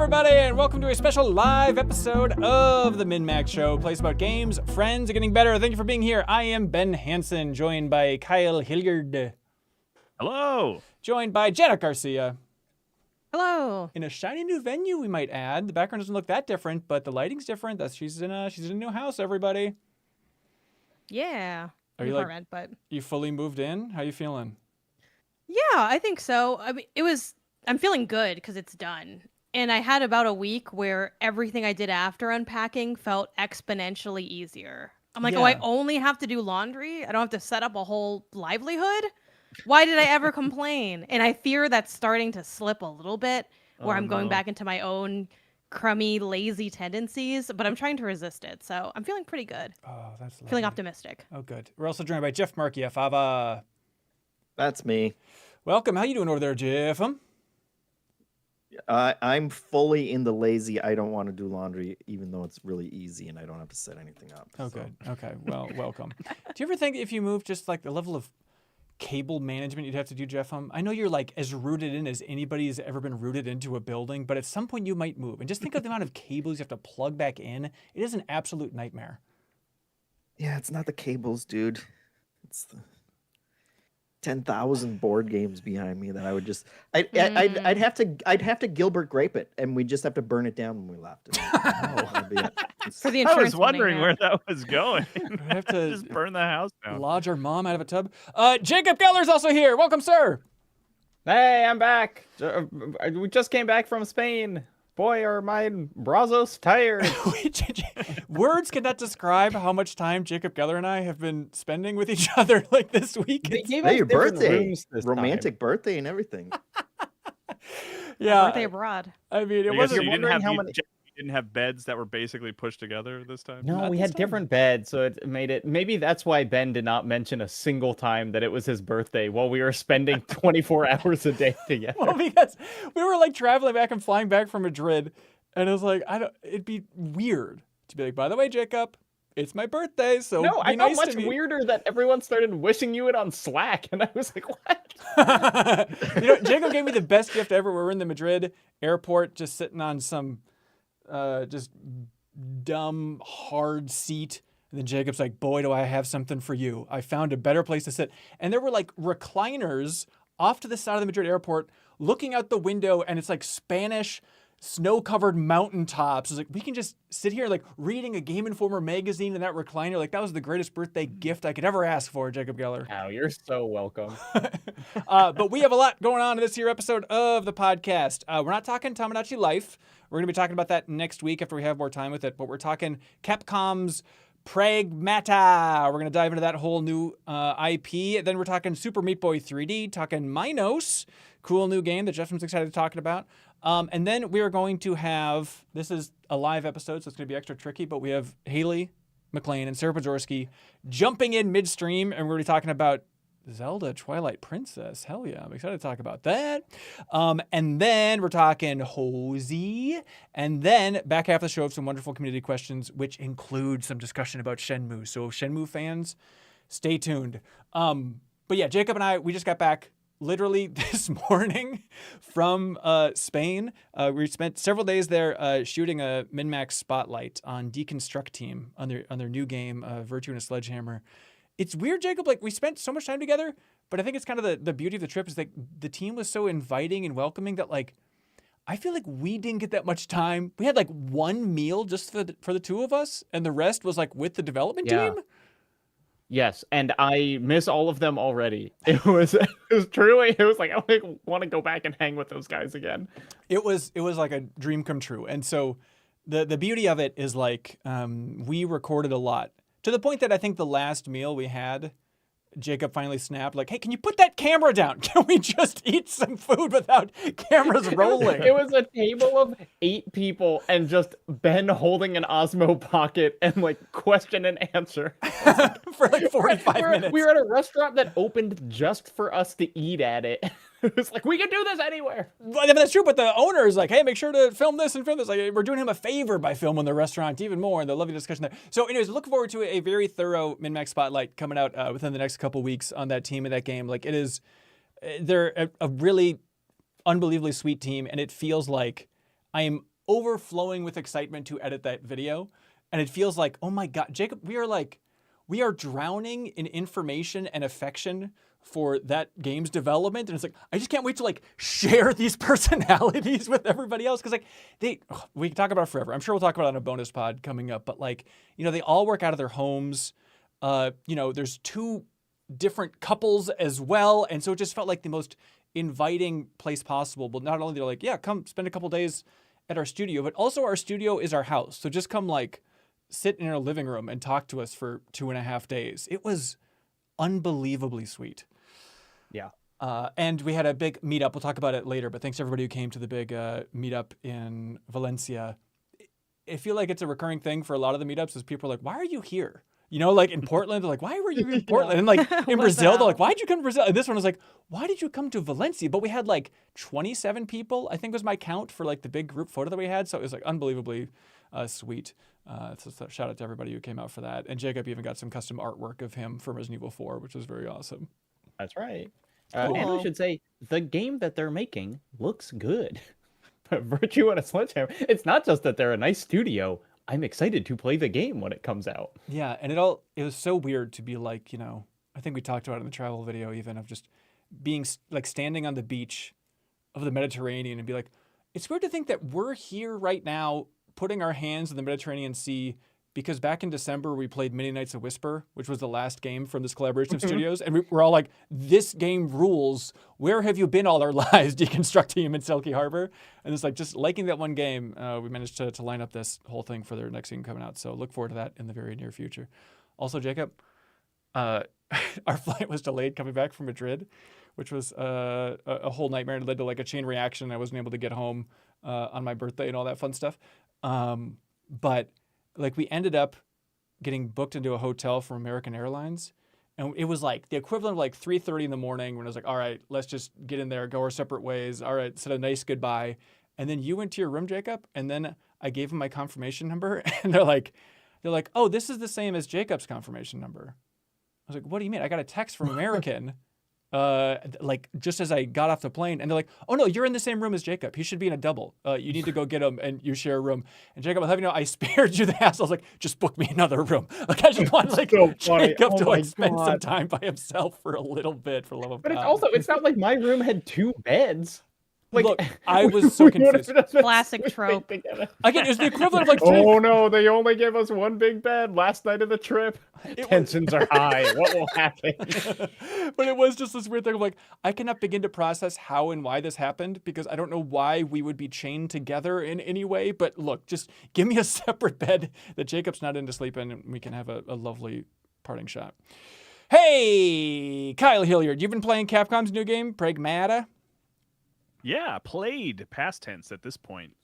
everybody, and welcome to a special live episode of the MinnMax Show, a place about games, friends, and getting better. Thank you for being here. I am Ben Hansen, joined by Kyle Hilliard. Hello. Joined by Janet Garcia. Hello. In a shiny new venue, we might add. The background doesn't look that different, but the lighting's different. She's in a new house, everybody. Yeah. Are you apartment, but you fully moved in? How you feeling? yeah, I think so. I mean, I'm feeling good because it's done. And I had about a week where everything I did after unpacking felt exponentially easier. I'm like, oh, I only have to do laundry. I don't have to set up a whole livelihood. Why did I ever complain? And I fear that's starting to slip a little bit, where I'm going back into my own crummy, lazy tendencies, but I'm trying to resist it. So I'm feeling pretty good. Oh, that's lovely. Feeling optimistic. Oh, good. We're also joined by Jeff Markiafava. That's me. Welcome. How you doing over there, Jeff? I'm fully in the lazy. I don't want to do laundry, even though it's really easy and I don't have to set anything up. Oh, so. Good. Okay. Well, welcome. Do you ever think if you move, just like the level of cable management you'd have to do, Jeff? I know you're like as rooted in as anybody's ever been rooted into a building, but at some point you might move. And just think of the amount of cables you have to plug back in. It is an absolute nightmare. Yeah, it's not the cables, dude. It's the 10,000 board games behind me that I would just I'd have to Gilbert Grape it, and we just have to burn it down when we left. For the I insurance was wondering money, where that was going. We have to just burn the house down. Lodge our mom out of a tub. Jacob Geller's also here. Welcome, sir. Hey, I'm back. We just came back from Spain. Boy, are my brazos tired. Words cannot describe how much time Jacob Geller and I have been spending with each other like this week. Hey, your birthday, romantic birthday and everything. Yeah, birthday abroad. I mean, it wasn't. wasn't. You didn't have beds that were basically pushed together this time? No, we had different beds, so it made it... Maybe that's why Ben did not mention a single time that it was his birthday while we were spending 24 hours a day together. Well, because we were like traveling back and flying back from Madrid, and it was like, it'd be weird to be like, by the way, Jacob, it's my birthday, so no, I nice felt much weirder that everyone started wishing you it on Slack, and I was like, what? Jacob gave me the best gift ever. We were in the Madrid airport, just sitting on some just dumb, hard seat. And then Jacob's like, boy, do I have something for you. I found a better place to sit. And there were like recliners off to the side of the Madrid airport looking out the window, and it's like Spanish snow-covered mountaintops. It's like, we can just sit here like reading a Game Informer magazine in that recliner. Like, that was the greatest birthday gift I could ever ask for, Jacob Geller. Oh, you're so welcome. But we have a lot going on in this here episode of the podcast. We're not talking Tamagotchi Life. We're going to be talking about that next week after we have more time with it. But we're talking Capcom's Pragmata. We're going to dive into that whole new IP. Then we're talking Super Meat Boy 3D, talking Minos, cool new game that Justin's excited to talk about. And then we are going to have, this is a live episode, so it's going to be extra tricky, but we have Haley McLean and Sarah Pajorski jumping in midstream, and we're going to be talking about Zelda Twilight Princess. Hell yeah, I'm excited to talk about that. And then we're talking Hozy. And then back half of the show, some wonderful community questions, which include some discussion about Shenmue. So Shenmue fans, stay tuned. But yeah, Jacob and I, we just got back literally this morning from Spain. We spent several days there shooting a MinnMax spotlight on Deconstruct Team on their new game, Virtue and a Sledgehammer. It's weird, Jacob, like we spent so much time together, but I think it's kind of the beauty of the trip is that the team was so inviting and welcoming that like, I feel like we didn't get that much time. We had like one meal just for the two of us, and the rest was like with the development team. Yes, and I miss all of them already. It was truly, it was like, I want to go back and hang with those guys again. It was like a dream come true. And so the beauty of it is like, we recorded a lot. To the point that I think the last meal we had, Jacob finally snapped, like, hey, can you put that camera down? Can we just eat some food without cameras rolling? It was a table of 8 people and just Ben holding an Osmo Pocket and like question and answer. For like 45 minutes. We were at a restaurant that opened just for us to eat at it. It was like, we can do this anywhere. Well, that's true, but the owner is like, hey, make sure to film this and film this. Like, we're doing him a favor by filming the restaurant even more, and the lovely discussion there. So anyways, looking forward to a very thorough MinnMax spotlight coming out within the next couple weeks on that team and that game. Like, it is, they're a really unbelievably sweet team, and it feels like I am overflowing with excitement to edit that video. And it feels like, oh my God, Jacob, we are drowning in information and affection for that game's development. And it's like, I just can't wait to like share these personalities with everybody else. Cause like we can talk about it forever. I'm sure we'll talk about it on a bonus pod coming up, but like, they all work out of their homes. There's 2 different couples as well. And so it just felt like the most inviting place possible. But not only they're like, yeah, come spend a couple days at our studio, but also our studio is our house. So just come like sit in our living room and talk to us for 2.5 days. It was unbelievably sweet. Yeah. And we had a big meetup. We'll talk about it later, but thanks to everybody who came to the big meetup in Valencia. I feel like it's a recurring thing for a lot of the meetups is people are like, why are you here? Like in Portland, they're like, why were you in Portland? And like in Brazil, they're like, why'd you come to Brazil? And this one was like, why did you come to Valencia? But we had like 27 people, I think was my count for like the big group photo that we had. So it was like unbelievably sweet. So shout out to everybody who came out for that. And Jacob even got some custom artwork of him from Resident Evil 4, which was very awesome. That's right. Cool. And we should say the game that they're making looks good. Virtue and a Sledgehammer. It's not just that they're a nice studio. I'm excited to play the game when it comes out. Yeah, and it was so weird to be like, I think we talked about it in the travel video even of just being like standing on the beach of the Mediterranean and be like, it's weird to think that we're here right now putting our hands in the Mediterranean Sea because back in December we played Mini Knights of Whisper, which was the last game from this collaboration of studios, and we're all like, this game rules. Where have you been all our lives deconstructing him in Selkie Harbor? And it's like just liking that one game, we managed to line up this whole thing for their next game coming out. So look forward to that in the very near future. Also, Jacob, our flight was delayed coming back from Madrid, which was a whole nightmare. It led to like a chain reaction. I wasn't able to get home on my birthday and all that fun stuff. But like we ended up getting booked into a hotel from American Airlines. And it was like the equivalent of like 3:30 in the morning when I was like, all right, let's just get in there, go our separate ways. All right, said a nice goodbye. And then you went to your room, Jacob. And then I gave them my confirmation number. And they're like, oh, this is the same as Jacob's confirmation number. I was like, what do you mean? I got a text from American. Like just as I got off the plane, and they're like, oh no, you're in the same room as Jacob. He should be in a double. You need to go get him and you share a room. And Jacob, I'll have you know, I spared you the hassle. I was like, just book me another room. Like I just want like so funny. Jacob to Oh my like spend some God. time by himself for a little bit for love of But God. it's not like my room had 2 beds. Like, Look, I was so confused. Classic trope. Again, it was the equivalent of like Oh no, they only gave us 1 big bed last night of the trip. was- Tensions are high. What will happen? But it was just this weird thing of like, I cannot begin to process how and why this happened because I don't know why we would be chained together in any way. But look, just give me a separate bed that Jacob's not in to sleep in and we can have a lovely parting shot. Hey, Kyle Hilliard, you've been playing Capcom's new game, Pragmata? Yeah, played past tense at this point.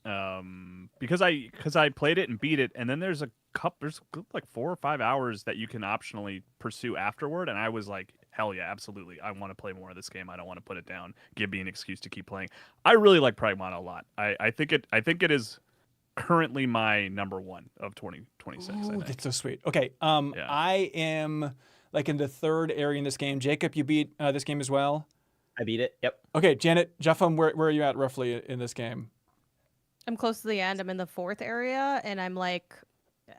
Because I played it and beat it, and then there's like 4 or 5 hours that you can optionally pursue afterward, and I was like, hell yeah, absolutely. I want to play more of this game. I don't want to put it down. Give me an excuse to keep playing. I really like Pragmata a lot. I think it is currently my number 1 of 2026. I Ooh, think. that's so sweet. Okay, I am like in the 3rd area in this game. Jacob, you beat this game as well? I beat it. Yep. Okay, Janet, Jeffem, where are you at roughly in this game? I'm close to the end. I'm in the 4th area, and I'm like,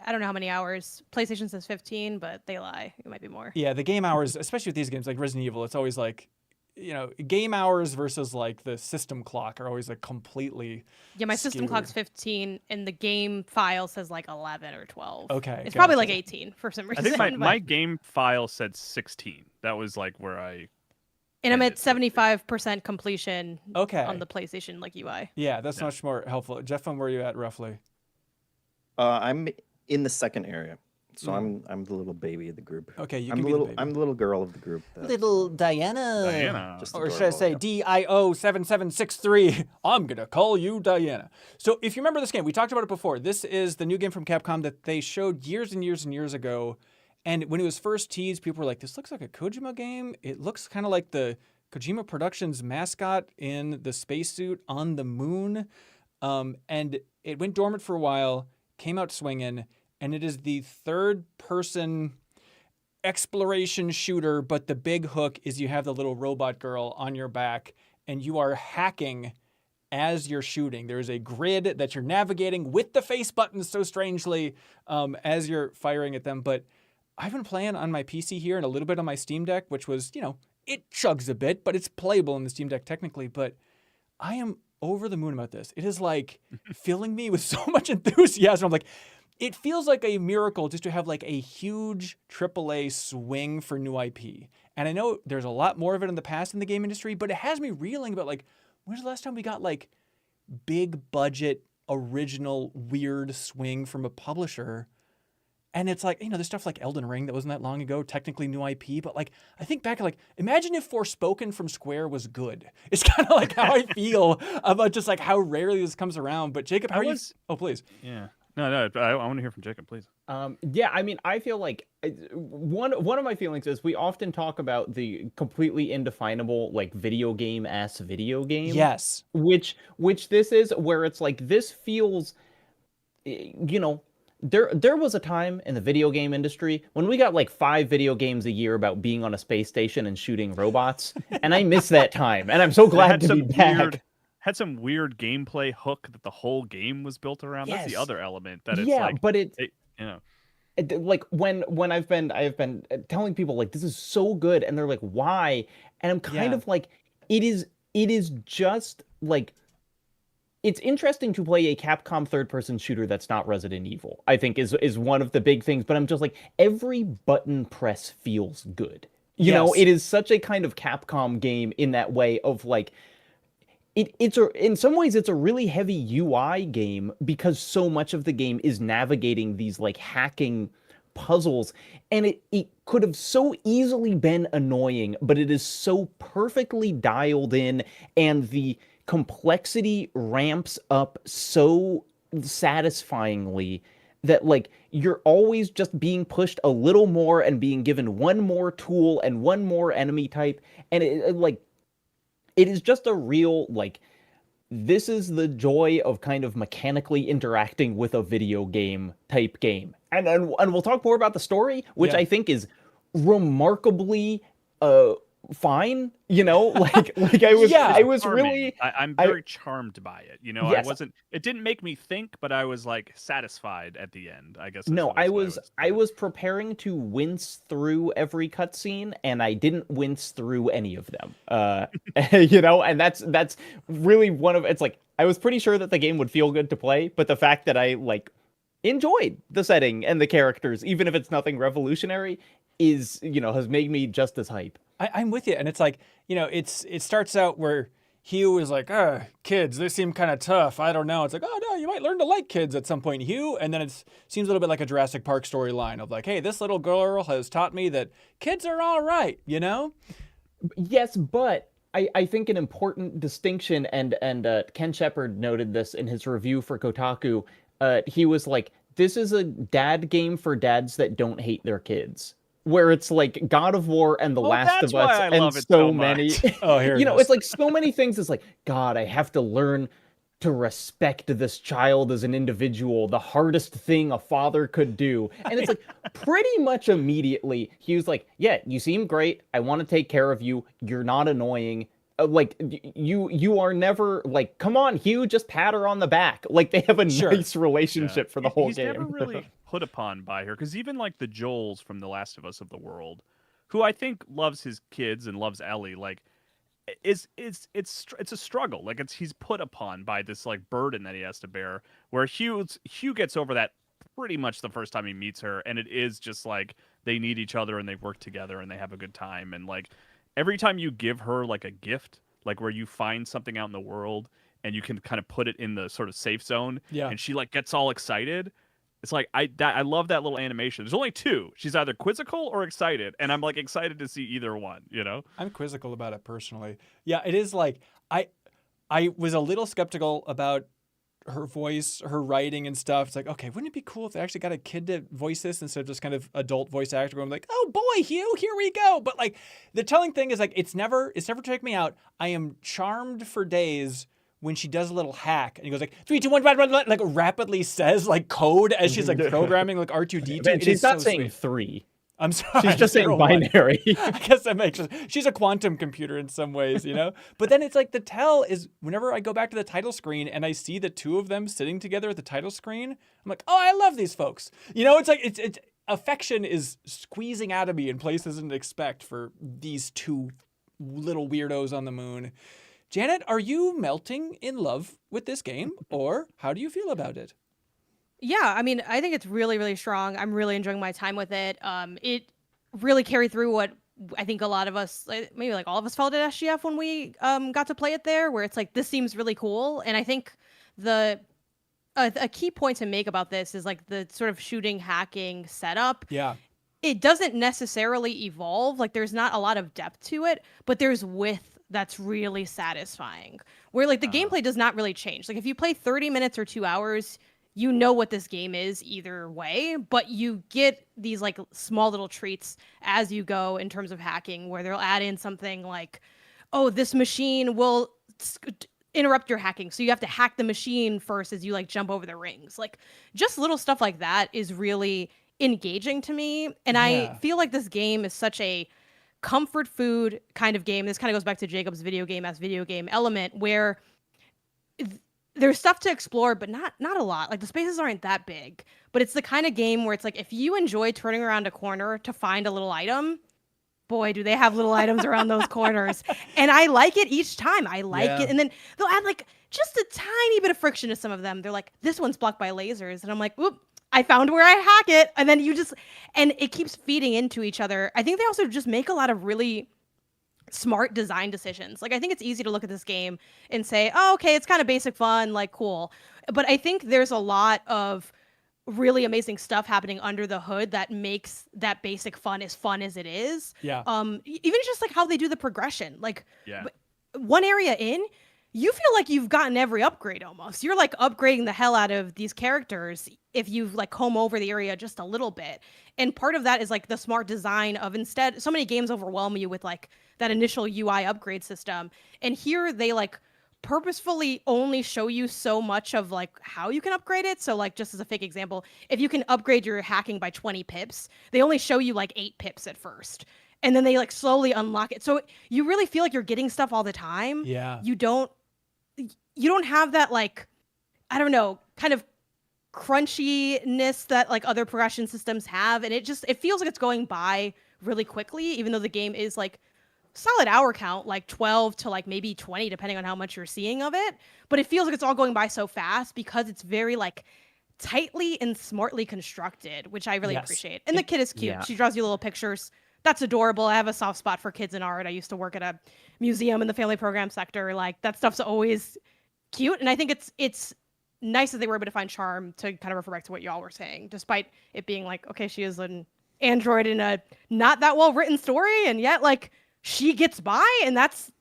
I don't know how many hours. PlayStation says 15, but they lie. It might be more. Yeah, the game hours, especially with these games like Resident Evil, it's always like, game hours versus like the system clock are always like completely Yeah, my system skewed. clock's 15, and the game file says like 11 or 12. Okay, It's probably gotcha. like 18 for some I reason. think but- my game file said 16. That was like where I. and I'm at ended. 75% completion Okay. on the PlayStation like UI. Yeah, that's Yeah. much more helpful. Jeffem, where are you at roughly? I'm in the 2nd area, so I'm the little baby of the group. Okay, you I'm can the be little the baby. I'm the little girl of the group. that- Little Diana. Diana. Just Or should I say adorable, DIO7763? I'm going to call you Diana. So if you remember this game, we talked about it before. This is the new game from Capcom that they showed years and years and years ago. And when it was first teased, people were like, this looks like a Kojima game. It looks kind of like the Kojima Productions mascot in the spacesuit on the moon. And it went dormant for a while, came out swinging, and it is the 3rd-person exploration shooter, but the big hook is you have the little robot girl on your back, and you are hacking as you're shooting. There's a grid that you're navigating with the face buttons so strangely as you're firing at them. But I've been playing on my PC here and a little bit on my Steam Deck, which was, it chugs a bit, but it's playable in the Steam Deck technically. But I am over the moon about this. It is like filling me with so much enthusiasm. I'm like, it feels like a miracle just to have like a huge AAA swing for new IP. And I know there's a lot more of it in the past in the game industry, but it has me reeling about like, when's the last time we got like big budget, original, weird swing from a publisher? And it's like, there's stuff like Elden Ring that wasn't that long ago, technically new IP, but like, I think back like, imagine if Forspoken from Square was good. It's kind of like how I feel about just like how rarely this comes around. But Jacob, how are you? Oh, please. Yeah. No, I want to hear from Jacob, please. Yeah, I mean, I feel like one of my feelings is we often talk about the completely indefinable like video game. Yes. Which this is, where it's like this feels, there was a time in the video game industry when we got like 5 video games a year about being on a space station and shooting robots, and I miss that time, and I'm so glad to be back. Had some weird gameplay hook that the whole game was built around. Yes. That's the other element that it's but like, when I've been telling people like this is so good, and they're like, why? And I'm kind of like, it is just like, it's interesting to play a Capcom third-person shooter that's not Resident Evil, I think is one of the big things. But I'm just like, every button press feels good. You know, it is such a kind of Capcom game in that way of like, in some ways it's a really heavy UI game because so much of the game is navigating these like hacking puzzles, and it could have so easily been annoying, but it is so perfectly dialed in, and the complexity ramps up so satisfyingly that like you're always just being pushed a little more and being given one more tool and one more enemy type, and it is just a real, like, this is the joy of kind of mechanically interacting with a video game type game. And we'll talk more about the story, which I think is remarkably fine, like I was charming. really I'm very charmed by it. Yes. It didn't make me think, but I was like satisfied at the end, I guess. No, I was preparing to wince through every cutscene, and I didn't wince through any of them. And that's really it's like, I was pretty sure that the game would feel good to play, but the fact that I like enjoyed the setting and the characters, even if it's nothing revolutionary, is, has made me just as hype. I'm with you. And it's like, it starts out where Hugh is like, kids, they seem kind of tough. I don't know. It's like, oh, no, you might learn to like kids at some point, Hugh. And then it seems a little bit like a Jurassic Park storyline of like, hey, this little girl has taught me that kids are all right, Yes, but I think an important distinction, and Ken Shepard noted this in his review for Kotaku, he was like, this is a dad game for dads that don't hate their kids. Where it's like God of War and The Last of Us and so many. Oh, here it's like so many things. It's like, God, I have to learn to respect this child as an individual, the hardest thing a father could do. And it's like pretty much immediately he was like, yeah, you seem great. I want to take care of you. You're not annoying. Like you are never like, come on, Hugh, just pat her on the back. Like they have a nice relationship for the whole game. He's never really put upon by her, because even like the Joels from The Last of Us of the world, who I think loves his kids and loves Ellie, like it's a struggle. Like he's put upon by this like burden that he has to bear. Where Hugh gets over that pretty much the first time he meets her, and it is just like they need each other and they work together and they have a good time. And like every time you give her like a gift, like where you find something out in the world and you can kind of put it in the sort of safe zone, and she like gets all excited. It's like I love that little animation. There's only 2. She's either quizzical or excited, and I'm like excited to see either one. I'm quizzical about it personally. Yeah, it is like I was a little skeptical about her voice, her writing and stuff. It's like, okay, wouldn't it be cool if they actually got a kid to voice this instead of just kind of adult voice actor going like, oh boy, Hugh, here we go. But like the telling thing is like it's never taken me out. I am charmed for days when she does a little hack and he goes like 3, 2, 1, like rapidly says like code as she's like programming like R2D2. She's not saying 3. I'm sorry. She's just saying 0, 1. binary. I guess that makes sense. She's a quantum computer in some ways, you know? But then it's like the tell is whenever I go back to the title screen and I see the two of them sitting together at the title screen, I'm like, oh, I love these folks. You know, it's like it's affection is squeezing out of me in places I didn't expect for these two little weirdos on the moon. Janet, are you melting in love with this game, or how do you feel about it? Yeah, I mean, I think it's really, really strong. I'm really enjoying my time with it. It really carried through what I think a lot of us, maybe like all of us, felt at SGF when we got to play it there, where it's like, this seems really cool. And I think a key point to make about this is like the sort of shooting hacking setup. Yeah. It doesn't necessarily evolve. Like, there's not a lot of depth to it, but there's width that's really satisfying. Where like the gameplay does not really change. Like, if you play 30 minutes or 2 hours, you know what this game is either way, but you get these like small little treats as you go in terms of hacking, where they'll add in something like, oh, this machine will interrupt your hacking, so you have to hack the machine first as you like jump over the rings. Like, just little stuff like that is really engaging to me, and I feel like this game is such a comfort food kind of game. This kind of goes back to Jacob's video game as video game element, where there's stuff to explore, but not a lot. Like, the spaces aren't that big, but it's the kind of game where it's like, if you enjoy turning around a corner to find a little item, boy, do they have little items around those corners. And I like it each time. I like it. And then they'll add like just a tiny bit of friction to some of them. They're like, this one's blocked by lasers. And I'm like, whoop, I found where I hack it. And then and it keeps feeding into each other. I think they also just make a lot of really smart design decisions. Like, I think it's easy to look at this game and say, oh, okay, it's kind of basic fun, like, cool. But I think there's a lot of really amazing stuff happening under the hood that makes that basic fun as it is. Yeah. Even just like how they do the progression. Like, one area in, you feel like you've gotten every upgrade almost. You're like upgrading the hell out of these characters if you like comb over the area just a little bit. And part of that is like the smart design of, instead, so many games overwhelm you with like that initial UI upgrade system. And here they like purposefully only show you so much of like how you can upgrade it. So like, just as a fake example, if you can upgrade your hacking by 20 pips, they only show you like 8 pips at first. And then they like slowly unlock it. So you really feel like you're getting stuff all the time. Yeah. You don't have that like, I don't know, kind of crunchiness that like other progression systems have. And it feels like it's going by really quickly, even though the game is like solid hour count, like 12 to like maybe 20, depending on how much you're seeing of it. But it feels like it's all going by so fast because it's very like tightly and smartly constructed, which I really appreciate. And the kid is cute. She draws you little pictures. That's adorable. I have a soft spot for kids in art. I used to work at a museum in the family program sector. Like, that stuff's always cute. And I think it's nice that they were able to find charm to kind of refer back to what y'all were saying, despite it being like, okay, she is an android in a not that well written story, and yet like she gets by, and that's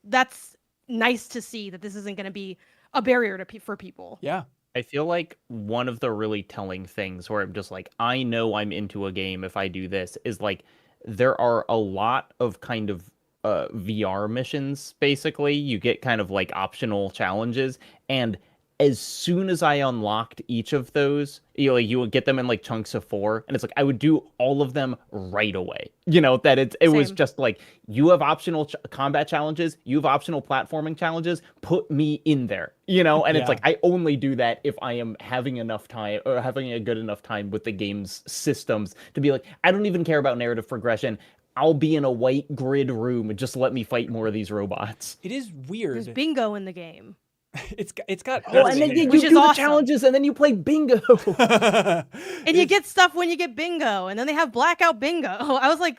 nice to see that this isn't going to be a barrier for people. Yeah. I feel like one of the really telling things where I'm just like, I know I'm into a game if I do this, is like, there are a lot of kind of VR missions, basically. You get kind of like optional challenges, and as soon as I unlocked each of those, you would get them in like chunks of 4, and it's like I would do all of them right away. That it was just like, you have optional combat challenges, you have optional platforming challenges, put me in there. And it's like, I only do that if I am having enough time, or having a good enough time with the game's systems to be like, I don't even care about narrative progression. I'll be in a white grid room and just let me fight more of these robots. It is weird. There's bingo in the game. It's got and then you do the challenges, and then you play bingo. And you get stuff when you get bingo, and then they have blackout bingo. I was like,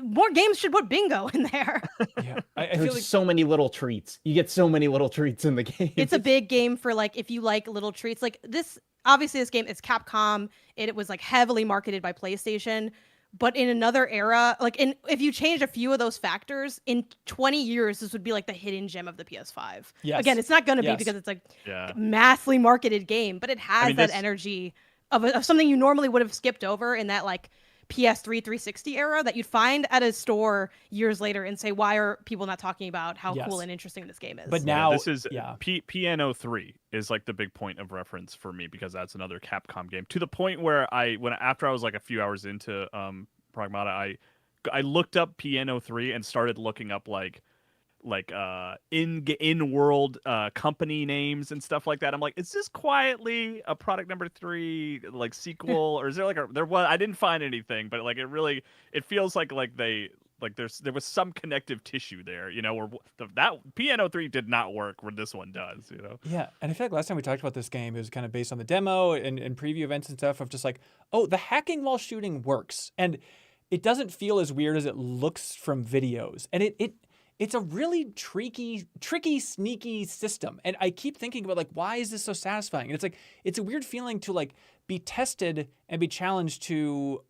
more games should put bingo in there. Yeah, I feel like so many little treats. You get so many little treats in the game. It's a big game for like, if you like little treats. Like this, obviously this game is Capcom. It was like heavily marketed by PlayStation. But in another era, like if you change a few of those factors, in 20 years, this would be like the hidden gem of the PS5. Yes. Again, it's not going to be because it's like massively marketed game, but it has that energy of something you normally would have skipped over in that like PS3 360 era that you'd find at a store years later and say, why are people not talking about how cool and interesting this game is? But now this is PNO 3 is like the big point of reference for me, because that's another Capcom game, to the point where after I was like a few hours into Pragmata, I looked up Piano 3 and started looking up like in world company names and stuff like that. I'm like, is this quietly a product number 3 like sequel, or is there like there was, I didn't find anything, but like it feels like there was some connective tissue there, where that Piano 3 did not work where this one does, Yeah, and I feel like last time we talked about this game, it was kind of based on the demo and preview events and stuff of just like, oh, the hacking while shooting works, and it doesn't feel as weird as it looks from videos, and it's a really tricky, sneaky system. And I keep thinking about like, why is this so satisfying? And it's like, it's a weird feeling to like be tested and be challenged to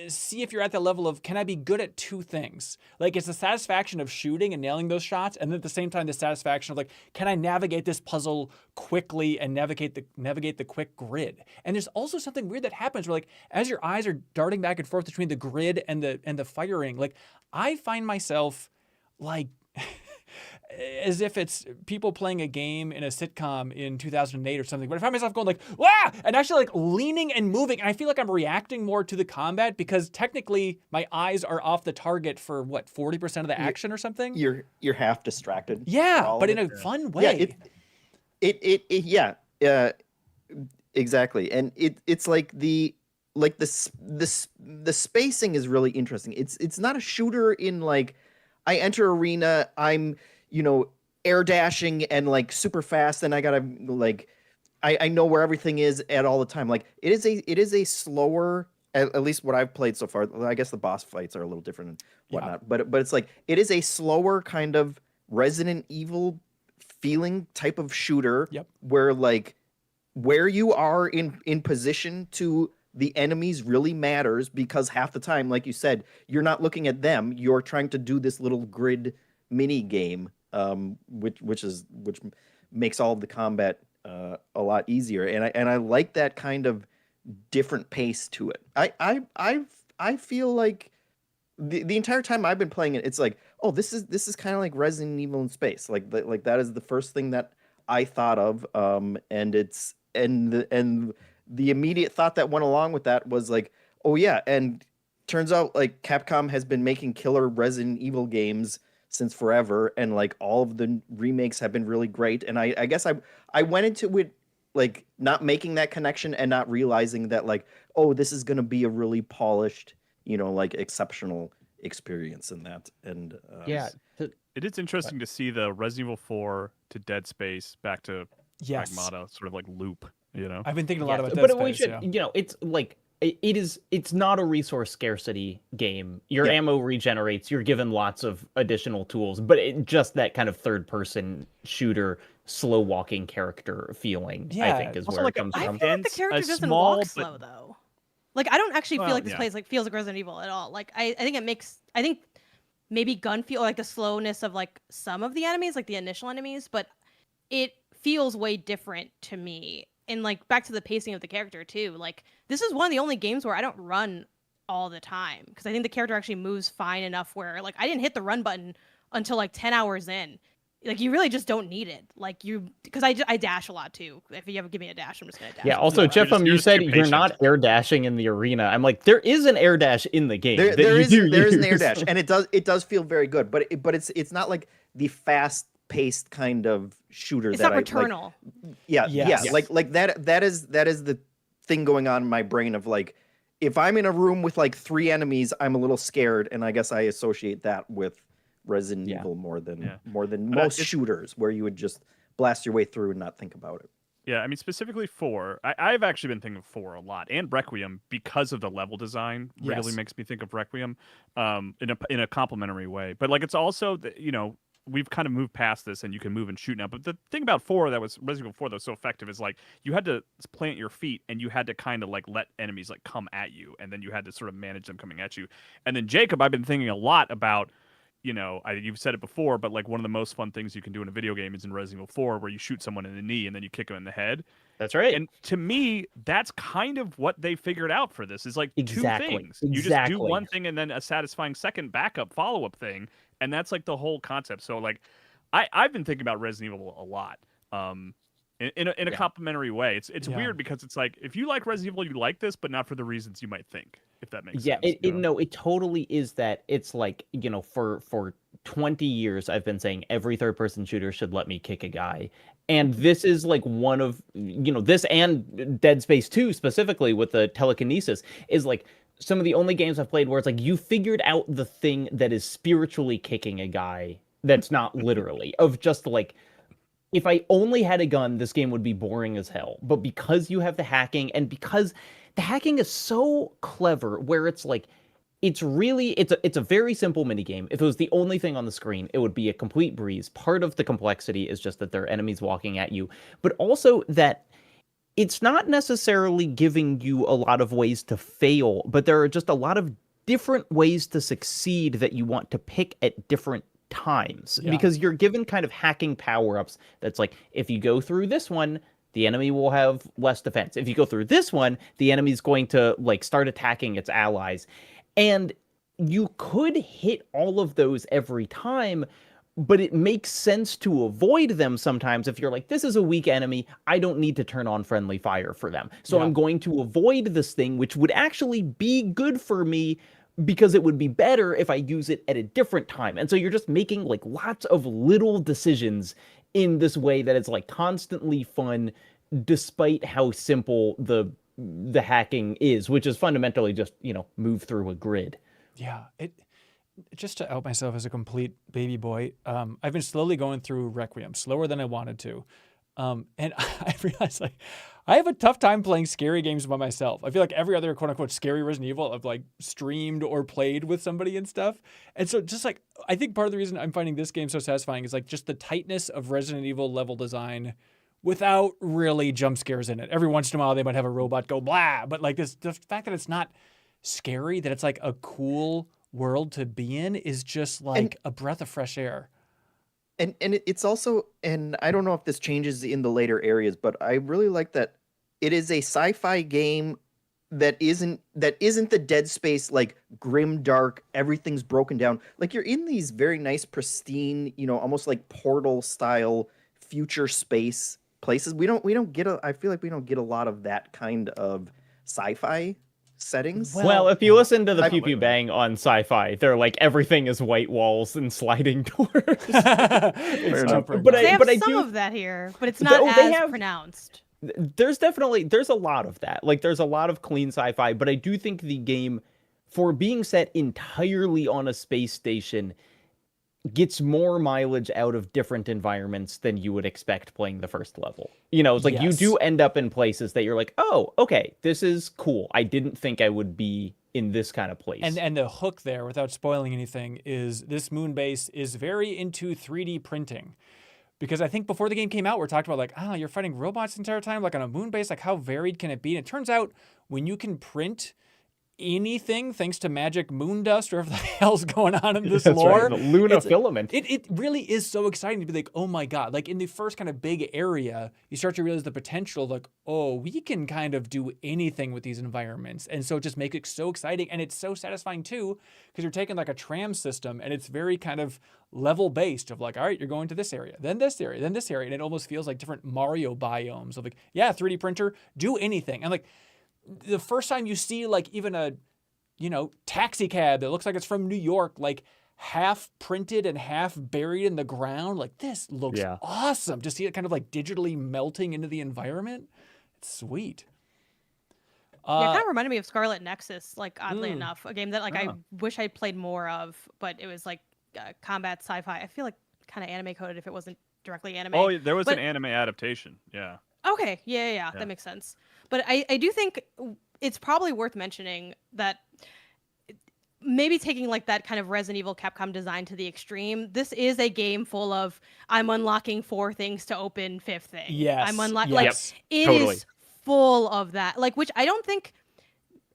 see if you're at the level of, can I be good at 2 things? Like, it's the satisfaction of shooting and nailing those shots, and then at the same time, the satisfaction of like, can I navigate this puzzle quickly and navigate the quick grid? And there's also something weird that happens where like, as your eyes are darting back and forth between the grid and the firing, like I find myself like as if it's people playing a game in a sitcom in 2008 or something, but I find myself going like, "Wah!" and actually like leaning and moving, and I feel like I'm reacting more to the combat because technically my eyes are off the target for what, 40% of the action or something. You're half distracted. Yeah, but in a fun way. Yeah, exactly, and it's like the spacing is really interesting. It's not a shooter in like, I enter arena, I'm air dashing and like super fast, and I gotta like I know where everything is at all the time. Like it is a slower, at least what I've played so far. I guess the boss fights are a little different and whatnot, but it's like it is a slower kind of Resident Evil feeling type of shooter. Yep. Where like where you are in position to the enemies really matters, because half the time, like you said, you're not looking at them. You're trying to do this little grid mini game, which makes all of the combat a lot easier. And I like that kind of different pace to it. I feel like the entire time I've been playing it, it's like, oh, this is kind of like Resident Evil in space. Like that is the first thing that I thought of. And the immediate thought that went along with that was like, oh yeah, and turns out like Capcom has been making killer Resident Evil games since forever, and like all of the remakes have been really great. And I guess I went into it like not making that connection and not realizing that like, oh, this is gonna be a really polished, like exceptional experience in that. And Yeah. It is interesting to see the Resident Evil 4 to Dead Space back to Pragmata sort of like loop. I've been thinking a lot about but Dead we Space, should, it's like it's not a resource scarcity game. Your ammo regenerates. You're given lots of additional tools, but just that kind of third-person shooter, slow-walking character feeling, I think, is where it comes from. I feel like the character doesn't walk slow though. Like I don't actually feel like this place like feels like Resident Evil at all. Like I think maybe gun feel like the slowness of like some of the enemies, like the initial enemies, but it feels way different to me. And like back to the pacing of the character too. Like this is one of the only games where I don't run all the time, because I think the character actually moves fine enough where like I didn't hit the run button until like 10 hours in. Like you really just don't need it. Like because I dash a lot too. If you ever give me a dash, I'm just gonna dash. Yeah. Also, Jeff, you said you're not air dashing in the arena. I'm like, there is an air dash in the game. There is an air dash, and it does feel very good. But it's not like the fast-paced kind of shooter. It's not Returnal. Like that is the thing going on in my brain of like, if I'm in a room with like 3 enemies, I'm a little scared, and I guess I associate that with Resident Evil more than most shooters, where you would just blast your way through and not think about it. Yeah, I mean, specifically 4. I've actually been thinking of 4 a lot, and Requiem, because of the level design. Really makes me think of Requiem in a complimentary way. But like, it's also we've kind of moved past this, and you can move and shoot now. But the thing about 4 that was Resident Evil 4 that was so effective is like you had to plant your feet, and you had to kind of like let enemies like come at you, and then you had to sort of manage them coming at you. And then Jacob, I've been thinking a lot about, you've said it before, but like one of the most fun things you can do in a video game is in Resident Evil 4, where you shoot someone in the knee and then you kick them in the head. That's right. And to me, that's kind of what they figured out for this is like 2 things. You just do one thing and then a satisfying second backup follow-up thing. And that's like the whole concept. So like, I've been thinking about Resident Evil a lot, in a complimentary way. It's weird because it's like, if you like Resident Evil, you like this, but not for the reasons you might think. if that makes Yeah, sense. it totally is that. It's like, for 20 years I've been saying every third person shooter should let me kick a guy. And this is like one of, this and Dead Space 2 specifically with the telekinesis is like some of the only games I've played where it's like you figured out the thing that is spiritually kicking a guy that's not literally, of just like, if I only had a gun, this game would be boring as hell. But because you have the hacking, and because the hacking is so clever, where it's like, it's a very simple minigame. If it was the only thing on the screen, it would be a complete breeze. Part of the complexity is just that there are enemies walking at you, but also that it's not necessarily giving you a lot of ways to fail, but there are just a lot of different ways to succeed that you want to pick at different times, because you're given kind of hacking power-ups that's like, if you go through this one, the enemy will have less defense. If you go through this one, the enemy's going to like start attacking its allies. And you could hit all of those every time, but it makes sense to avoid them sometimes if you're like, this is a weak enemy, I don't need to turn on friendly fire for them. So I'm going to avoid this thing, which would actually be good for me because it would be better if I use it at a different time. And so you're just making like lots of little decisions in this way that it's like constantly fun, despite how simple the hacking is, which is fundamentally just, move through a grid. Yeah, just to out myself as a complete baby boy, I've been slowly going through Requiem, slower than I wanted to. And I realized like I have a tough time playing scary games by myself. I feel like every other quote unquote scary Resident Evil I've like streamed or played with somebody and stuff. And so just like, I think part of the reason I'm finding this game so satisfying is like just the tightness of Resident Evil level design without really jump scares in it. Every once in a while they might have a robot go blah, but like the fact that it's not scary, that it's like a cool world to be in is just like a breath of fresh air. And it's also, and I don't know if this changes in the later areas, but I really like that it is a sci-fi game that isn't the Dead Space like grim dark, everything's broken down. Like you're in these very nice pristine, almost like Portal style future space places. I feel like we don't get a lot of that kind of sci-fi settings. Well, if you listen to the Pew Pew Bang on Sci-Fi, they're like everything is white walls and sliding doors. They have some of that here, but it's not as pronounced. There's a lot of that. Like there's a lot of clean sci-fi, but I do think the game, for being set entirely on a space station, gets more mileage out of different environments than you would expect playing the first level. It's like you do end up in places that you're like, oh, okay, this is cool. I didn't think I would be in this kind of place. And the hook there, without spoiling anything, is this moon base is very into 3D printing. Because I think before the game came out, we're talking about like, you're fighting robots the entire time, like on a moon base, like how varied can it be? And it turns out when you can print anything thanks to magic moon dust or whatever the hell's going on in this lore. Right, the Luna filament. It really is so exciting to be like, oh my God. Like in the first kind of big area, you start to realize the potential of like, oh, we can kind of do anything with these environments. And so it just makes it so exciting. And it's so satisfying too, because you're taking like a tram system and it's very kind of level based of like, all right, you're going to this area, then this area, then this area. And it almost feels like different Mario biomes of like, 3D printer, do anything. And like, the first time you see like even a, taxi cab that looks like it's from New York, like half printed and half buried in the ground, like this looks awesome. To see it kind of like digitally melting into the environment, it's sweet. It kind of reminded me of Scarlet Nexus, like oddly enough, a game that like I wish I played more of, but it was like combat sci-fi. I feel like kind of anime coded if it wasn't directly anime. Oh, there was an anime adaptation. Yeah. Okay. Yeah. That makes sense. But I do think it's probably worth mentioning that maybe taking like that kind of Resident Evil Capcom design to the extreme, this is a game full of I'm unlocking 4 things to open 5th thing. Yes. I'm unlocking like it is full of that. Like, which I don't think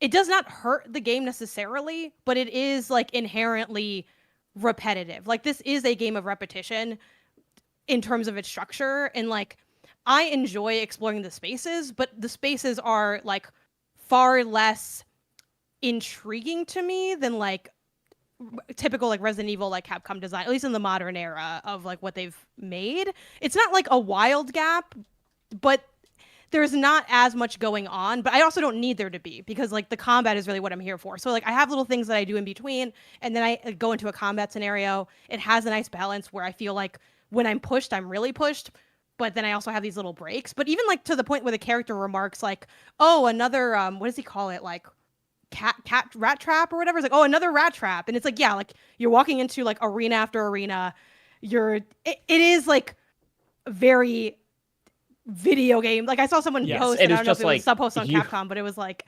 it does not hurt the game necessarily, but it is like inherently repetitive. Like this is a game of repetition in terms of its structure, and like I enjoy exploring the spaces, but the spaces are like far less intriguing to me than like typical like Resident Evil like Capcom design, at least in the modern era of like what they've made. It's not like a wild gap, but there's not as much going on, but I also don't need there to be because like the combat is really what I'm here for. So like I have little things that I do in between, and then I go into a combat scenario. It has a nice balance where I feel like when I'm pushed, I'm really pushed, but then I also have these little breaks. But even like to the point where the character remarks like, "Oh, another what does he call it? Like cat rat trap or whatever." It's like, "Oh, another rat trap," and it's like, yeah, like you're walking into like arena after arena. It is like very video game. Like I saw someone Yes, post, it and I is don't know if just it was like sub post on you- Capcom, but it was like,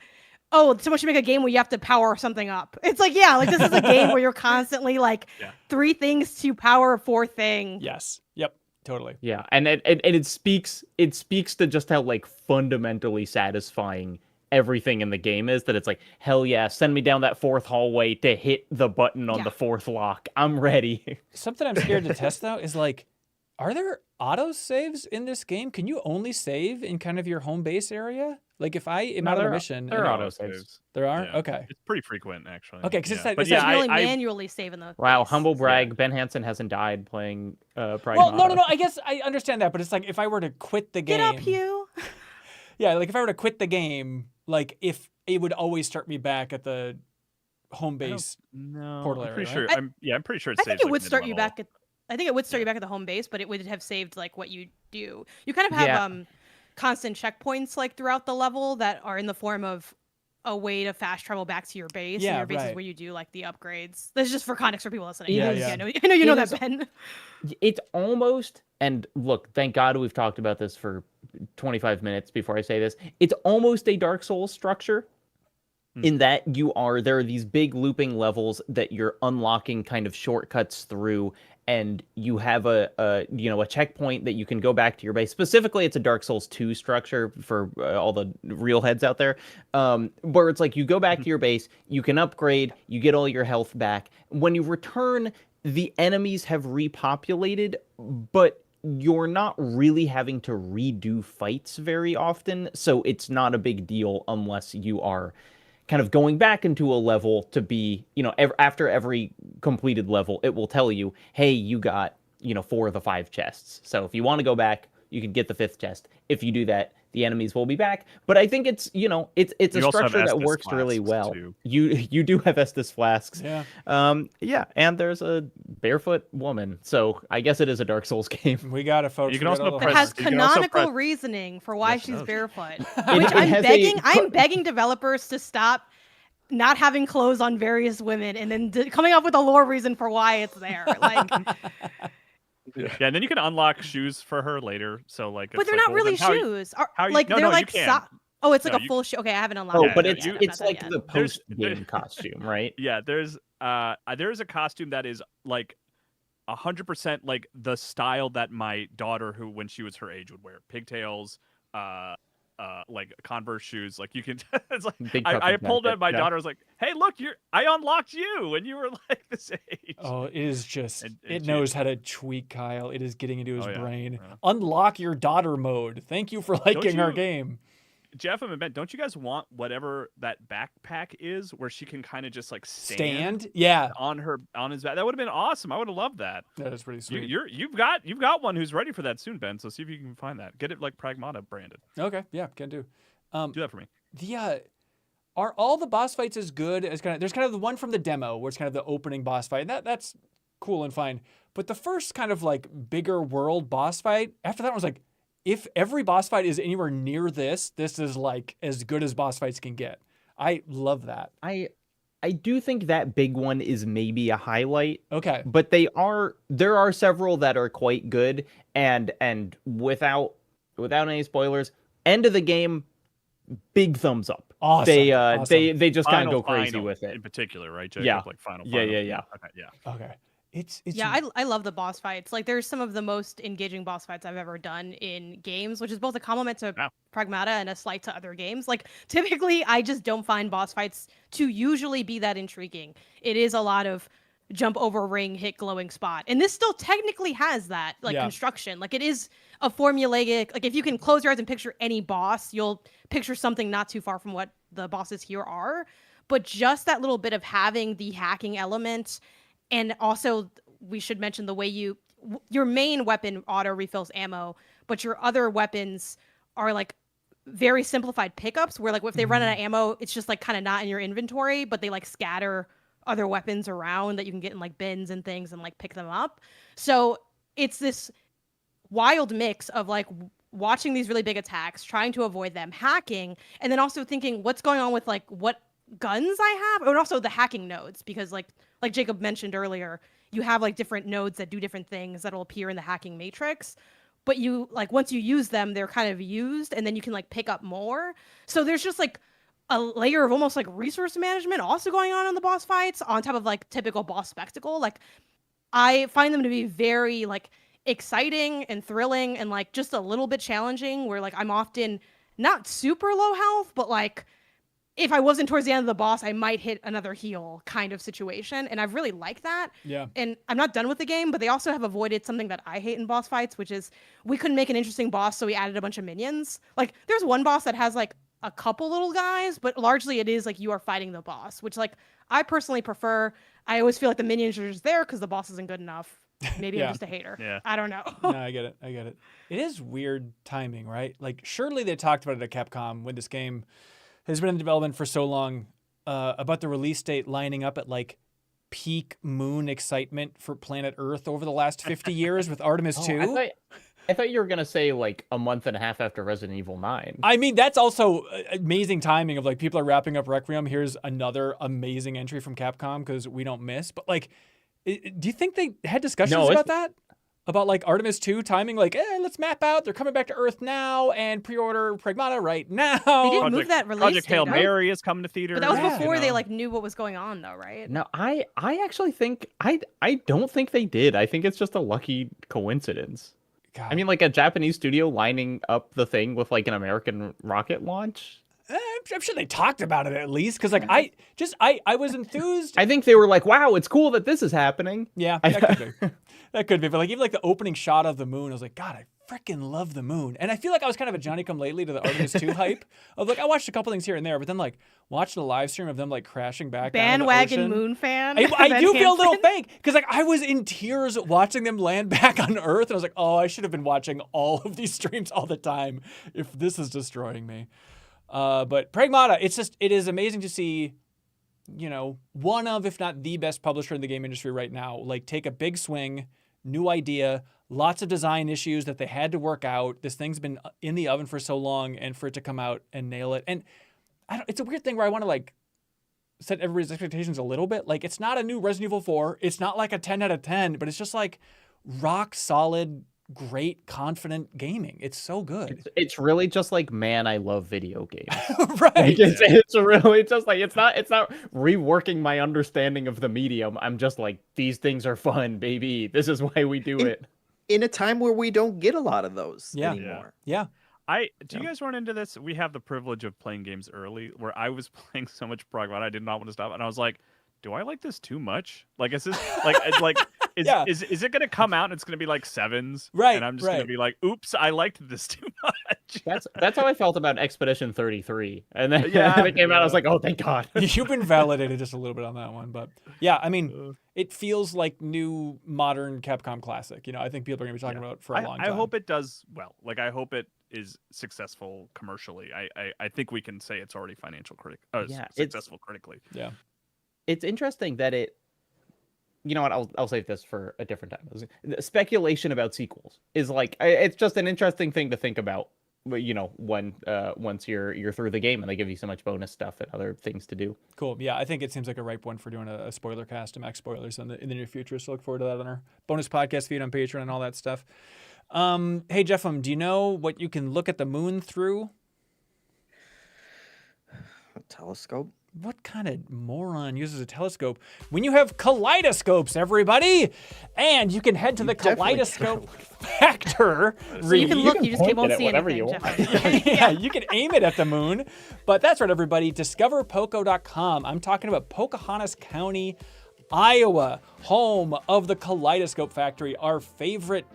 oh, someone should make a game where you have to power something up. It's like, yeah, like this is a game where you're constantly like Yeah. 3 things to power 4 thing. Yes. Yep. Totally. Yeah, and it speaks to just how like fundamentally satisfying everything in the game is, that it's like, hell yeah, send me down that 4th hallway to hit the button on Yeah. the 4th lock. I'm ready. Something I'm scared to test though is like, are there auto saves in this game? Can you only save in kind of your home base area? Like if I am No, out on a there are- mission, there and are I- auto saves. there are. Yeah. Okay. It's pretty frequent, actually. Okay, 'cause it's that- But it's You that- can yeah, only I manually save in the Wow, base. humble brag. Ben Hansen hasn't died playing Pragmata. Well, no. I guess I understand that, but it's like if I were to quit the game. Get up, Hugh. Yeah, like if I were to quit the game, like if it would always start me back at the home I don't- base. No, portal I'm area, pretty sure. right? I'm pretty sure it I saves. think it like, would start you mid-level. back at. I think it would start you back at the home base, but it would have saved like what you do. You kind of have Yeah. constant checkpoints like throughout the level that are in the form of a way to fast travel back to your base. Yeah, and your base right. is where you do like the upgrades. This is just for context for people listening. Yeah, because, yeah. I know you know It that, is- Ben. It's almost, and look, thank God we've talked about this for 25 minutes before I say this. It's almost a Dark Souls structure in that there are these big looping levels that you're unlocking kind of shortcuts through, and you have a checkpoint that you can go back to your base. Specifically, it's a Dark Souls 2 structure for all the real heads out there, where it's like you go back to your base, you can upgrade, you get all your health back. When you return, the enemies have repopulated, but you're not really having to redo fights very often, so it's not a big deal unless you are kind of going back into a level to be, after every completed level, it will tell you, hey, you got, 4 of the 5 chests. So if you want to go back, you can get the 5th chest. If you do that, the enemies will be back. But I think it's, it's a You also have structure that Estus works really flasks, well. too. You do have Estus flasks. Yeah. Yeah, and there's a barefoot woman. So I guess it is a Dark Souls game. We got it, folks. You can We got also all the That press- has you can also canonical press- reasoning for why Yes, it she's does. barefoot. It Which has I'm begging developers to stop not having clothes on various women and then coming up with a lore reason for why it's there. Like, Yeah, and then you can unlock shoes for her later. So like, but it's they're like, not well, really then how you- shoes. Or, how you- like no, they're no, you like can. oh, it's like No, a you- full shoe. Okay, I haven't unlocked. Oh, it but yet. it's I haven't it's done that like yet. the There's- post-game costume, right? Yeah, there's a costume that is like 100% like the style that my daughter, who when she was her age, would wear. Pigtails, like Converse shoes. Like you can, it's like Big I puffy pulled jacket, at my yeah. daughter. I was like, "Hey, look, I unlocked you when you were like this age." Oh, it is just, And it she- knows how to tweak Kyle. It is getting into his Oh, yeah. brain. Yeah. Unlock your daughter mode. Thank you for liking our you- game. Jeff and Ben, don't you guys want whatever that backpack is, where she can kind of just like stand Yeah. on his back? That would have been awesome. I would have loved that. That is pretty sweet. You've got one who's ready for that soon, Ben. So see if you can find that. Get it like Pragmata branded. Okay. Yeah, can do. Do that for me. Are all the boss fights as good as there's kind of the one from the demo where it's kind of the opening boss fight. That's cool and fine. But the first kind of like bigger world boss fight, after that was like, if every boss fight is anywhere near this is like as good as boss fights can get. I love that. I do think that big one is maybe a highlight, Okay. but there are several that are quite good, and without any spoilers, end of the game, big thumbs up. Awesome. Awesome. They just kind of Final go crazy Final with it. in particular, right? Jacob? Yeah. Like final. Yeah, final. yeah. Okay, yeah. Okay. It's Yeah, I love the boss fights. Like, there's some of the most engaging boss fights I've ever done in games, which is both a compliment to Wow. Pragmata and a slight to other games. Like, typically, I just don't find boss fights to usually be that intriguing. It is a lot of jump over ring, hit glowing spot. And this still technically has that, like, Yeah. construction. Like, it is a formulaic, like, if you can close your eyes and picture any boss, you'll picture something not too far from what the bosses here are. But just that little bit of having the hacking element, and also we should mention the way your main weapon auto refills ammo, but your other weapons are like very simplified pickups where like if they run out of ammo, it's just like kind of not in your inventory, but they like scatter other weapons around that you can get in like bins and things and like pick them up. So it's this wild mix of like watching these really big attacks, trying to avoid them, hacking, and then also thinking what's going on with like what guns I have, and also the hacking nodes, because like Jacob mentioned earlier, you have like different nodes that do different things that'll appear in the hacking matrix. But you like once you use them, they're kind of used, and then you can like pick up more. So there's just like a layer of almost like resource management also going on in the boss fights on top of like typical boss spectacle. Like I find them to be very like exciting and thrilling and like just a little bit challenging where like I'm often not super low health, but like if I wasn't towards the end of the boss, I might hit another heal kind of situation. And I've really liked that. Yeah. And I'm not done with the game, but they also have avoided something that I hate in boss fights, which is we couldn't make an interesting boss, so we added a bunch of minions. Like there's one boss that has like a couple little guys, but largely it is like you are fighting the boss, which like I personally prefer. I always feel like the minions are just there because the boss isn't good enough. Maybe Yeah. I'm just a hater. Yeah. I don't know. No, I get it. It is weird timing, right? Like surely they talked about it at Capcom when this game has been in development for so long, about the release date lining up at like peak moon excitement for planet Earth over the last 50 years with Artemis 2. I thought you were gonna say like a month and a half after Resident Evil 9. I mean, that's also amazing timing of like people are wrapping up Requiem. Here's another amazing entry from Capcom because we don't miss. But like, do you think they had discussions about that? About like Artemis 2 timing, like, let's map out. They're coming back to Earth now and pre-order Pragmata right now. They didn't move that release Project date, Hail though. Mary is coming to theaters. But that was before you they know. like knew what was going on, though, right? No, I actually think I don't think they did. I think it's just a lucky coincidence. God. I mean, like a Japanese studio lining up the thing with like an American rocket launch. I'm sure they talked about it at least because like I was enthused. I think they were like, "Wow, it's cool that this is happening." Yeah, that could be. That could be. But like even like the opening shot of the moon, I was like, God, I freaking love the moon. And I feel like I was kind of a Johnny come lately to the Artemis 2 hype of like I watched a couple things here and there, but then like watching the live stream of them like crashing back down in the Bandwagon ocean. moon fan. I do feel a little Hansen. fake because like I was in tears watching them land back on Earth, and I was like, oh, I should have been watching all of these streams all the time if this is destroying me. But Pragmata, it is amazing to see, you know, one of, if not the best publisher in the game industry right now, like take a big swing, new idea, lots of design issues that they had to work out. This thing's been in the oven for so long, and for it to come out and nail it. And it's a weird thing where I want to like set everybody's expectations a little bit. Like it's not a new Resident Evil 4. It's not like a 10 out of 10, but it's just like rock solid, great, confident gaming. It's so good. It's really just like, man, I love video games. Right. Like, it's really just like it's not reworking my understanding of the medium. I'm just like, these things are fun, baby. This is why we do it. In a time where we don't get a lot of those anymore. Yeah. Do you guys run into this? We have the privilege of playing games early, where I was playing so much Pragmata, I did not want to stop, and I was like, do I like this too much? Like, is this like is it gonna come out and it's gonna be like 7s? Right. And I'm just gonna be like, oops, I liked this too much. That's how I felt about Expedition 33. And then Yeah, when it came out, I was like, oh, thank God. You've been validated just a little bit on that one, but yeah, I mean, it feels like new modern Capcom classic. You know, I think people are gonna be talking about it for a long time. I hope it does well. Like, I hope it is successful commercially. I think we can say it's already successful critically. Yeah. It's interesting that it, you know what, I'll save this for a different time. Speculation about sequels is like, it's just an interesting thing to think about, you know, when once you're through the game and they give you so much bonus stuff and other things to do. Cool. Yeah, I think it seems like a ripe one for doing a spoiler cast, max spoilers in the near future. So look forward to that on our bonus podcast feed on Patreon and all that stuff. Hey, Jeffem, do you know what you can look at the moon through? A telescope. What kind of moron uses a telescope when you have kaleidoscopes, everybody? And you can head to the Kaleidoscope Factor. So you can look, you just point won't it at see whatever anything. you want. Jeff. Yeah, you can aim it at the moon. But that's right, everybody. DiscoverPoco.com. I'm talking about Pocahontas County, Iowa, home of the Kaleidoscope Factory, our favorite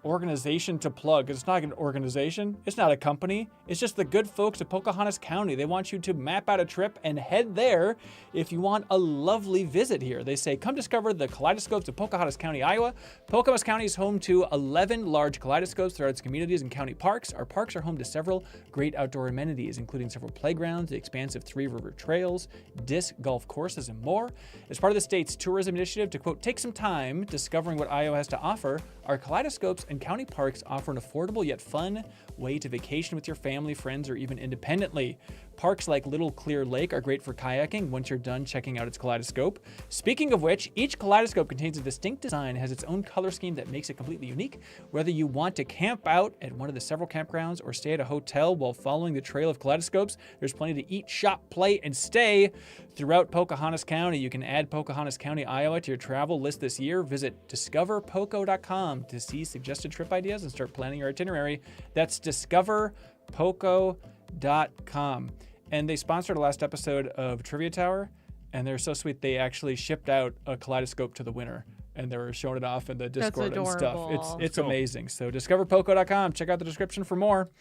organization to plug, 'cause it's not an organization, it's not a company, it's just the good folks at Pocahontas County. They want you to map out a trip and head there if you want a lovely visit here. They say, come discover the kaleidoscopes of Pocahontas County, Iowa. Pocahontas County is home to 11 large kaleidoscopes throughout its communities and county parks. Our parks are home to several great outdoor amenities, including several playgrounds, the expansive Three River Trails, disc golf courses, and more. As part of the state's tourism initiative to, quote, take some time discovering what Iowa has to offer, our kaleidoscopes and county parks offer an affordable yet fun way to vacation with your family, friends, or even independently. Parks like Little Clear Lake are great for kayaking once you're done checking out its kaleidoscope. Speaking of which, each kaleidoscope contains a distinct design, has its own color scheme that makes it completely unique. Whether you want to camp out at one of the several campgrounds or stay at a hotel while following the trail of kaleidoscopes, there's plenty to eat, shop, play, and stay throughout Pocahontas County. You can add Pocahontas County, Iowa to your travel list this year. Visit discoverpoco.com to see suggested trip ideas and start planning your itinerary. That's discoverpoco.com. And they sponsored the last episode of Trivia Tower, and they're so sweet. They actually shipped out a kaleidoscope to the winner, and they were showing it off in the Discord and stuff. It's Cool. amazing. So discoverpoco.com. Check out the description for more.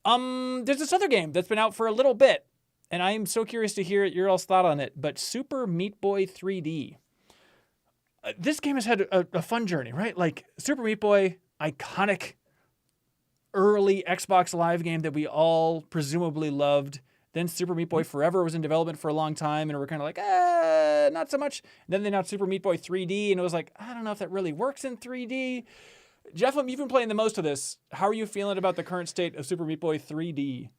There's this other game that's been out for a little bit, and I am so curious to hear your all's thought on it. But Super Meat Boy 3D. This game has had a fun journey, right? Like Super Meat Boy, iconic early Xbox Live game that we all presumably loved. Then Super Meat Boy Forever was in development for a long time, and we're kind of like, not so much. And then they announced Super Meat Boy 3D, and it was like, I don't know if that really works in 3D. Jeff, you've been playing the most of this. How are you feeling about the current state of Super Meat Boy 3D?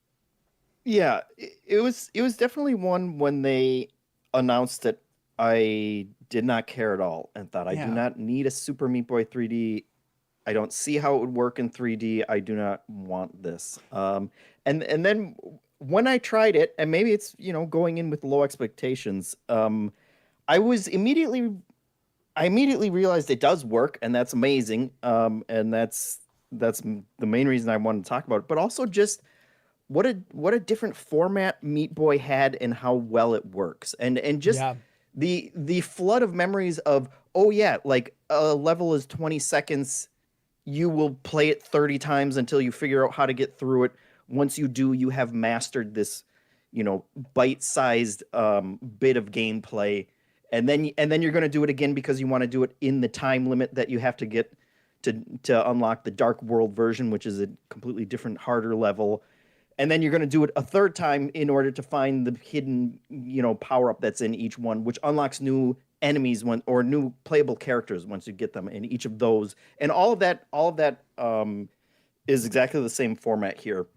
Yeah, it was definitely one when they announced it, I did not care at all and thought, I do not need a Super Meat Boy 3D. I don't see how it would work in 3D. I do not want this. And then when I tried it, and maybe it's, going in with low expectations, I immediately realized it does work, and that's amazing. And that's the main reason I wanted to talk about it. But also just what a different format Meat Boy had and how well it works. And just the flood of memories of, like a level is 20 seconds. You will play it 30 times until you figure out how to get through it. Once you do, you have mastered this, bite-sized bit of gameplay. And then you're going to do it again because you want to do it in the time limit that you have to get to unlock the Dark World version, which is a completely different, harder level. And then you're going to do it a third time in order to find the hidden, power-up that's in each one, which unlocks new enemies or new playable characters once you get them in each of those. And all of that is exactly the same format here.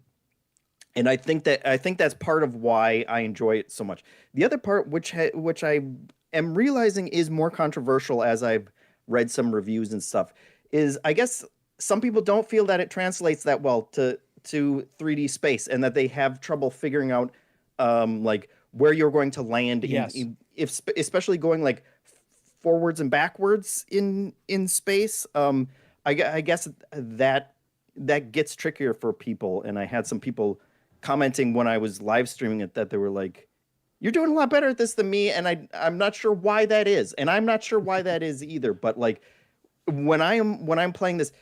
And I think that's part of why I enjoy it so much. The other part, which I am realizing is more controversial as I've read some reviews and stuff, is I guess some people don't feel that it translates that well to 3D space, and that they have trouble figuring out like where you're going to land. Yes. Especially going like forwards and backwards in space. I guess that gets trickier for people, and I had some people commenting when I was live streaming it that they were like, you're doing a lot better at this than me, and I'm not sure why that is, and I'm not sure why that is either. But like when I'm playing this,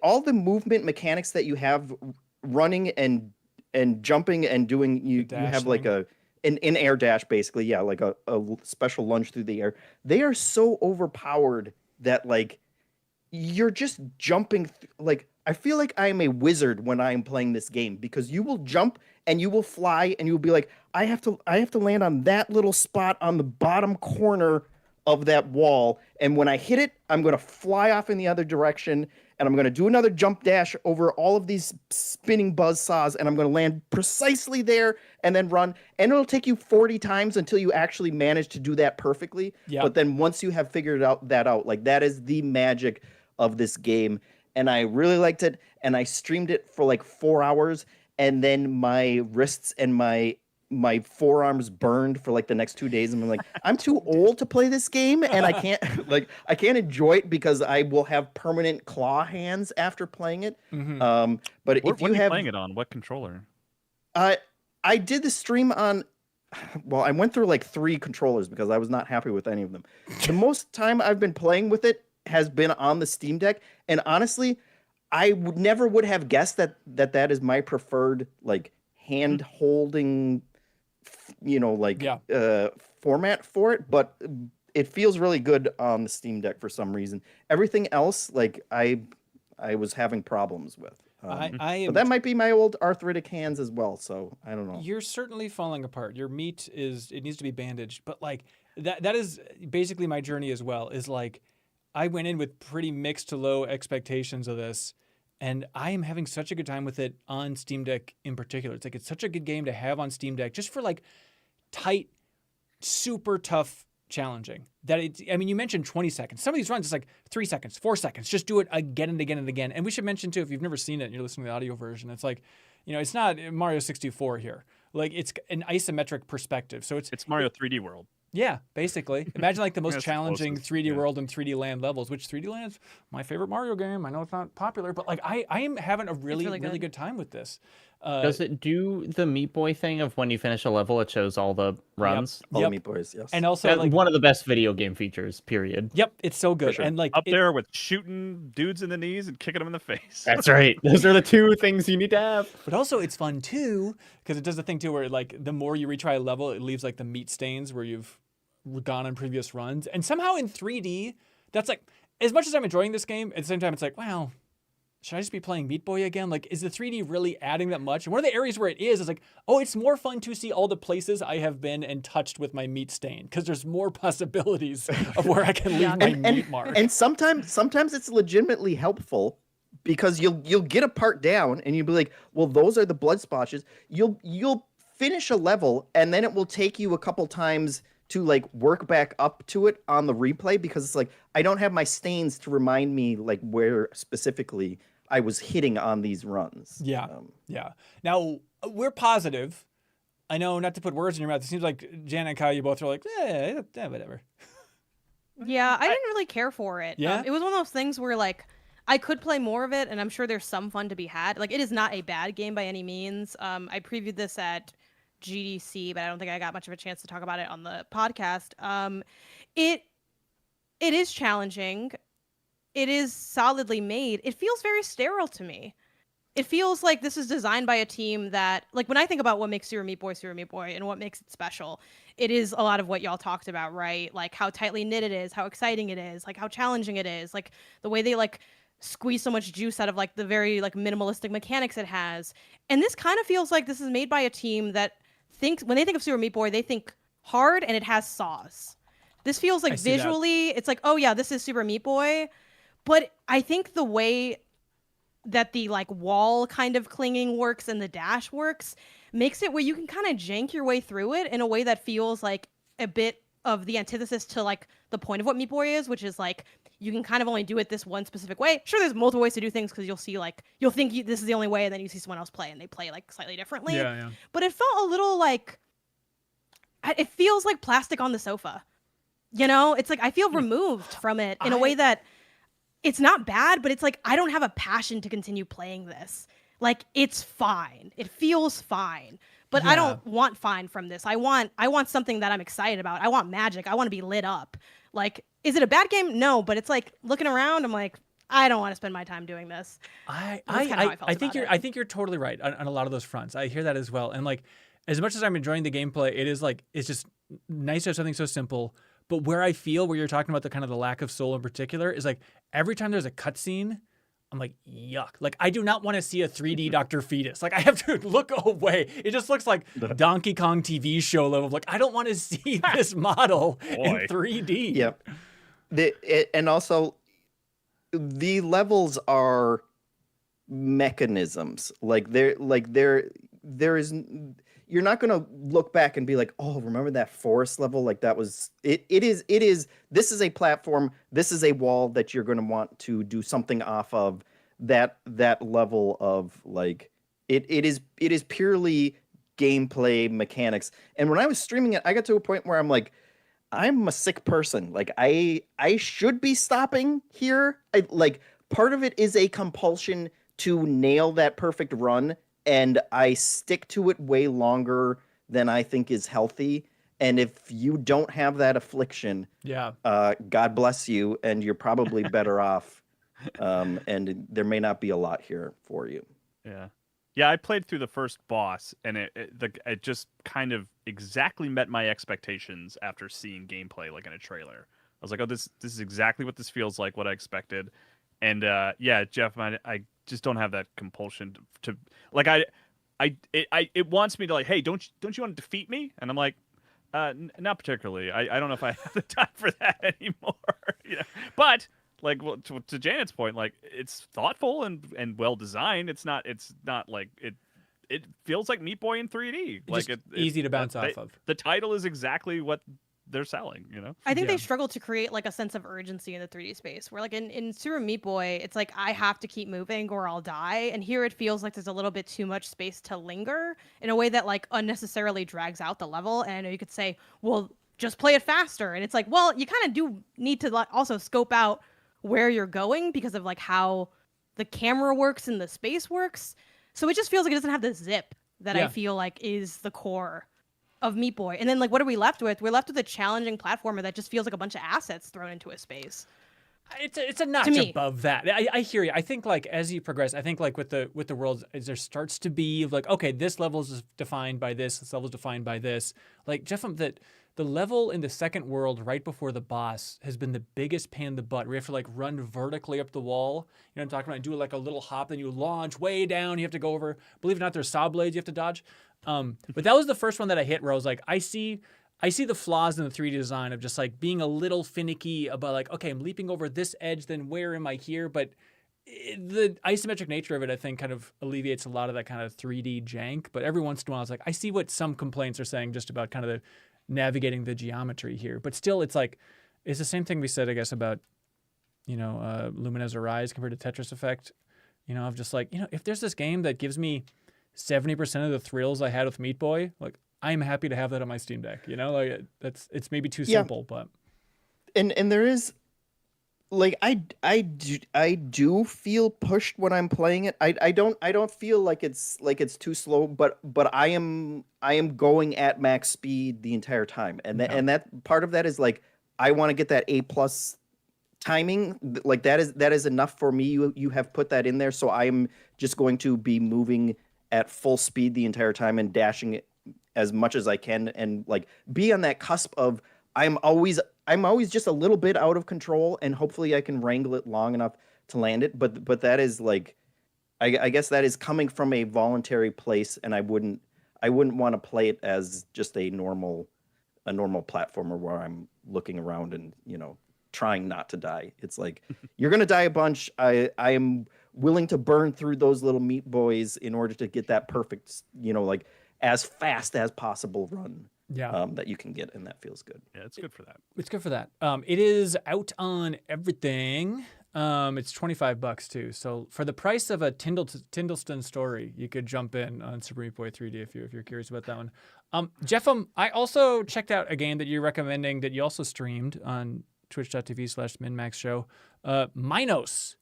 all the movement mechanics that you have running and jumping and doing, you have like an air dash, basically, like a special lunge through the air. They are so overpowered that like you're just jumping like I feel like I am a wizard when I am playing this game, because you will jump and you will fly and you'll be like, I have to land on that little spot on the bottom corner of that wall, and when I hit it, I'm going to fly off in the other direction, and I'm going to do another jump dash over all of these spinning buzzsaws, and I'm going to land precisely there and then run, and it'll take you 40 times until you actually manage to do that perfectly. Yep. But then once you have figured that out, like that is the magic of this game, and I really liked it, and I streamed it for like 4 hours, and then my wrists and my forearms burned for like the next 2 days, and I'm like, I'm too old to play this game, and I can't enjoy it because I will have permanent claw hands after playing it. Mm-hmm. But if what you are you have playing it on? What controller? I did the stream on, well, I went through like 3 controllers because I was not happy with any of them. The most time I've been playing with it has been on the Steam Deck, and honestly, I never would have guessed that is my preferred like hand holding, format for it. But it feels really good on the Steam Deck for some reason. Everything else, like I was having problems with. But that might be my old arthritic hands as well. So I don't know. You're certainly falling apart. Your meat it needs to be bandaged. But like that is basically my journey as well. Is like I went in with pretty mixed to low expectations of this, and I am having such a good time with it on Steam Deck in particular. It's like it's such a good game to have on Steam Deck just for like tight, super tough challenging. You mentioned 20 seconds. Some of these runs, it's like 3 seconds, 4 seconds. Just do it again and again and again. And we should mention too, if you've never seen it and you're listening to the audio version, it's like, it's not Mario 64 here. Like it's an isometric perspective. So it's Mario 3D World. Yeah, basically. Imagine like the most challenging closest, 3D World and 3D Land levels, which 3D Land's my favorite Mario game. I know it's not popular, but like I am having a really good time with this. Does it do the Meat Boy thing of when you finish a level, it shows all the runs? All the Meat Boys, yes. And also like one of the best video game features, period. Yep, it's so good. Sure. And like up there with shooting dudes in the knees and kicking them in the face. That's right. Those are the two things you need to have. But also it's fun too, because it does the thing too where like the more you retry a level, it leaves like the meat stains where you've gone on previous runs. And somehow in 3D, that's like, as much as I'm enjoying this game, at the same time it's like, wow, should I just be playing Meat Boy again? Like, is the 3D really adding that much? And one of the areas where it is like, oh, it's more fun to see all the places I have been and touched with my meat stain, because there's more possibilities of where I can leave my meat mark. And sometimes it's legitimately helpful, because you'll get a part down and you'll be like, well, those are the blood splotches. You'll finish a level and then it will take you a couple times to like work back up to it on the replay, because it's like I don't have my stains to remind me like where specifically I was hitting on these runs. Yeah. Now we're positive. I know, not to put words in your mouth. It seems like Jan and Kyle, you both are like, whatever. Yeah, I didn't really care for it. Yeah? It was one of those things where like I could play more of it, and I'm sure there's some fun to be had. Like it is not a bad game by any means. I previewed this at GDC, but I don't think I got much of a chance to talk about it on the podcast. It is challenging. It is solidly made. It feels very sterile to me. It feels like this is designed by a team that, like, when I think about what makes Super Meat Boy, and what makes it special, it is a lot of what y'all talked about, right? Like how tightly knit it is, how exciting it is, like how challenging it is, like the way they like squeeze so much juice out of like the very like minimalistic mechanics it has. And this kind of feels like this is made by a team that thinks, when they think of Super Meat Boy, they think hard and it has sauce. This feels like visually, it's like, oh yeah, this is Super Meat Boy. But I think the way that the like wall kind of clinging works and the dash works makes it where you can kind of jank your way through it in a way that feels like a bit of the antithesis to like the point of what Meat Boy is, which is like you can kind of only do it this one specific way. Sure, there's multiple ways to do things, because you'll see like you'll think this is the only way, and then you see someone else play and they play like slightly differently. Yeah. But it felt a little like it feels like plastic on the sofa. It's like I feel removed from it in a way that it's not bad, but it's like I don't have a passion to continue playing this. Like it's fine. It feels fine. But I don't want fine from this. I want something that I'm excited about. I want magic. I want to be lit up. Like, is it a bad game? No, but it's like looking around, I'm like, I don't want to spend my time doing this. I think you're totally right on a lot of those fronts. I hear that as well. And like, as much as I'm enjoying the gameplay, it is like, it's just nice to have something so simple. But where you're talking about the kind of the lack of soul in particular is like every time there's a cutscene, I'm like, yuck. Like, I do not want to see a 3D Dr. Fetus. Like, I have to look away. It just looks like Donkey Kong TV show level. Like, I don't want to see this model in 3D. Yep. And also, the levels are mechanisms. There is. You're not going to look back and be like, oh, remember that forest level? Like that was, it is, this is a platform. This is a wall that you're going to want to do something off of. That level of like, it is purely gameplay mechanics. And when I was streaming it, I got to a point where I'm like, I'm a sick person. Like I should be stopping here. Part of it is a compulsion to nail that perfect run. And I stick to it way longer than I think is healthy. And if you don't have that affliction, Yeah. God bless you, and you're probably better off. And there may not be a lot here for you. Yeah. Yeah, I played through the first boss, and it just kind of exactly met my expectations after seeing gameplay, like in a trailer. I was like, oh, this is exactly what this feels like, what I expected. And yeah, Jeff, I just don't have that compulsion to like it wants me to like, hey, don't you want to defeat me? And I'm like, not particularly. I don't know if I have the time for that anymore. You know, but like, well, to Janet's point, like it's thoughtful and well designed. It's not like it feels like Meat Boy in 3D. Like Just easy to bounce off of. The title is exactly what they're selling, you know? I think Yeah. they struggle to create like a sense of urgency in the 3D space where like in Super Meat Boy, it's like I have to keep moving or I'll die. And here it feels like there's a little bit too much space to linger in a way that like unnecessarily drags out the level. And I know you could say, well, just play it faster. And it's like, well, you kind of do need to like also scope out where you're going because of like how the camera works and the space works. So it just feels like it doesn't have the zip that Yeah. I feel like is the core of Meat Boy. And then like what are we left with? We're left with a challenging platformer that just feels like a bunch of assets thrown into a space. It's a notch me. above that. I hear you. I think like as you progress, I think like with the worlds, as there starts to be like, okay, this level is defined by this level is defined by this. Like Jeff, that the level in the second world right before the boss has been the biggest pain in the butt. We have to like run vertically up the wall. You know what I'm talking about? Do like a little hop, then you launch way down. You have to go over. Believe it or not, there's saw blades you have to dodge. But that was the first one that I hit where I was like, I see the flaws in the 3D design of just like being a little finicky about like, okay, I'm leaping over this edge, then where am I here? But the isometric nature of it, I think, kind of alleviates a lot of that kind of 3D jank. But every once in a while, it's like, I see what some complaints are saying just about kind of the navigating the geometry here. But still, it's like, it's the same thing we said, I guess, about, you know, Luminous Arise compared to Tetris Effect. You know, of just like, you know, if there's this game that gives me 70% of the thrills I had with Meat Boy, like I'm happy to have that on my Steam Deck. You know, like it's maybe too simple, but And there is like I do feel pushed when I'm playing it. I don't feel like it's too slow, but I am going at max speed the entire time. And and that part of that is like I want to get that A+ timing. Like that is enough for me. You have put that in there, so I'm just going to be moving at full speed the entire time and dashing it as much as I can, and like be on that cusp of I'm always just a little bit out of control, and hopefully I can wrangle it long enough to land it. But that is like, I guess that is coming from a voluntary place, and I wouldn't want to play it as just a normal platformer where I'm looking around and, you know, trying not to die. It's like you're gonna die a bunch. I am willing to burn through those little meat boys in order to get that perfect, you know, like as fast as possible run. yeah. That you can get, and that feels good. Yeah, it's good for that. It's good for that. It is out on everything. It's $25 too. So for the price of a Tindleston story, you could jump in on Super Meat Boy 3D if you're curious about that one. Jeff, I also checked out a game that you're recommending that you also streamed on twitch.tv/MinnMax show, Minos,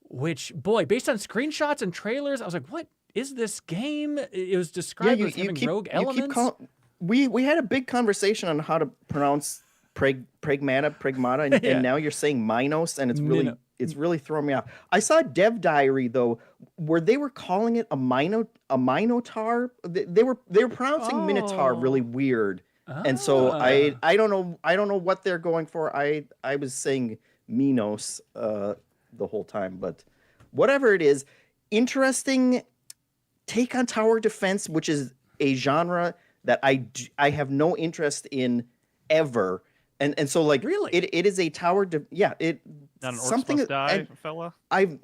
which, boy, based on screenshots and trailers, I was like, what is this game? It was described as having rogue elements. We had a big conversation on how to pronounce Pragmata, and now you're saying Minos, and it's really throwing me off. I saw a dev diary though, where they were calling it a Minotaur. They were pronouncing Minotaur really weird, and so I don't know what they're going for. I was saying Minos the whole time, but whatever it is, interesting take on tower defense, which is a genre that I have no interest in ever. And so like really it is a tower it Not an something must die, fella. I've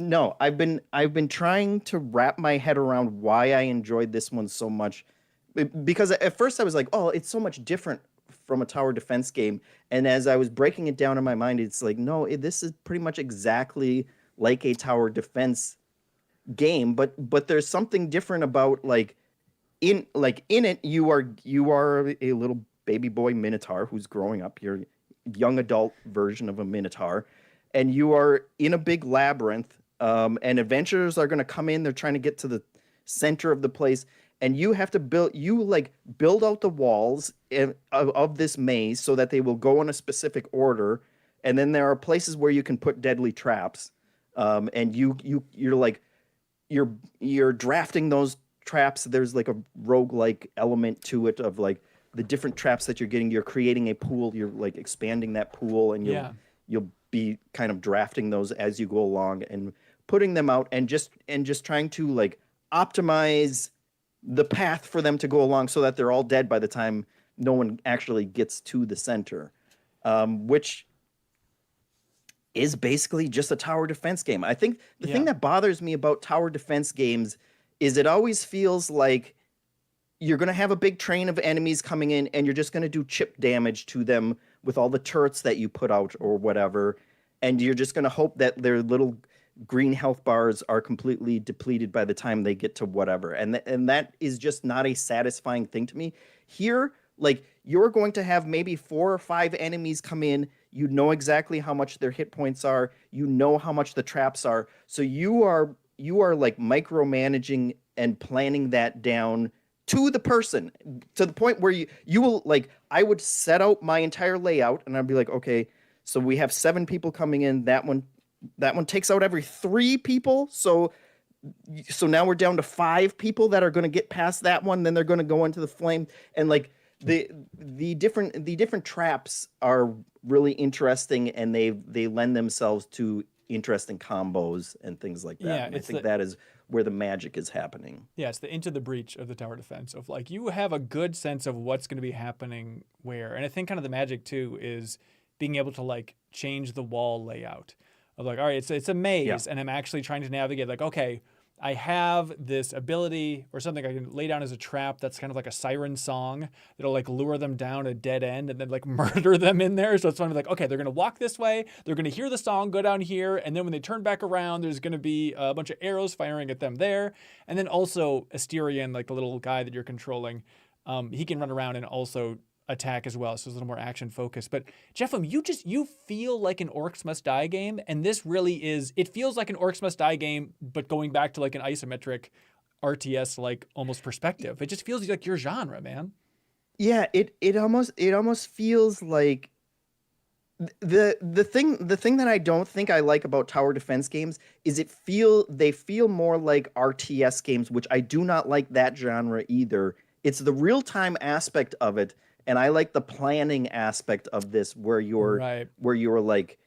been trying to wrap my head around why I enjoyed this one so much, because at first I was like, oh, it's so much different from a tower defense game, and as I was breaking it down in my mind, it's like, no, this is pretty much exactly like a tower defense game, but there's something different about like in it you are a little baby boy minotaur who's growing up. You're a young adult version of a minotaur, and you are in a big labyrinth, and adventurers are going to come in. They're trying to get to the center of the place, and you have to build out the walls of this maze so that they will go in a specific order, and then there are places where you can put deadly traps, and you're drafting those traps. There's like a roguelike element to it of like the different traps that you're getting. You're creating a pool, you're like expanding that pool, and you'll be kind of drafting those as you go along and putting them out, and just trying to like optimize the path for them to go along so that they're all dead by the time no one actually gets to the center, which is basically just a tower defense game. I think the thing that bothers me about tower defense games is it always feels like you're going to have a big train of enemies coming in, and you're just going to do chip damage to them with all the turrets that you put out or whatever, and you're just going to hope that their little green health bars are completely depleted by the time they get to whatever. And that is just not a satisfying thing to me. Here, like, you're going to have maybe 4 or 5 enemies come in. You know exactly how much their hit points are. You know how much the traps are. So you are like micromanaging and planning that down to the person, to the point where you will, like, I would set out my entire layout and I'd be like, okay, so we have 7 people coming in. That one takes out every 3 people. So now we're down to 5 people that are going to get past that one. Then they're going to go into the flame, and like the different traps are really interesting, and they lend themselves to interesting combos and things like that. Yeah, and I think that is where the magic is happening. Yeah, it's the into the breach of the tower defense of like you have a good sense of what's going to be happening where. And I think kind of the magic too is being able to like change the wall layout of like, all right, it's a maze, and I'm actually trying to navigate like, okay, I have this ability or something I can lay down as a trap that's kind of like a siren song that'll like lure them down a dead end and then like murder them in there. So it's kind of like, okay, they're going to walk this way. They're going to hear the song, go down here. And then when they turn back around, there's going to be a bunch of arrows firing at them there. And then also Asterion, like the little guy that you're controlling, he can run around and also attack as well, so it's a little more action focused. But Jeffem, you feel like an Orcs Must Die game, and this really is. It feels like an Orcs Must Die game, but going back to like an isometric RTS like almost perspective. It just feels like your genre, man. Yeah, it almost feels like the thing that I don't think I like about tower defense games is they feel more like RTS games, which I do not like that genre either. It's the real-time aspect of it. And I like the planning aspect of this, where you're like,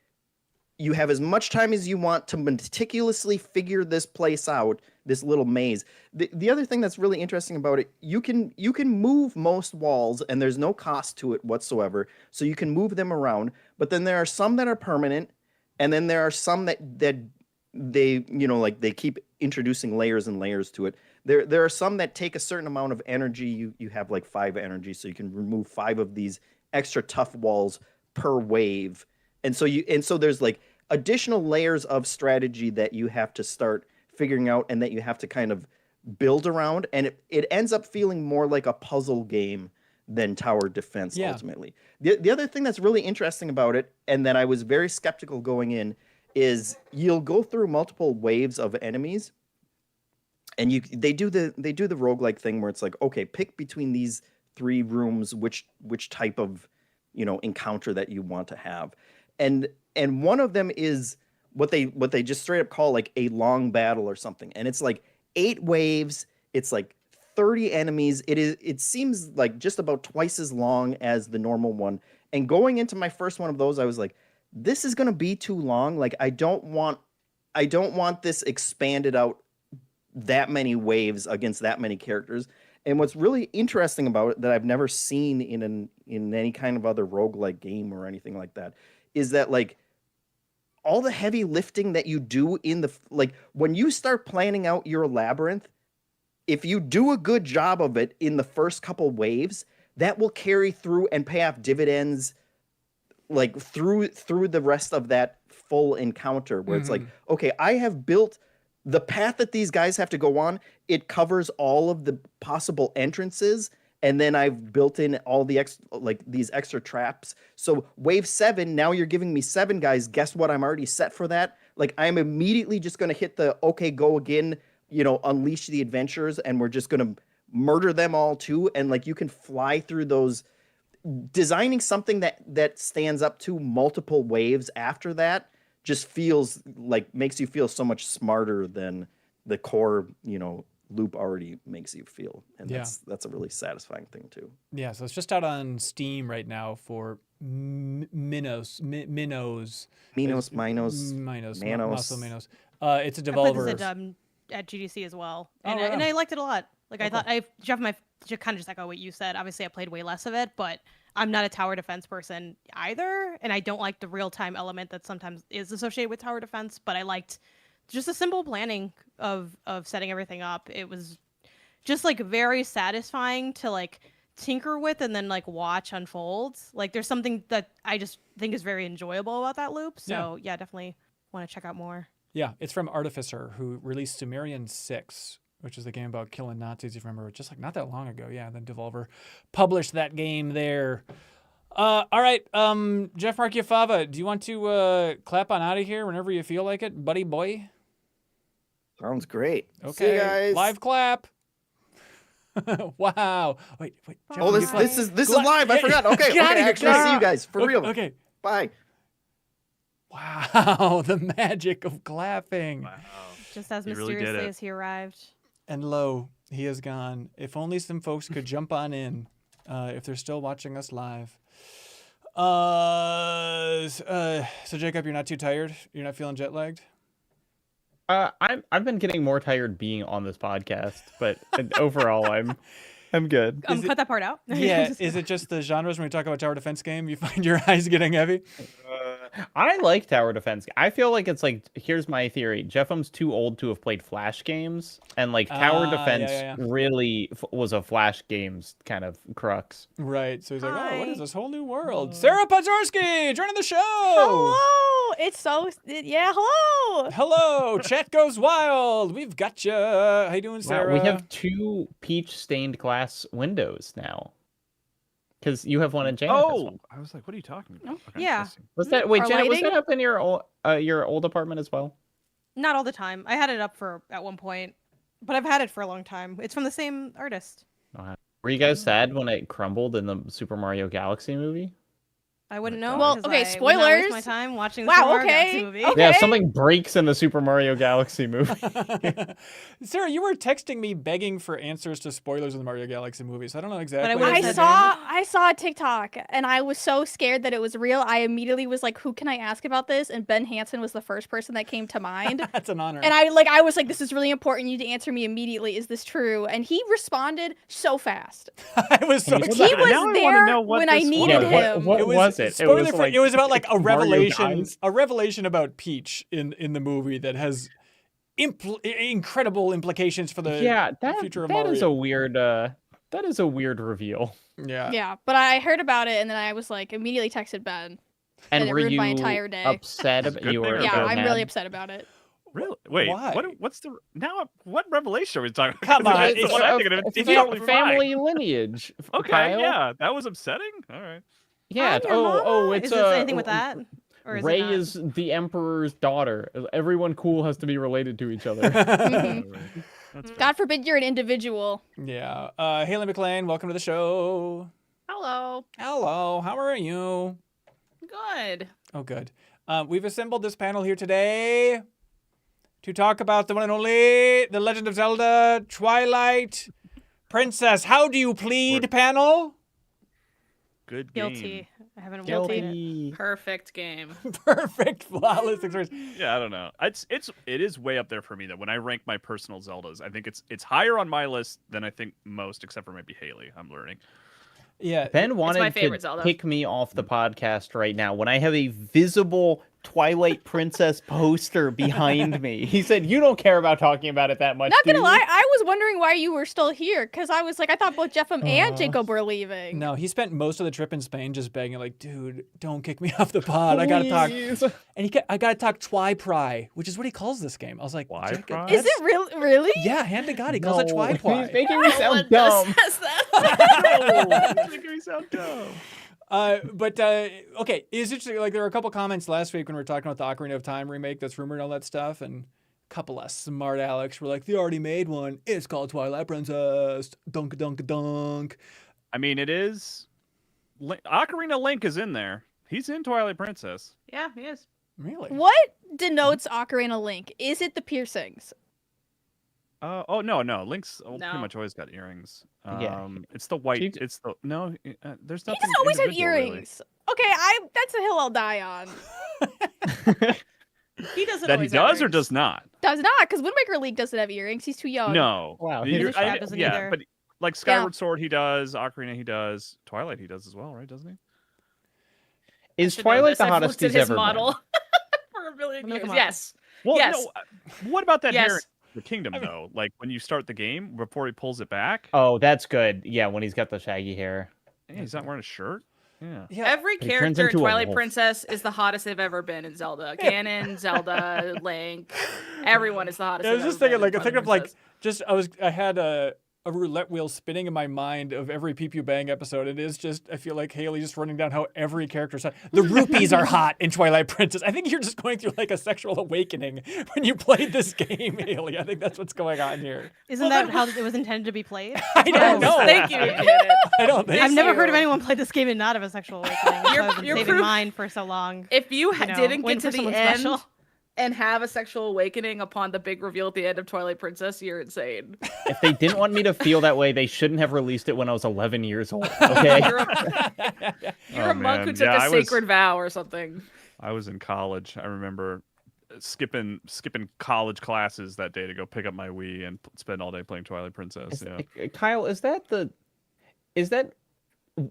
you have as much time as you want to meticulously figure this place out, this little maze. The other thing that's really interesting about it, you can move most walls, and there's no cost to it whatsoever. So you can move them around. But then there are some that are permanent, and then there are some that they they keep introducing layers and layers to it. There are some that take a certain amount of energy. You have like 5 energy, so you can remove 5 of these extra tough walls per wave. And so there's like additional layers of strategy that you have to start figuring out and that you have to kind of build around. And it ends up feeling more like a puzzle game than tower defense ultimately. The other thing that's really interesting about it, and that I was very skeptical going in, is you'll go through multiple waves of enemies. And they do the roguelike thing where it's like, okay, pick between these 3 rooms which type of encounter that you want to have. And one of them is what they just straight up call like a long battle or something. And it's like 8 waves, it's like 30 enemies. It seems like just about twice as long as the normal one. And going into my first one of those, I was like, this is gonna be too long. Like I don't want this expanded out that many waves against that many characters. And what's really interesting about it that I've never seen in any kind of other roguelike game or anything like that is that like all the heavy lifting that you do when you start planning out your labyrinth, if you do a good job of it in the first couple waves, that will carry through and pay off dividends like through the rest of that full encounter where it's like, okay, I have built the path that these guys have to go on. It covers all of the possible entrances, and then I've built in all the these extra traps. So wave 7, now you're giving me 7 guys. Guess what? I'm already set for that. Like I'm immediately just going to hit the okay, go again. Unleash the adventures, and we're just going to murder them all too, and like you can fly through those. Designing something that stands up to multiple waves after that just feels like makes you feel so much smarter than the core, loop already makes you feel, and that's a really satisfying thing too. Yeah, so it's just out on Steam right now for Minos. Manos. It's a developer. I played this at GDC as well, Oh, and, right and on. I liked it a lot. Like I thought, Jeff, just kind of just echo what you said. Obviously, I played way less of it, but I'm not a tower defense person either, and I don't like the real time element that sometimes is associated with tower defense. But I liked just the simple planning of setting everything up. It was just like very satisfying to like tinker with and then like watch unfold. Like there's something that I just think is very enjoyable about that loop. So yeah definitely want to check out more. Yeah, it's from Artificer, who released Sumerian 6, which is the game about killing Nazis, if you remember, just like not that long ago. Yeah, then Devolver published that game there. All right, Jeff Marchiafava, do you want to clap on out of here whenever you feel like it, buddy boy? Sounds great. Okay, See you guys. live clap. Wow. Wait. Jeff, Oh, you this clap. is live. I forgot. Okay, Get outta here. actually, see you guys for real. Okay. Bye. Wow, the magic of clapping. Wow. Just as You really did mysteriously it. as he arrived. And lo, he is gone. If only some folks could jump on in, if they're still watching us live. So Jacob, you're not too tired? You're not feeling jet lagged? I've been getting more tired being on this podcast, but overall I'm good. Cut that part out. Yeah. Is it just the genres when we talk about tower defense game? You find your eyes getting heavy? I like tower defense. I feel like it's like, here's my theory. Jeffem's too old to have played Flash games, and like tower defense really was a Flash games kind of crux. Right. So he's like, oh, what is Hi. this whole new world? Sarah Pozorski, joining the show. Hello! It's hello! Hello. Chat goes wild. We've got you. How you doing, Sarah? Wow, we have 2 peach stained glass windows now. Because you have one and Janet has one. I was like, what are you talking about? Okay, Yeah. interesting. Was that wait, Our Janet, was lighting? that up in your old apartment as well? Not all the time. I had it up at one point, but I've had it for a long time. It's from the same artist. Were you guys sad when it crumbled in the Super Mario Galaxy movie? I wouldn't God. know. Well, because okay, I would not waste spoilers. my time watching the Wow, Super Mario okay, Galaxy movie. okay. Yeah, something breaks in the Super Mario Galaxy movie. Sarah, you were texting me begging for answers to spoilers in the Mario Galaxy movie, so I don't know exactly. wouldn't what have you're said doing. I saw a TikTok and I was so scared that it was real. I immediately was like, "Who can I ask about this?" And Ben Hansen was the first person that came to mind. That's an honor. And I was like, "This is really important. You need to answer me immediately. Is this true?" And he responded so fast. I was so He He excited. Now I was wanna there know what when I this was. needed Yeah, him. what was it? Spoiler was for, like it was about like a Mario revelation, dies. a revelation about Peach in the movie that has incredible implications for the Yeah, future of that Mario. is a weird reveal. Yeah. Yeah, but I heard about it and then I was like immediately texted Ben. And it were ruined you my entire day. upset about Good you thing were or Yeah, bad? I'm mad? really upset about it. Really? Wait, Why? what's the what revelation are we talking Come about? on, That's it's what I'm a- thinking of. it's It's a totally fine. family lineage. Okay, Kyle. yeah, that was upsetting. All right. Yeah. I'm your mama? It's is there anything with that? Or is it Ray not? is the Emperor's daughter. Everyone cool has to be related to each other. Mhm. That's fair. God forbid you're an individual. Yeah. Haley McLean, welcome to the show. Hello. Hello. How are you? Good. Oh, good. We've assembled this panel here today to talk about the one and only The Legend of Zelda Twilight Princess. How do you plead, panel? Good game. Guilty. I haven't played it. Guilty. Perfect game. Perfect, flawless experience. Yeah, I don't know. It is way up there for me though. When I rank my personal Zeldas, I think it's higher on my list than I think most, except for maybe Haley. I'm learning. Yeah. Ben my wanted favorite to Zelda. kick me off the podcast right now when I have a visible Twilight Princess poster behind me. He said, "You don't care about talking about it that much." Not do gonna you?" lie, I was wondering why you were still here because I was like, I thought both Jeffem and Jacob were leaving. No, he spent most of the trip in Spain just begging, like, dude, don't kick me off the pod. I gotta talk. Please. And I gotta talk Twi-Pry, which is what he calls this game. I was like, Twi-Pry? Jacob, Is that's- it really? Yeah, hand to God, he calls it No, Twi-Pry. He's making me sound What dumb. says that? That's making me sound dumb. Okay, it's interesting. Like, there were a couple comments last week when we were talking about the Ocarina of Time remake that's rumored and all that stuff, and couple of smart Alex were like, they already made one. It's called Twilight Princess. Dunk, dunk, dunk. I mean, it is. Ocarina Link is in there. He's in Twilight Princess. Yeah, he is. Really? What denotes Ocarina Link? Is it the piercings? Oh no, Link's pretty No. much always got earrings. Yeah. It's the white. She- It's the no. There's He nothing. doesn't always have individual, really. earrings. Okay, that's a hill I'll die on. He doesn't That he always have does or earrings. does not. Does not, because Wind Waker Link doesn't have earrings. He's too young. No. Wow, You're- his strap doesn't yeah, either. but like Skyward Sword, he does. Ocarina, he does. Twilight, he does as well, right? Doesn't he? Is Should know Twilight this. the I've hottest looked at he's his ever model been? for a million Look years. him up. Yes. Well, Yes. no. What about that hair? Yes. In the kingdom, though, like when you start the game before he pulls it back, Oh, that's good. Yeah, when he's got the shaggy hair. hey, he's not wearing a shirt. Yeah. Yeah. Every He turns character in into a Twilight wolf. Princess is the hottest they've ever been in Zelda. Ganon, Zelda, Link. Everyone is the hottest. I was they've just ever thinking, been in like, I think Twilight of like, Princess. I had a roulette wheel spinning in my mind of every Pew Pew Bang episode. It is just, I feel like Haley just running down how every character's hot. The rupees are hot in Twilight Princess. I think you're just going through like a sexual awakening when you played this game, Haley. I think that's what's going on here. Isn't that how it was intended to be played? I don't know. Thank you. Janet. I don't think I've so. never heard of anyone play this game and not have a sexual awakening. So I've been you're saving proof- mine for so long. If you, You know, didn't wait get for to the someone end special. and have a sexual awakening upon the big reveal at the end of Twilight Princess, you're insane. If they didn't want me to feel that way, they shouldn't have released it when I was 11 years old. Okay. You're a monk man. who took Yeah, a I was- sacred vow or something. I was in college. I remember skipping college classes that day to go pick up my Wii and spend all day playing Twilight Princess. Yeah. Kyle, is that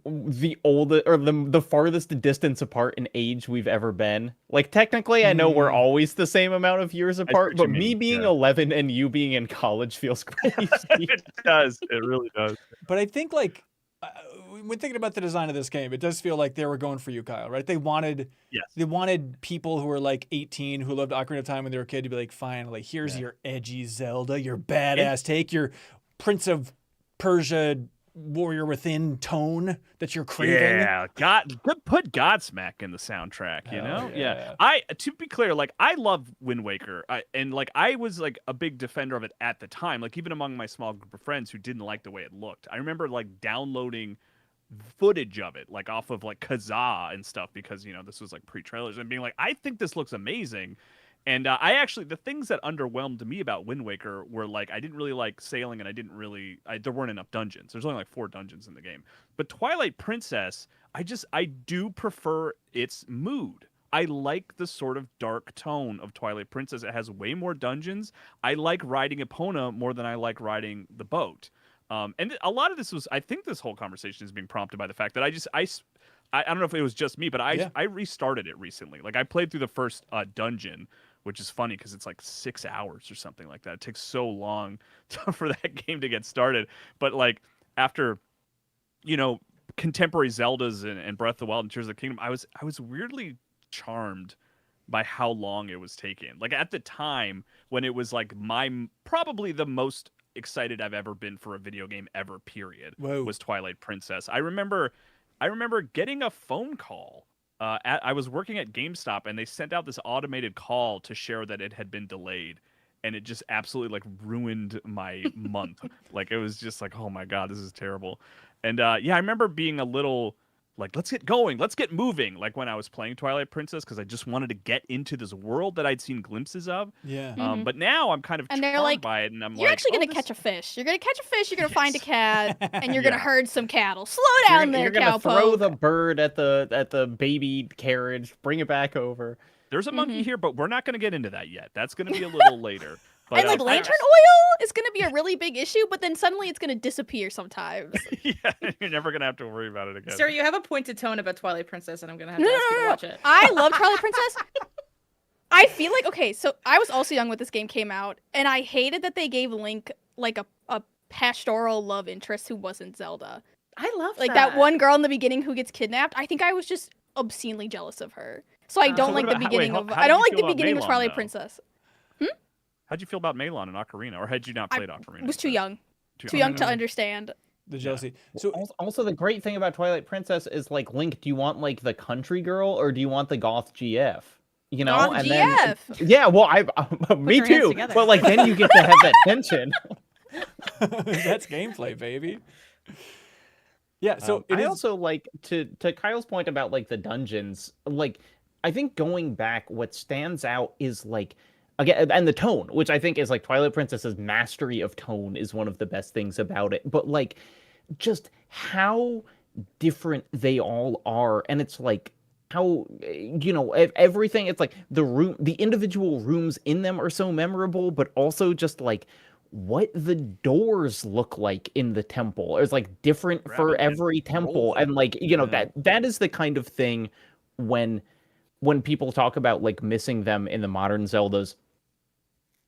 the oldest or the farthest distance apart in age we've ever been? Like technically, I know we're always the same amount of years apart, what you but me mean, being yeah. 11 and you being in college feels crazy. It does. It really does. But I think like when thinking about the design of this game, it does feel like they were going for you, Kyle, right? They wanted people who were like 18 who loved Ocarina of Time when they were a kid to be like, finally, here's your edgy Zelda, your badass take, your Prince of Persia Warrior Within tone that you're craving. Yeah, put Godsmack in the soundtrack, you know? yeah. To be clear, like I love Wind Waker. And like I was like a big defender of it at the time, like even among my small group of friends who didn't like the way it looked. I remember like downloading footage of it like off of like Kazaa and stuff because, you know, this was like pre-trailers and being like, I think this looks amazing. And the things that underwhelmed me about Wind Waker were like, I didn't really like sailing and there weren't enough dungeons. There's only like 4 dungeons in the game. But Twilight Princess, I do prefer its mood. I like the sort of dark tone of Twilight Princess. It has way more dungeons. I like riding Epona more than I like riding the boat. And a lot of this I think this whole conversation is being prompted by the fact that I don't know if it was just me, but I restarted it recently. Like I played through the first dungeon, which is funny because it's like 6 hours or something like that. It takes so long for that game to get started. But like after, you know, contemporary Zeldas and Breath of the Wild and Tears of the Kingdom, I was weirdly charmed by how long it was taking. Like at the time when it was like probably the most excited I've ever been for a video game ever, period, was Twilight Princess. I remember getting a phone call. I was working at GameStop and they sent out this automated call to share that it had been delayed, and it just absolutely like ruined my month. Like it was just like, oh my god, this is terrible. And I remember being a little like, let's get going, let's get moving. Like when I was playing Twilight Princess because I just wanted to get into this world that I'd seen glimpses of. Yeah. But now I'm kind of And they're charmed like, by it, and I'm You're like, actually gonna catch a fish. You're gonna catch a fish. You're gonna find a cat, and you're gonna herd some cattle. Slow down You're there, gonna throw cowpoke. the bird at the baby carriage, bring it back over. There's a monkey here, but we're not going to get into that yet. That's going to be a little later. But, And like lantern oil is gonna be a really big issue, but then suddenly it's gonna disappear sometimes. yeah, you're never going to have to worry about it again. Sir, you have a pointed tone about Twilight Princess, and I'm gonna have to No, ask you no, to no, watch it. I love Twilight Princess. I feel like okay, so I was also young when this game came out, and I hated that they gave Link like a pastoral love interest who wasn't Zelda. I love Like that one girl in the beginning who gets kidnapped. I think I was just obscenely jealous of her. So I don't So like what the about- beginning wait, of. how I did don't you like feel the about beginning of Malon, Twilight though? Princess. How'd you feel about Malon and Ocarina, or had you not played Ocarina? Was too young. Too Okay. young to understand. The jealousy. So Also, the great thing about Twilight Princess is like, Link, do you want like the country girl or do you want the goth GF? you know, On and GF. then yeah, well, me your hands too. together. But like then you get to have that tension. That's gameplay, baby. Yeah, so I also like to Kyle's point about like the dungeons. Like, I think going back, what stands out is like again, and the tone, which I think is like Twilight Princess's mastery of tone is one of the best things about it. But like, just how different they all are, and it's like how everything. It's like the individual rooms in them are so memorable, but also just like what the doors look like in the temple is like different for Rabbit every temple, and like that is the kind of thing when people talk about like missing them in the modern Zeldas.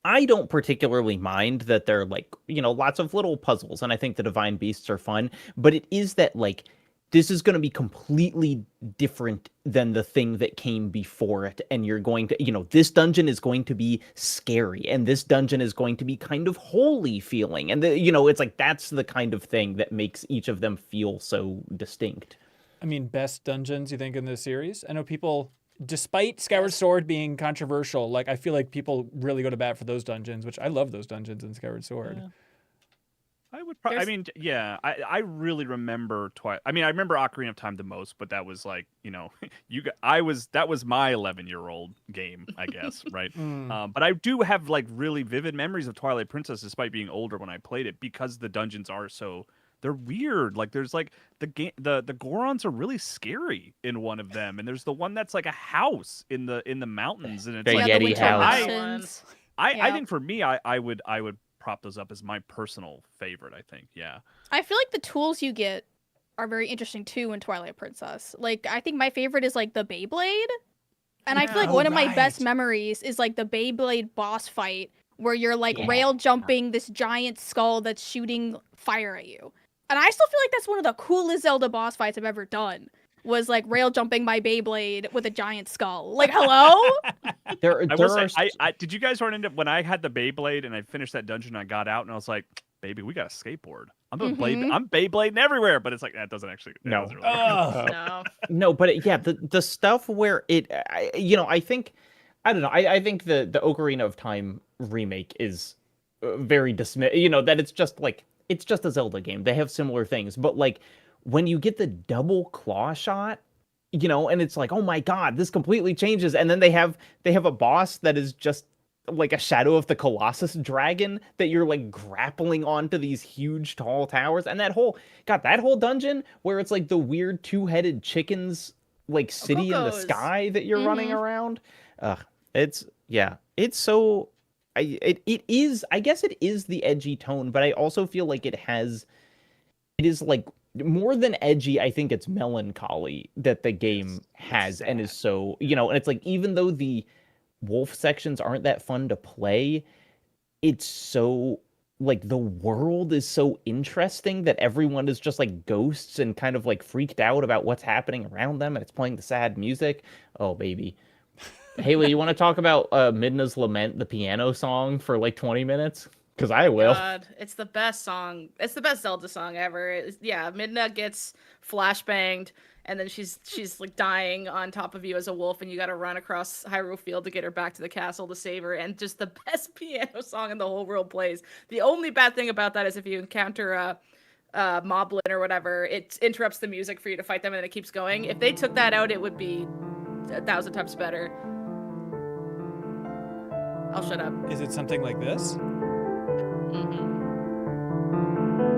I don't particularly mind that they're like lots of little puzzles, and I think the divine beasts are fun, but it is that like this is going to be completely different than the thing that came before it. And you're going to, this dungeon is going to be scary, and this dungeon is going to be kind of holy feeling. And, it's like that's the kind of thing that makes each of them feel so distinct. I mean, best dungeons, you think, in this series? I know people, despite Skyward Sword being controversial, like I feel like people really go to bat for those dungeons, which I love those dungeons in Skyward Sword. Yeah. I would probably. I mean, yeah. I really remember Twilight. I mean, I remember Ocarina of Time the most, but that was like, that was my 11-year-old game, I guess, right? But I do have like really vivid memories of Twilight Princess, despite being older when I played it, because the dungeons are so. They're weird. Like there's like the Gorons are really scary in one of them, and there's the one that's like a house in the mountains, and it's The like Yeti house. I think for me, I would prop those up as my personal favorite. I think, yeah. I feel like the tools you get are very interesting too in Twilight Princess. Like I think my favorite is like the Beyblade, and I feel like one of my best memories is like the Beyblade boss fight where you're like rail jumping this giant skull that's shooting fire at you. And I still feel like that's one of the coolest Zelda boss fights I've ever done. Was like rail jumping my Beyblade with a giant skull. Like, hello? Did you guys run into when I had the Beyblade and I finished that dungeon? I got out and I was like, "Baby, we got a skateboard. I'm Beyblading everywhere." But it's like that doesn't actually. No, doesn't really no. But the stuff where I think I don't know. I think the Ocarina of Time remake is very that it's just like it's just a Zelda game. They have similar things, but like. When you get the double claw shot, and it's like, oh my god, this completely changes. And then they have a boss that is just like a Shadow of the Colossus dragon that you're like grappling onto these huge tall towers. And that whole dungeon where it's like the weird two-headed chickens like city in the sky that you're running around. It's so it is, I guess it is the edgy tone, but I also feel like it is like more than edgy, I think it's melancholy that the game has and is so, and it's like, even though the wolf sections aren't that fun to play, it's so, like, the world is so interesting that everyone is just like ghosts and kind of like freaked out about what's happening around them, and it's playing the sad music. Oh, baby. Haley, you want to talk about Midna's Lament, the piano song, for like 20 minutes? Because I will. God, it's the best song. It's the best Zelda song ever. Midna gets flashbanged, and then she's like dying on top of you as a wolf, and you got to run across Hyrule Field to get her back to the castle to save her. And just the best piano song in the whole world plays. The only bad thing about that is if you encounter a moblin or whatever, it interrupts the music for you to fight them, and then it keeps going. If they took that out, it would be 1,000 times better. I'll shut up. Is it something like this?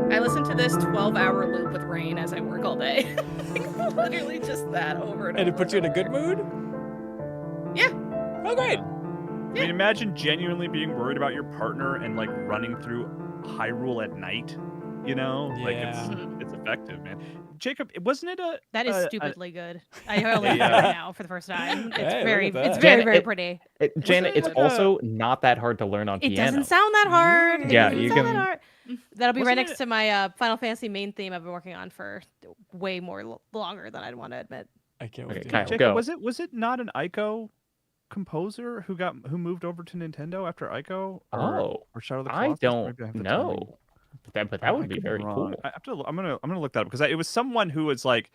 I listen to this 12-hour loop with rain as I work all day. Like, literally just that over and over. And it puts you in a good mood? Yeah. Oh, great. I mean, imagine genuinely being worried about your partner and like running through Hyrule at night. Like it's effective, man. Jacob, wasn't it that is stupidly good. I heard it right now for the first time. It's very pretty. Janet, it's also not that hard to learn on piano. It doesn't sound that hard. Yeah, you can. That'll be right next to my Final Fantasy main theme I've been working on for way more longer than I'd want to admit. I can't wait. Jacob, go. Was it not an Ico composer who moved over to Nintendo after Ico? Or Shadow of the Colossus? I don't know. But that would be very cool. I'm gonna look that up because it was someone who was like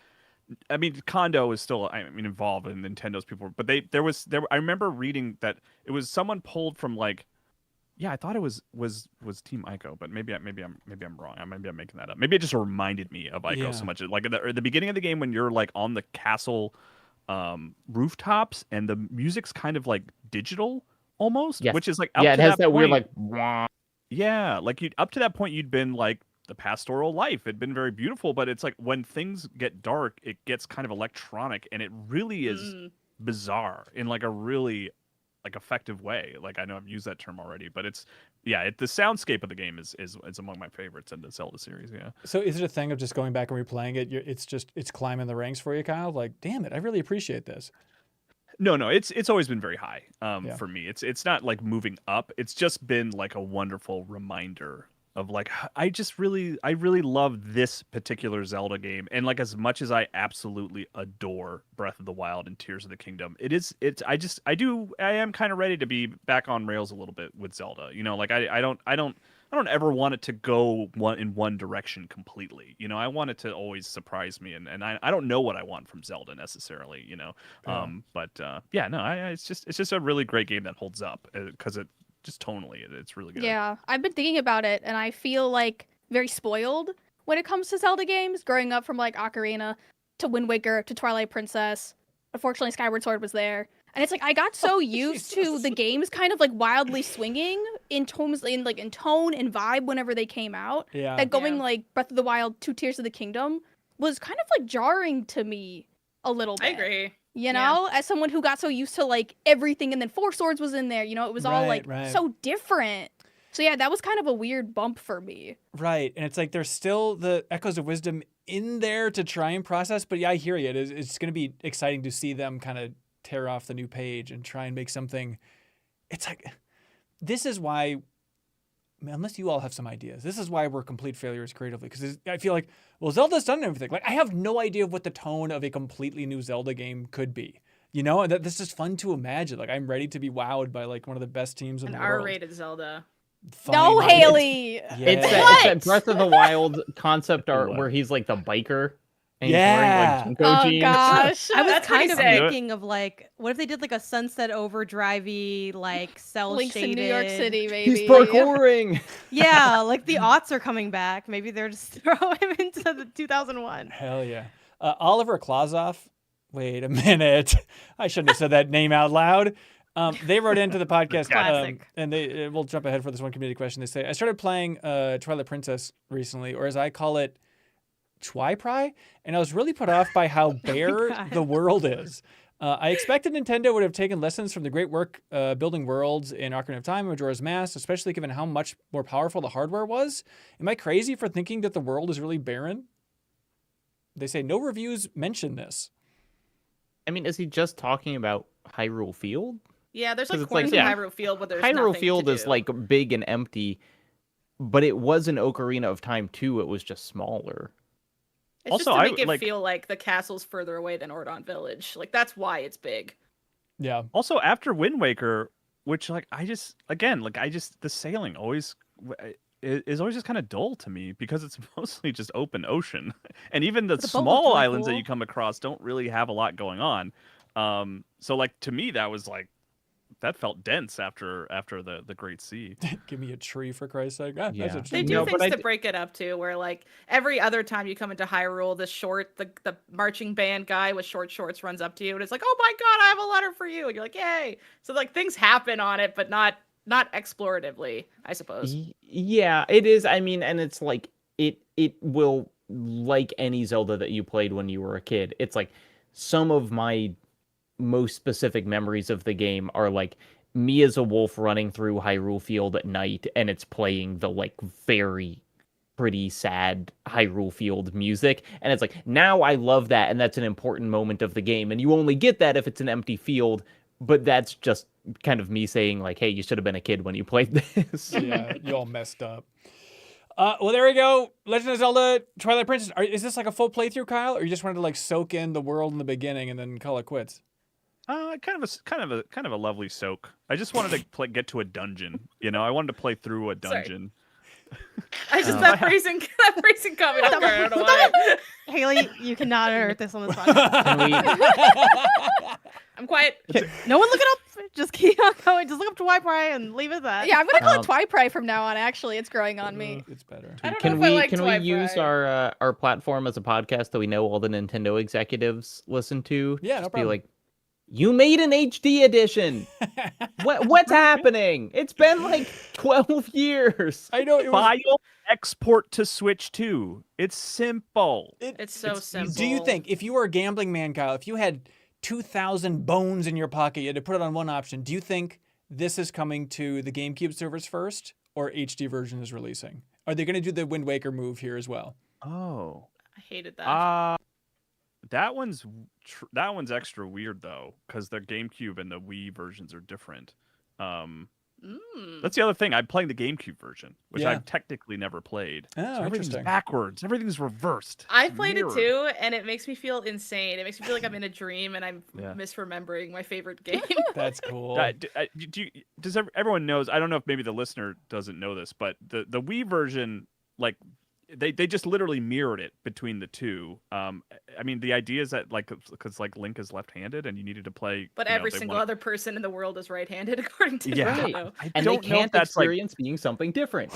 I mean, Kondo is still, I mean, involved in Nintendo's people, but I remember reading that it was someone pulled from like, yeah, I thought it was Team Ico, but maybe I'm wrong. Maybe I'm making that up. Maybe it just reminded me of Ico so much. Like at the beginning of the game when you're like on the castle rooftops and the music's kind of like digital almost, which is like up yeah, it to has that weird point, like wah. yeah, like you up to that point you'd been like the pastoral life. It'd been very beautiful, but it's like when things get dark, it gets kind of electronic, and it really is bizarre in like a really like effective way. Like I know I've used that term already, but it's the soundscape of the game is among my favorites in the Zelda series. Yeah. So is it a thing of just going back and replaying it? It's climbing the ranks for you, Kyle? Like, damn it, I really appreciate this. No, it's always been very high for me. It's not like moving up. It's just been like a wonderful reminder of like I really love this particular Zelda game, and like as much as I absolutely adore Breath of the Wild and Tears of the Kingdom, I am kind of ready to be back on rails a little bit with Zelda. You know, like I don't ever want it to go in one direction completely. You know, I want it to always surprise me, and I don't know what I want from Zelda necessarily. You know, it's just a really great game that holds up because it. Just tonally, it's really good. Yeah, I've been thinking about it, and I feel like very spoiled when it comes to Zelda games. Growing up from like Ocarina to Wind Waker to Twilight Princess, unfortunately Skyward Sword was there, and it's like I got so used to the games kind of like wildly swinging in tone and vibe whenever they came out. That going like Breath of the Wild to Tears of the Kingdom was kind of like jarring to me a little bit. I agree. You know, as someone who got so used to like everything, and then Four Swords was in there, you know, it was all like so different. So yeah, that was kind of a weird bump for me. Right. And it's like there's still the echoes of wisdom in there to try and process. But yeah, I hear you. It's going to be exciting to see them kind of tear off the new page and try and make something. It's like, this is why, unless you all have some ideas, this is why we're complete failures creatively. Because I feel like, well, Zelda's done everything. Like, I have no idea of what the tone of a completely new Zelda game could be. You know, and that's just fun to imagine. Like, I'm ready to be wowed by like one of the best teams in the world. An R-rated Zelda. No, Haley. It's that Breath of the Wild concept art where he's like the biker. And he's wearing, like, Jinko jeans. Gosh. I was kind of thinking of like, what if they did like a Sunset Overdrive-y, like cell Links shaded in New York City, baby. He's parkouring. Yeah, like the aughts are coming back. Maybe they're just throw him into the 2001. Hell yeah. Oliver Klazoff. Wait a minute. I shouldn't have said that name out loud. They wrote into the podcast, and we'll jump ahead for this one community question. They say, I started playing Twilight Princess recently, or as I call it, Twi-Pry, and I was really put off by how bare the world is. I expected Nintendo would have taken lessons from the great work building worlds in Ocarina of Time and Majora's Mask, especially given how much more powerful the hardware was. Am I crazy for thinking that the world is really barren? They say no reviews mention this. I mean, is he just talking about Hyrule Field? Yeah, there's like corners of Hyrule Field, but there's Hyrule nothing Field to is do. like big and empty, but it was an Ocarina of Time too. It was just smaller. It's Also, just to make it feel like the castle's further away than Ordon Village. Like, that's why it's big. Yeah. Also, after Wind Waker, which like the sailing always is always just kind of dull to me because it's mostly just open ocean, and even the small islands that you come across don't really have a lot going on. So like to me that was like that felt dense after the Great Sea. Give me a tree for Christ's sake. They do things to break it up too, where like every other time you come into Hyrule, the marching band guy with short shorts runs up to you and it's like, oh my god, I have a letter for you, and you're like, yay. So like things happen on it, but not exploratively, I suppose. Yeah, it is. I mean, and it's like it will, like any Zelda that you played when you were a kid. It's like some of my most specific memories of the game are like me as a wolf running through Hyrule Field at night, and it's playing the like very pretty sad Hyrule Field music, and it's like now I love that, and that's an important moment of the game, and you only get that if it's an empty field. But that's just kind of me saying like, hey, you should have been a kid when you played this. Yeah, you all messed up. Well, there we go. Legend of Zelda Twilight Princess. Is this like a full playthrough, Kyle, or you just wanted to like soak in the world in the beginning and then call it quits? Kind of a lovely soak. I just wanted to get to a dungeon. You know, I wanted to play through a dungeon. I just that phrasing caught me off guard. I don't know why. Haley, you cannot hurt this on this podcast. I'm quiet. No one look it up. Just keep on going. Just look up Twilight and leave it at that. Yeah, I'm gonna call it Twilight from now on. Actually, it's growing on me. It's better. I don't Can know if I we like can we use Twilight. our platform as a podcast that we know all the Nintendo executives listen to? Yeah, no Just problem. be like, you made an HD edition. What's happening? It's been like 12 years. I know it was. File export to Switch 2. It's simple. It's so simple. Do you think if you were a gambling man, Kyle, if you had 2,000 bones in your pocket, you had to put it on one option, do you think this is coming to the GameCube servers first or HD version is releasing? Are they going to do the Wind Waker move here as well? Oh. I hated that. That one's extra weird though, because the GameCube and the Wii versions are different. That's the other thing. I'm playing the GameCube version, which Yeah. I've technically never played. Oh, So everything's interesting. backwards. Everything's reversed. I It's played it mirrored. too, and it makes me feel insane. It makes me feel like I'm in a dream and I'm Yeah. misremembering my favorite game. That's cool. Does everyone knows? I don't know if maybe the listener doesn't know this, but the Wii version, like they just literally mirrored it between the two. I mean, the idea is that because Link is left-handed and you needed to play, But every single other person in the world is right-handed, according to Yeah. Nintendo. I And they don't know if can't that's like experience being something different.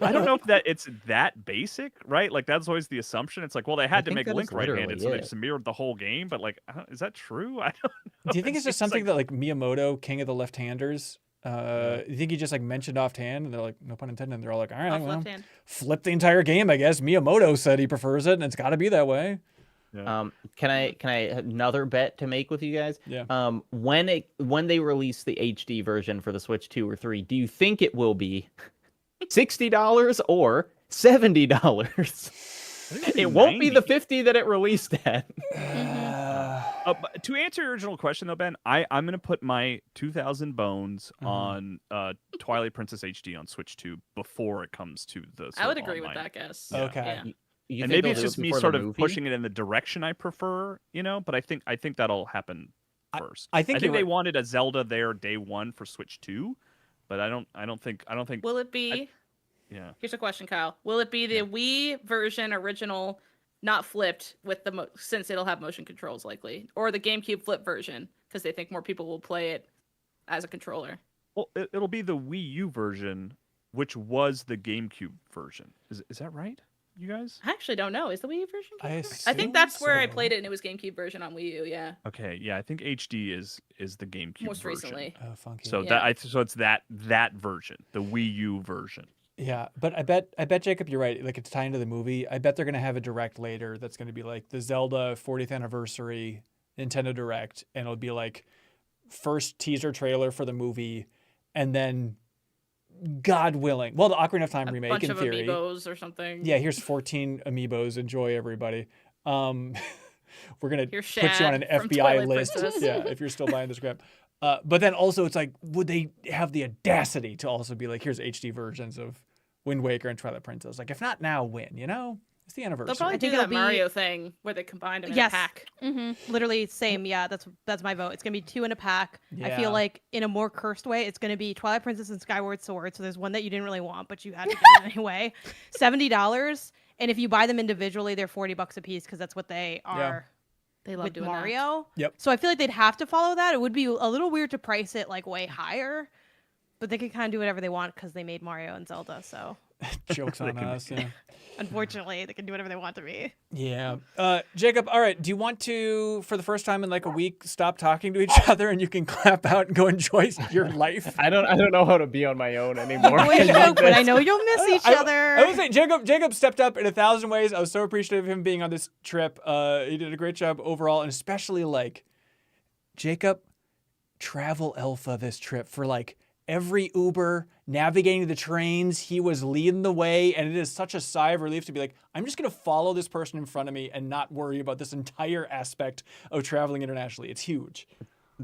I don't know if that it's that basic, right? Like that's always the assumption. It's like, well, they had to think make that Link is literally right-handed, so they it. just mirrored the whole game. But like, is that true? I don't know. Do you think it's just seems something like- that like Miyamoto, king of the left-handers, you think he just like mentioned offhand and they're like, no pun intended, and they're all like, all right, Off well, left hand. flip the entire game, I guess. Miyamoto said he prefers it and it's got to be that way. Can I another bet to make with you guys? Yeah. When they release the HD version for the Switch 2 or 3, do you think it will be $60 or $70? It won't be the 50 that it released at. But to answer your original question though, Ben, I'm gonna put my 2,000 bones on Twilight Princess HD on Switch 2 before it comes to the. I would sort of agree with online. that guess. Okay. Yeah. You And think maybe they'll it's do it just me before the sort of movie? pushing it in the direction I prefer, But I think that'll happen first. I think you're they right. wanted a Zelda there day one for Switch 2, but I don't think. Will it be? Yeah. Here's a question, Kyle. Will it be the Wii version original, not flipped with the since it'll have motion controls likely, or the GameCube flip version because they think more people will play it as a controller? Well, it'll be the Wii U version, which was the GameCube version. Is that right, you guys? I actually don't know. Is the Wii U version? I GameCube? I think assume that's where I so. played it, and it was GameCube version on Wii U. Yeah, Okay, yeah, I think HD is the GameCube most version. recently. Oh, funky. So Yeah. so it's that version, the Wii U version. Yeah, but I bet Jacob, you're right. Like it's tying to the movie. I bet they're gonna have a direct later that's gonna be like the Zelda 40th anniversary Nintendo Direct, and it'll be like first teaser trailer for the movie, and then God willing, well, the Ocarina of Time A remake bunch in of theory. amiibos or something. Yeah, here's 14 amiibos. Enjoy, everybody. We're gonna Here's put you on an Shad from FBI Twilight list. Princess. Yeah, if you're still buying this crap. But then also, it's like, would they have the audacity to also be like, here's HD versions of Wind Waker and Twilight Princess? Like, if not now, when? You know, it's the anniversary. They'll probably I do think that it'll be- Mario thing where they combined them in Yes. a pack. Literally same. Yeah, that's my vote. It's gonna be 2 in a pack. I Yeah. feel like in a more cursed way, it's gonna be Twilight Princess and Skyward Sword. So there's one that you didn't really want, but you had to get it anyway. $70, and if you buy them individually, they're $40 a piece because that's what they are They love with doing that. Mario. Yep. So I feel like they'd have to follow that. It would be a little weird to price it like way higher, but they can kind of do whatever they want because they made Mario and Zelda. So Jokes on us. Yeah. unfortunately, they can do whatever they want to me. Yeah. Jacob, all right. Do you want to, for the first time in like a week, stop talking to each other and you can clap out and go enjoy your life? I don't know how to be on my own anymore. Always joke, but I know you'll miss each I other. would say Jacob stepped up in 1,000 ways. I was so appreciative of him being on this trip. He did a great job overall, and especially like Jacob, travel alpha this trip for like every Uber, navigating the trains. He was leading the way, and it is such a sigh of relief to be like, I'm just going to follow this person in front of me and not worry about this entire aspect of traveling internationally. It's huge.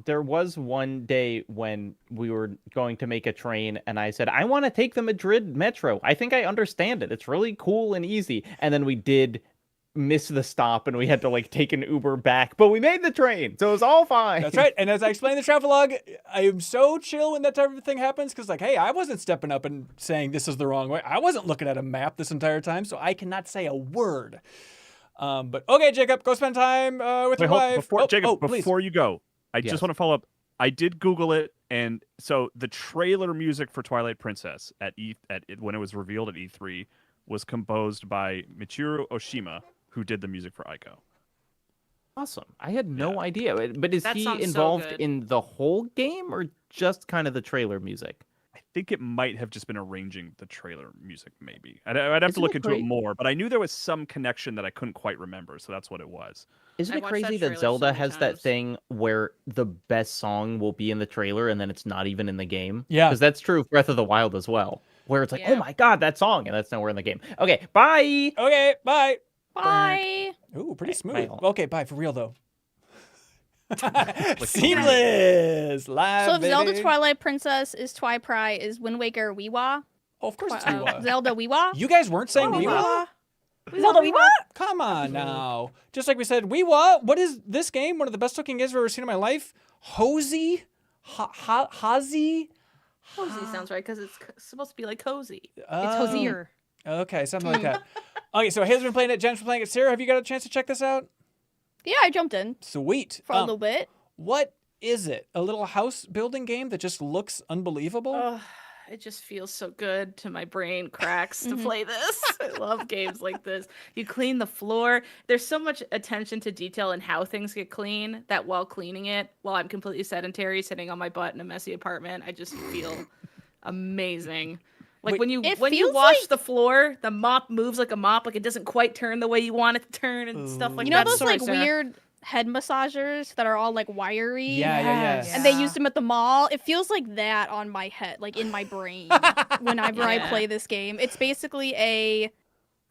There was one day when we were going to make a train and I said, I want to take the Madrid metro. I think I understand it. It's really cool and easy. And then we did missed the stop and we had to like take an Uber back, but we made the train, so it was all fine. That's right. And as I explained in the travelogue, I am so chill when that type of thing happens because, like, hey, I wasn't stepping up and saying this is the wrong way. I wasn't looking at a map this entire time, so I cannot say a word. But okay, Jacob, go spend time with your wife. Before you go, I just want to follow up. I did Google it, and so the trailer music for Twilight Princess when it was revealed at E3 was composed by Michiru Oshima, who did the music for Ico. Awesome. I had no idea. But is That he sounds so involved good. in the whole game or just kind of the trailer music? I think it might have just been arranging the trailer music, maybe. I'd have to Isn't look it into it great? more, but I knew there was some connection that I couldn't quite remember, so that's what it was. Isn't I it watched that crazy trailer that so Zelda many has that times. thing where the best song will be in the trailer and then it's not even in the game? Yeah. Because that's true of Breath of the Wild as well, where it's like, Yeah. oh my god, that song, and that's nowhere in the game. Okay, bye! Okay, bye. Bye. Ooh, pretty smooth. Well. Okay, bye for real though. Seamless live. So if Zelda baby. Twilight Princess is Twi-Pri, is Wind Waker Weewa? Oh, of course it's Weewa. Zelda Weewa? You guys weren't saying Weewa? Zelda Weewa? Come on now. Just like we said, Weewa. What is this game? One of the best looking games I've ever seen in my life. Hozy? Hozy? Cozy sounds right because it's supposed to be like cozy. It's Oh. Hozier. Okay, something like that. Okay, so Hayes been playing it, Jen's been playing it. Sarah, have you got a chance to check this out? Yeah, I jumped in Sweet. for a little bit. What is it? A little house building game that just looks unbelievable? Oh, it just feels so good to my brain cracks to play this. I love games like this. You clean the floor. There's so much attention to detail in how things get clean that while cleaning it, while I'm completely sedentary, sitting on my butt in a messy apartment, I just feel amazing. Like Wait, when you it wash feels like- the floor, the mop moves like a mop, like it doesn't quite turn the way you want it to turn and stuff like You know that. those Sorry, like Sarah. weird head massagers that are all like wiry? Yeah. And they use them at the mall. It feels like that on my head, like in my brain, whenever I Yeah. play this game. It's basically a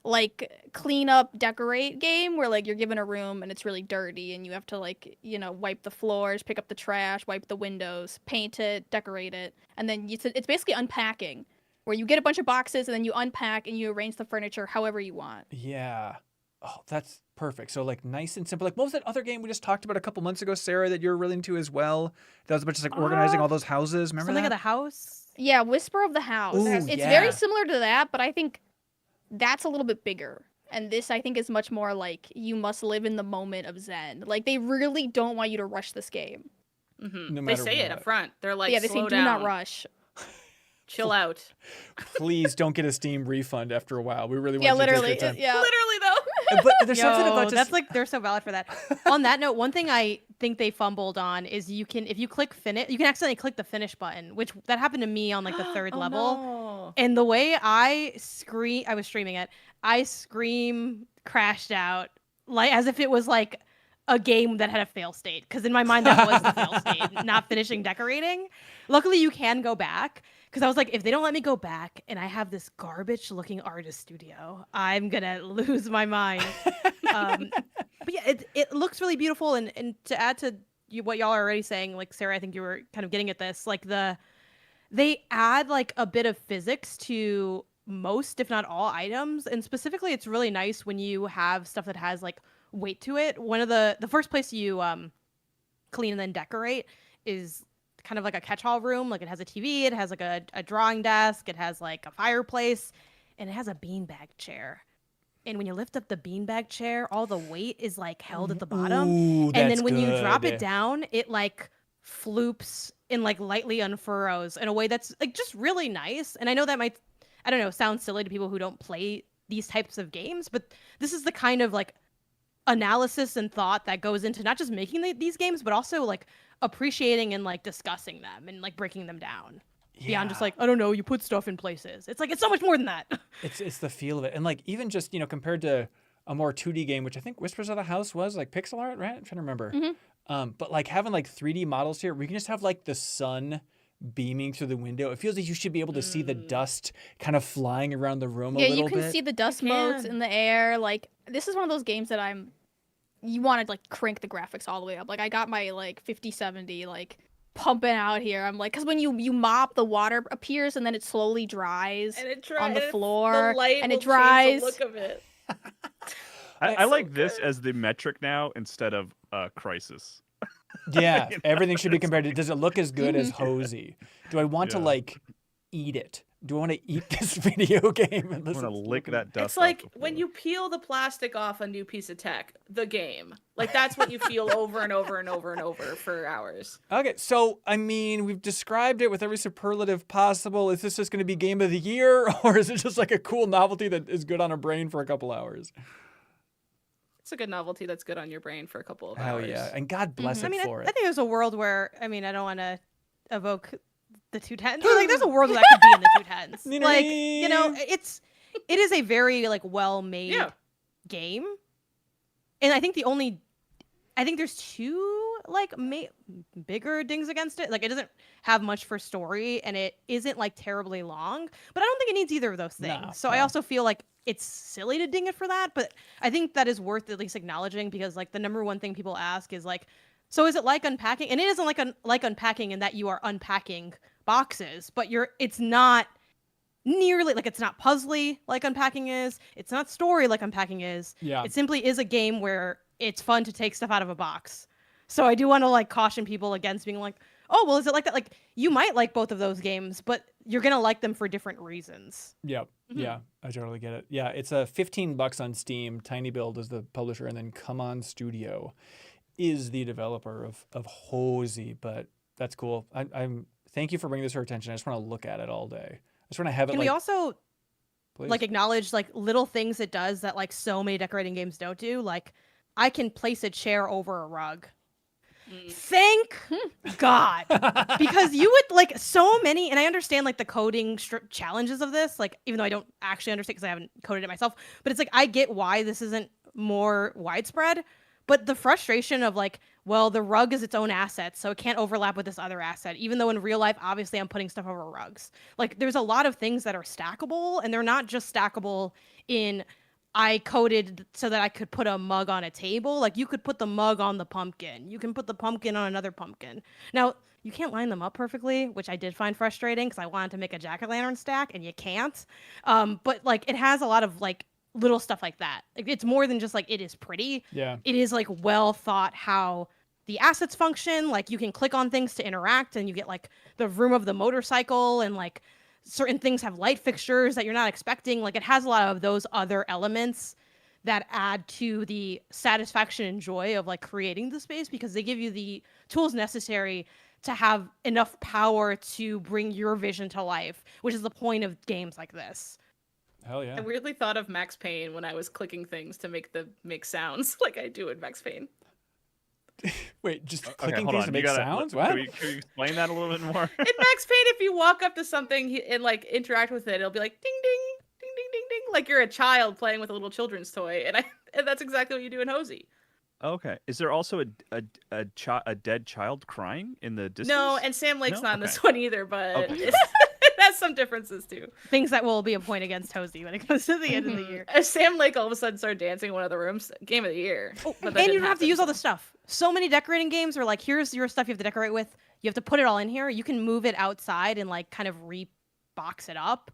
like clean up, decorate game where like you're given a room and it's really dirty and you have to like, wipe the floors, pick up the trash, wipe the windows, paint it, decorate it. And then it's basically unpacking where you get a bunch of boxes and then you unpack and you arrange the furniture however you want. Yeah. Oh, that's perfect. So like nice and simple. Like what was that other game we just talked about a couple months ago, Sarah, that you're really into as well? That was about just like organizing all those houses. Remember Something that? of the house. Yeah, Whisper of the House. Ooh, It's yeah. very similar to that, but I think that's a little bit bigger. And this, I think, is much more like you must live in the moment of Zen. Like, they really don't want you to rush this game. Mhm. No They matter say it what. up front. They're like, yeah, they say slow do down, not rush. chill out. Please don't get a Steam refund after a while. We really want Yeah, you to take your literally. time. Yeah. Literally though. But there's something about just that's like they're so valid for that. On that note, one thing I think they fumbled on is if you click finish, you can accidentally click the finish button, which that happened to me on like the third Oh, level. no. And the way I was streaming it, I crashed out like as if it was like a game that had a fail state. Because in my mind that was the fail state, not finishing decorating. Luckily you can go back. Because I was like, if they don't let me go back and I have this garbage looking artist studio, I'm going to lose my mind. But yeah, it looks really beautiful. And to add to what y'all are already saying, like Sarah, I think you were kind of getting at this, like they add like a bit of physics to most, if not all items. And specifically, it's really nice when you have stuff that has like weight to it. One of the first place you clean and then decorate is kind of like a catch-all room. Like it has a TV, it has like a drawing desk, it has like a fireplace, and it has a beanbag chair. And when you lift up the beanbag chair, all the weight is like held at the bottom. Ooh, And that's then when you drop good. it down, it like floops and like lightly unfurrows in a way that's like just really nice. And I know that might, I don't know, sound silly to people who don't play these types of games, but this is the kind of like analysis and thought that goes into not just making these games, but also like appreciating and like discussing them and like breaking them down beyond just Yeah. like, I don't know, you put stuff in places. It's like, it's so much more than that. It's the feel of it. And like even just, compared to a more 2D game, which I think Whispers of the House was like pixel art, right? I'm trying to remember. But like having like 3D models here, we can just have like the sun beaming through the window. It feels like you should be able to see the dust kind of flying around the room a Yeah, little you can bit. see the dust You motes can. in the air. Like, this is one of those games that you want to like crank the graphics all the way up. Like, I got my like 5070 like pumping out here. I'm like, because when you mop, the water appears and then it slowly dries And it on the and floor, the light and will it dries. change the look of it. I like this as the metric now instead of Crisis. Yeah, You know? everything should be compared to. Does it look as good as Hozy? Do I want to Yeah. like eat it? Do I want to eat this video game? I'm gonna lick that dust. It's like off when before. you peel the plastic off a new piece of tech, the game. Like that's what you feel over and over and over and over for hours. Okay, so I mean, we've described it with every superlative possible. Is this just going to be game of the year, or is it just like a cool novelty that is good on a brain for a couple hours? It's a good novelty that's good on your brain for a couple of Hell hours. yeah, and God bless I it mean, for I it. think there's a world where, I mean, I don't want to evoke the two tens. Like, there's a world where that could be in the two tens. Like, you know, it is a very like well-made game, and I think there's two like bigger dings against it. Like, it doesn't have much for story, and it isn't like terribly long. But I don't think it needs either of those things. No, so I also feel like it's silly to ding it for that. But I think that is worth at least acknowledging, because like the number one thing people ask is like, so is it like unpacking? And it isn't like unpacking in that you are unpacking boxes, but it's not nearly like, it's not puzzly like unpacking is. It's not story like unpacking is. Yeah. It simply is a game where it's fun to take stuff out of a box. So I do want to like caution people against being like, oh, well, is it like that? Like, you might like both of those games, but you're gonna like them for different reasons. Yep. Yeah, I totally get it. Yeah, it's a $15 on Steam. Tiny Build is the publisher, and then Come On Studio is the developer of Hozy. But that's cool. I'm thank you for bringing this to our attention. I just want to look at it all day. I just want to have it. Can we also please? like acknowledge like little things it does that like so many decorating games don't do? Like, I can place a chair over a rug. Thank God, because you would like so many, and I understand like the coding challenges of this, like even though I don't actually understand because I haven't coded it myself, but it's like I get why this isn't more widespread, but the frustration of like, well, the rug is its own asset, so it can't overlap with this other asset, even though in real life, obviously I'm putting stuff over rugs. Like, there's a lot of things that are stackable, and they're not just stackable in I coded so that I could put a mug on a table. Like, you could put the mug on the pumpkin. You can put the pumpkin on another pumpkin. Now, you can't line them up perfectly, which I did find frustrating because I wanted to make a jack-o'-lantern stack, and you can't. But, like, it has a lot of, like, little stuff like that. Like, it's more than just, like, it is pretty. Yeah. It is, like, well thought how the assets function. Like, you can click on things to interact, and you get, like, the room of the motorcycle, and, like, certain things have light fixtures that you're not expecting. Like, it has a lot of those other elements that add to the satisfaction and joy of like creating the space, because they give you the tools necessary to have enough power to bring your vision to life, which is the point of games like this. Hell yeah. I weirdly thought of Max Payne when I was clicking things to make sounds like I do in Max Payne. Wait, just Okay, clicking hold things on. to make sounds? What? Can you explain that a little bit more? In Max Payne, if you walk up to something and like interact with it, it'll be like ding ding ding ding ding ding, like you're a child playing with a little children's toy, and that's exactly what you do in Hozy. Okay. Is there also a dead child crying in the distance? No, and Sam Lake's No? not in this Okay. one either, but Okay. it has some differences too. Things that will be a point against Hozy when it comes to the end of the year. Sam Lake all of a sudden started dancing in one of the rooms. Game of the year. Oh, But and that you didn't don't have to happen, use all so- the stuff. So many decorating games are like, here's your stuff you have to decorate with. You have to put it all in here. You can move it outside and like kind of rebox it up,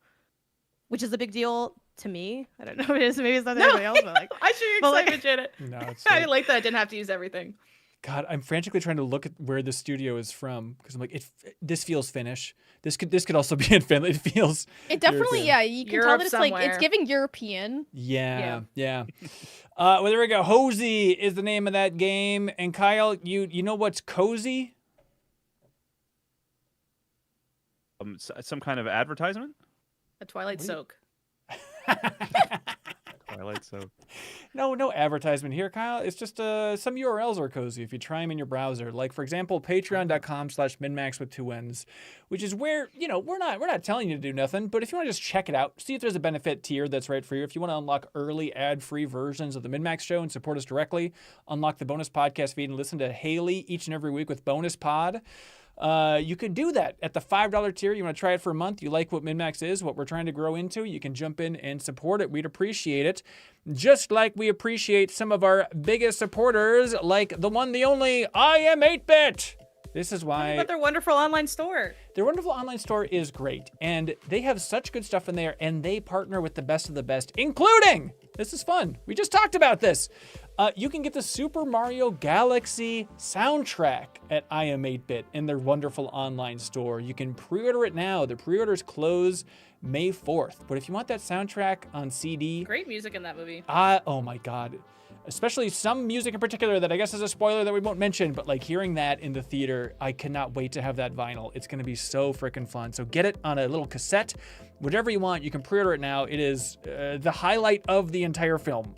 which is a big deal to me. I don't know if it is. Maybe it's not to everybody else, but like, I should be But, like- excited, Janet. No, it's I like that I didn't have to use everything. God, I'm frantically trying to look at where the studio is from because I'm like, this feels Finnish. This could also be in Finland. It feels. It definitely, European. yeah, you can tell Europe that it's like it's somewhere. giving European. Yeah. Well, there we go. Hozy is the name of that game. And Kyle, you know what's cozy? Some kind of advertisement? A Twilight What do you- soak. Twilight soap. No advertisement here, Kyle. It's just some URLs are cozy if you try them in your browser. Like, for example, patreon.com/MinnMax with 2 N's, which is where, we're not telling you to do nothing, but if you want to just check it out, see if there's a benefit tier that's right for you. If you want to unlock early ad-free versions of the MinnMax show and support us directly, unlock the bonus podcast feed and listen to Haley each and every week with Bonus Pod. You could do that at the $5 tier. You want to try it for a month. You like what MinnMax is, what we're trying to grow into. You can jump in and support it. We'd appreciate it. Just like we appreciate some of our biggest supporters, like the one, the only, I Am 8-Bit. This is Talk why about their wonderful online store. their wonderful online store is great, and they have such good stuff in there, and they partner with the best of the best, including, this is fun, we just talked about this. You can get the Super Mario Galaxy soundtrack at IM8-Bit in their wonderful online store. You can pre-order it now. The pre-orders close May 4th, but if you want that soundtrack on CD, Great music in that movie. oh my God. Especially some music in particular that I guess is a spoiler that we won't mention, but like hearing that in the theater, I cannot wait to have that vinyl. It's going to be so freaking fun. So get it on a little cassette, whatever you want. You can pre-order it now. It is the highlight of the entire film.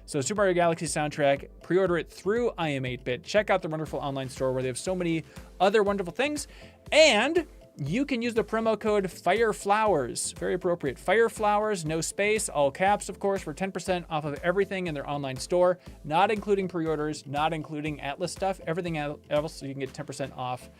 So Super Mario Galaxy soundtrack, pre-order it through IM8-Bit. Check out the wonderful online store where they have so many other wonderful things. And you can use the promo code FIREFLOWERS. Very appropriate. FIREFLOWERS, no space, all caps, of course, for 10% off of everything in their online store, not including pre-orders, not including Atlas stuff, everything else, so you can get 10% off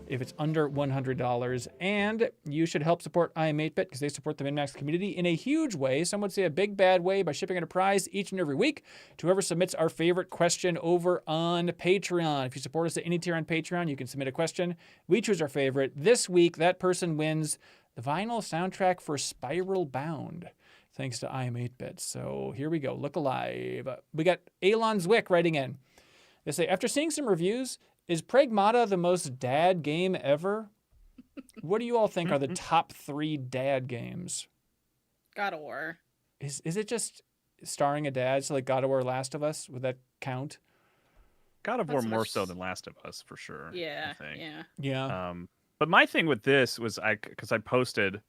if it's under $100. And you should help support IM8-Bit because they support the MinnMax community in a huge way. Some would say a big bad way by shipping a prize each and every week to whoever submits our favorite question over on Patreon. If you support us at any tier on Patreon, you can submit a question. We choose our favorite. This week, that person wins the vinyl soundtrack for Spiral Bound, thanks to IM8-Bit. So here we go. Look alive. We got Elon Zwick writing in. They say, after seeing some reviews, is Pragmata the most dad game ever? What do you all think are the top 3 dad games? God of War. Is it just starring a dad? So like God of War, Last of Us, would that count? God of Not War so more much- so than Last of Us for sure. Yeah, I think. yeah. Yeah. But my thing with this was because I posted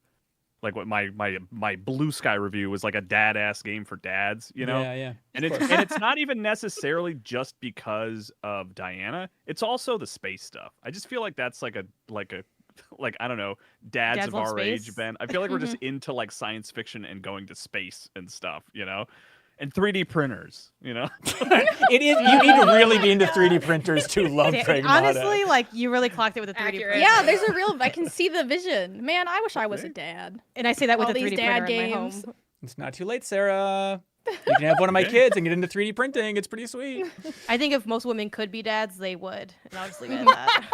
like what my Blue Sky review was like a dad ass game for dads, you know. Yeah. And it's not even necessarily just because of Diana. It's also the space stuff. I just feel like that's like I don't know, dads Dads of love our space? age, Ben. I feel like we're just into like science fiction and going to space and stuff, you know, and 3D printers, you know. It is. You need to really be into 3D printers to love Pragmata. Honestly, like you really clocked it with a 3D Accurate. printer. Yeah, there's a real. I can see the vision. Man, I wish I was a dad. And I say that with All a 3D these dad printer in my games. home. It's not too late, Sarah. You can have one of my kids and get into 3D printing. It's pretty sweet. I think if most women could be dads, they would. And I'll just leave it at that.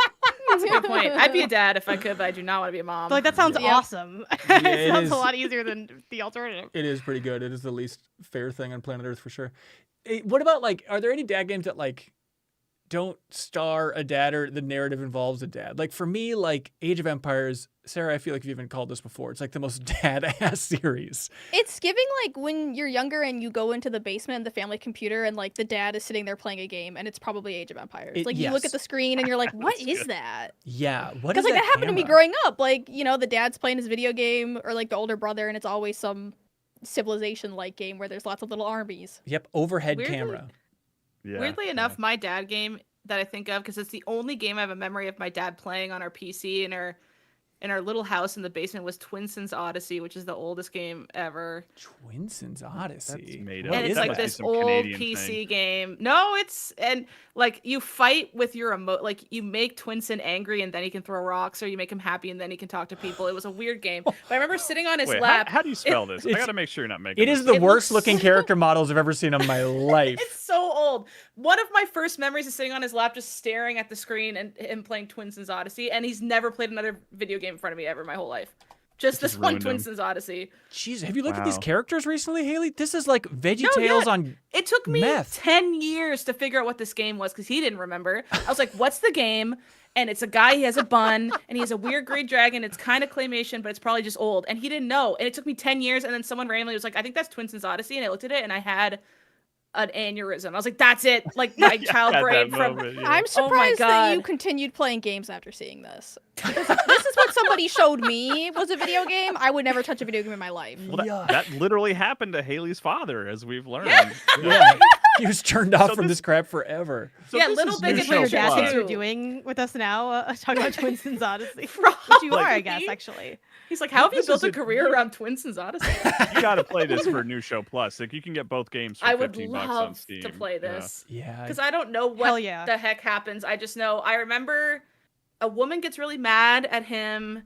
That's a good point. I'd be a dad if I could, but I do not want to be a mom. But like that sounds Yeah. awesome. it it sounds is. a lot easier than the alternative. It is pretty good. It is the least fair thing on planet Earth for sure. What about like, are there any dad games that like don't star a dad or the narrative involves a dad? Like for me, like Age of Empires, Sarah, I feel like you've even called this before. It's like the most dad-ass series. It's giving like when you're younger and you go into the basement of the family computer and like the dad is sitting there playing a game and it's probably Age of Empires. Like you look Yes. at the screen and you're like, what is that? Yeah. What Because is like that happened to me camera? growing up. Like, you know, the dad's playing his video game or like the older brother and it's always some civilization-like game where there's lots of little armies. Yep. Overhead Weirdly- camera. Yeah, Weirdly enough, my dad game that I think of, because it's the only game I have a memory of my dad playing on our PC in our little house in the basement, was Twinson's Odyssey, which is the oldest game ever. Twinson's Odyssey. That's made What up. And is it's like that? must be this some old Canadian PC thing. game. No, and like you fight with your like you make Twinson angry and then he can throw rocks, or you make him happy and then he can talk to people. It was a weird game. But I remember sitting on his Wait, lap. how do you spell this? I it's- gotta make sure you're not making. It is this the up. It worst looks looking so- character models I've ever seen in my life. It's so old. One of my first memories is sitting on his lap, just staring at the screen and him playing Twinson's Odyssey. And he's never played another video game in front of me ever my whole life. Just this one, ruined him. Twinson's Odyssey. Jeez, have you looked at these Wow. characters recently, Haley? This is like Veggie No, Tales yeah. on. It took me Meth. 10 years to figure out what this game was because he didn't remember. I was like, what's the game? And it's a guy, he has a bun, and he has a weird green dragon. It's kind of claymation, but it's probably just old. And he didn't know. And it took me 10 years, and then someone randomly was like, I think that's Twinson's Odyssey. And I looked at it, and I had an aneurysm. I was like, that's it. Like, my child At brain that from... moment, yeah. I'm Oh my surprised that you God. continued playing games after seeing this. Because if this is what somebody showed me was a video game, I would never touch a video game in my life. Well, that literally happened to Haley's father, as we've learned. Yeah, he was turned off So from this- this crap forever. So Yeah, this Little is Big new and What your show dad Plus. thinks plus. you're doing with us now, talking about Twinson's Odyssey. Which you are, I guess, Probably. actually. He's like, how have you This built is a career around Twinson's Odyssey? You gotta play this for New Show Plus. Like you can get both games for I would $15 on love Steam. to play this. Yeah. Because I don't know Hell what yeah. the heck happens. I just know I remember a woman gets really mad at him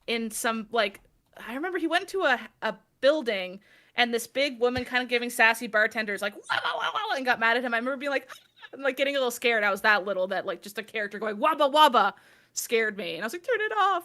in some like I remember he went to a building and this big woman kind of giving sassy bartenders like wow, wow, wow, wow, and got mad at him. I remember being like, I'm like getting a little scared. I was that little that like just a character going wabba wabba scared me, and I was like, turn it off.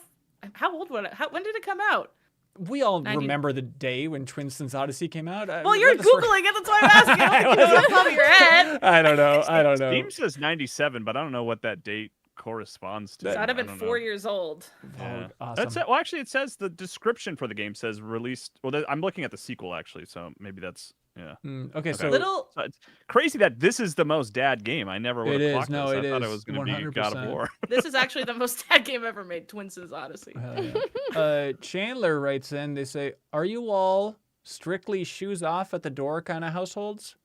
How old was it? When did it come out? We all remember the day when Twin Suns Odyssey came out. Well, you're Googling it. That's why I'm asking. I don't think it's on top of your head. I don't know. Steam says 97, but I don't know what that date corresponds to. So I'd have been 4 years old. Yeah. Awesome. That's it. Well, actually, it says the description for the game says released. Well, I'm looking at the sequel actually, so maybe that's Okay, so So it's crazy that this is the most dad game. I never would It have is. clocked No, this. it I thought is. it was going to be God of 100%. War. This is actually the most sad game ever made. Twin Suns Odyssey. Chandler writes in. They say, "Are you all strictly shoes off at the door kind of households?"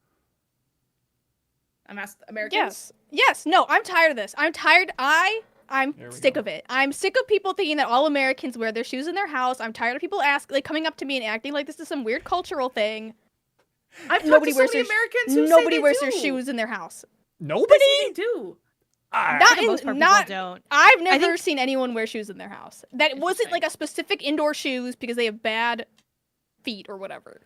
I'm asked Americans. Yes. No, I'm tired of this. I'm tired. I'm There we sick go. of it. I'm sick of people thinking that all Americans wear their shoes in their house. I'm tired of people coming up to me and acting like this is some weird cultural thing. I've talked Nobody to so wears many their Americans who say Nobody they wears do. their shoes in their house. Nobody. They do. Not For the most part, in, not. people don't. I've never think- seen anyone wear shoes in their house. That wasn't like a specific indoor shoes because they have bad feet or whatever.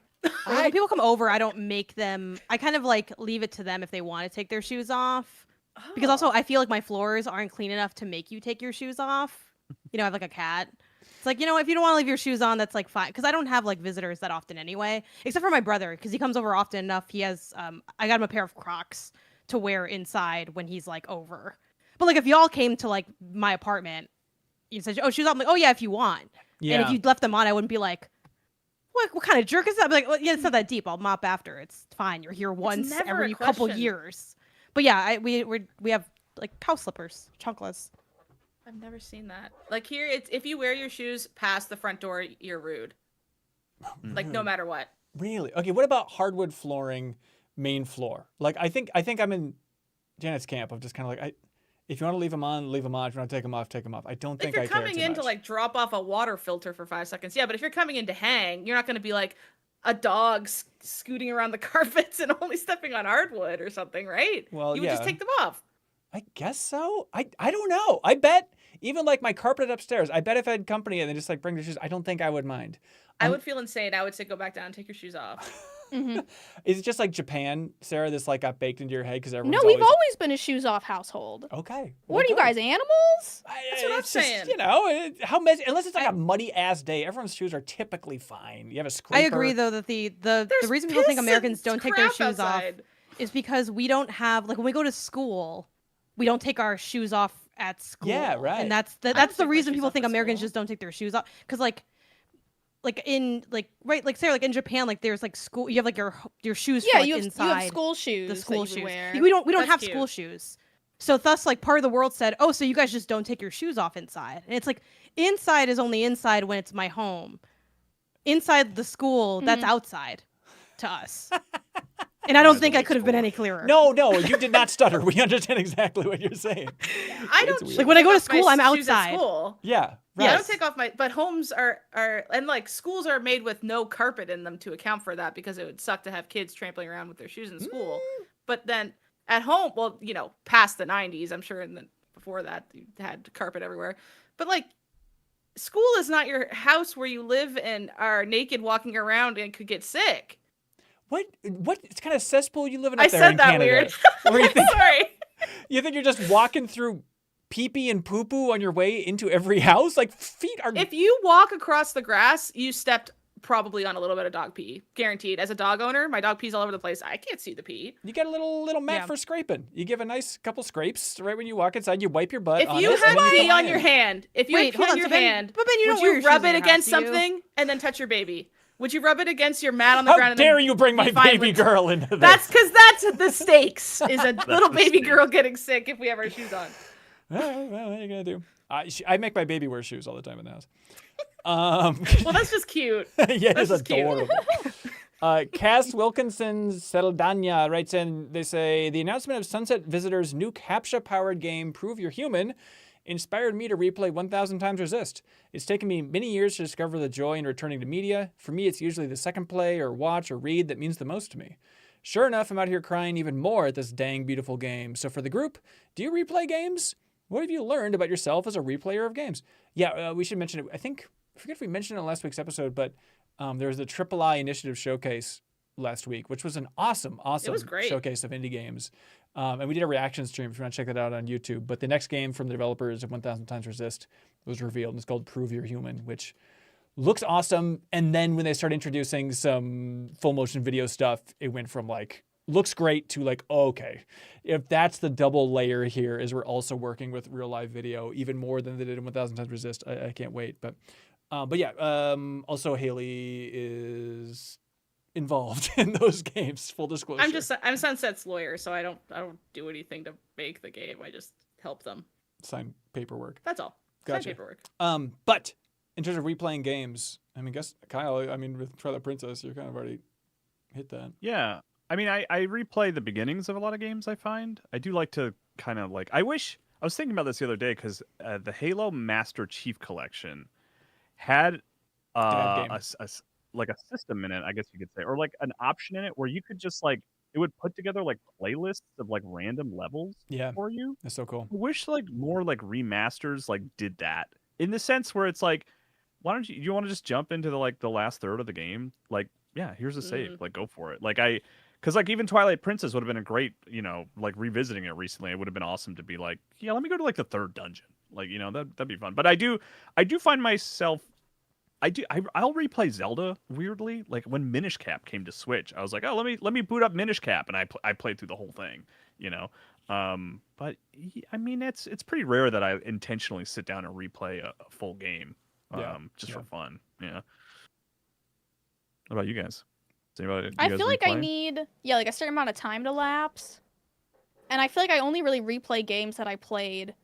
When people come over, I don't make them. I kind of like leave it to them if they want to take their shoes off. Because also, I feel like my floors aren't clean enough to make you take your shoes off. You know, I have like a cat. It's like, if you don't want to leave your shoes on, that's like fine. Because I don't have like visitors that often anyway. Except for my brother, because he comes over often enough. He has, I got him a pair of Crocs to wear inside when he's like over. But like if y'all came to like my apartment, you said, "Oh, shoes off." I'm like, "Oh yeah, if you want." Yeah. And if you left them on, I wouldn't be like, what kind of jerk is that? I'd be like, well, yeah, it's not that deep. I'll mop after. It's fine. You're here once never every a couple question. years. But yeah, we have like cow slippers, chunkless. I've never seen that. Like here, it's if you wear your shoes past the front door, you're rude. Like no matter what. Really? Okay. What about hardwood flooring, main floor? Like I think I'm in Janet's camp of just kind of like if you want to leave them on, leave them on. If you want to take them off, take them off. I don't If think you're I care coming too in much. to like drop off a water filter for 5 seconds, yeah. But if you're coming in to hang, you're not going to be like a dog scooting around the carpets and only stepping on hardwood or something, right? Well, you would just yeah. take them off. I guess so. I don't know. I bet even like my carpet upstairs. I bet if I had company and they just like bring their shoes, I don't think I would mind. I would feel insane. I would say go back down and take your shoes off. Is it just like Japan, Sarah? This like got baked into your head because No, everyone's we've always been a shoes off household. okay. What are you good. guys, animals? That's what I'm It's just, saying. how messy? Unless it's like a muddy ass day, everyone's shoes are typically fine. You have a scraper. I agree though that the There's reason people think piss Americans and don't take their crap shoes outside. off is because we don't have like when we go to school, we don't take our shoes off at school. Yeah, right. And that's the take my reason shoes people off think at Americans school. just don't take their shoes off because like in like right like Sarah like in Japan like there's like school you have like your shoes Yeah, for, like, you inside have school shoes. the school that you shoes. wear. We don't That's have cute. school shoes. So thus like part of the world said, "Oh, so you guys just don't take your shoes off inside." And it's like inside is only inside when it's my home. Inside the school, that's outside to us. And I don't think I could have been any clearer. No, you did not stutter. We understand exactly what you're saying. I don't weird. Like, when I go to take off my school, I'm shoes at outside. school. Yeah, Yeah, I right. don't take off my. But homes are and like schools are made with no carpet in them to account for that because it would suck to have kids trampling around with their shoes in school. But then at home, well, past the 90s, I'm sure, and then before that, you had carpet everywhere. But like, school is not your house where you live and are naked walking around and could get sick. What kind of cesspool you living up I there said in that Canada? weird. Where you think Sorry. you think you're just walking through pee-pee and poo-poo on your way into every house? Like feet are. If you walk across the grass, you stepped probably on a little bit of dog pee, guaranteed. As a dog owner, my dog pees all over the place. I can't see the pee. You get a little mat Yeah. for scraping. You give a nice couple scrapes right when you walk inside. You wipe your butt. If on you it, and have then you pee go on in. your hand, if you Wait, have pee hold on on. your So Ben, hand, but Ben, you would don't wear you your rub shoes in it your against house, do you? something and then touch your baby? Would you rub it against your mat on the ground? How and dare then you bring my be fine baby with- girl into this? That's because the stakes is a little the baby stakes. girl getting sick if we have our shoes on. Well, what are you gonna do? I make my baby wear shoes all the time in the house. Well, that's just cute. Yeah, it's That's just cute. adorable. Cass Wilkinson Seldania writes in, they say, the announcement of Sunset Visitors' new CAPTCHA-powered game, Prove You're Human, inspired me to replay 1,000 Times Resist. It's taken me many years to discover the joy in returning to media. For me, it's usually the second play or watch or read that means the most to me. Sure enough, I'm out here crying even more at this dang beautiful game. So for the group, do you replay games? What have you learned about yourself as a replayer of games? Yeah, we should mention it. I forget if we mentioned it in last week's episode, but there was the Triple I Initiative Showcase last week, which was an awesome was great. showcase of indie games. And we did a reaction stream if you want to check that out on YouTube. But the next game from the developers of 1000 Times Resist was revealed. It's called Prove You're Human, which looks awesome. And then when they start introducing some full motion video stuff, it went from like, looks great to like, oh, okay, if that's the double layer here, is we're also working with real live video even more than they did in 1000 Times Resist. I can't wait. But yeah, also Haley is involved in those games. Full disclosure. I'm Sunset's lawyer, so I don't do anything to make the game. I just help them sign paperwork. That's all. Gotcha. Sign paperwork. But in terms of replaying games, I mean, Kyle, with Twilight Princess, you kind of already hit that. Yeah. I mean, I replay the beginnings of a lot of games, I find. I do like to kind of like... I was thinking about this the other day, because the Halo Master Chief Collection had a system in it, I guess you could say, or like an option in it where you could just like... It would put together like playlists of like random levels for you. That's so cool. I wish like more like remasters like did that, in the sense where it's like, why don't you want to just jump into the last third of the game? Like, yeah, here's a save. Like, go for it. Like because like even Twilight Princess would have been a great, like revisiting it recently, it would have been awesome to be like, yeah, let me go to like the third dungeon. Like, that'd be fun. But I do find myself, I'll replay Zelda weirdly. Like when Minish Cap came to Switch, I was like, oh, let me boot up Minish Cap, and I played through the whole thing, But I mean, it's pretty rare that I intentionally sit down and replay a full game, just for fun. Yeah. What about you guys? I feel like I need like a certain amount of time to lapse, and I feel like I only really replay games that I played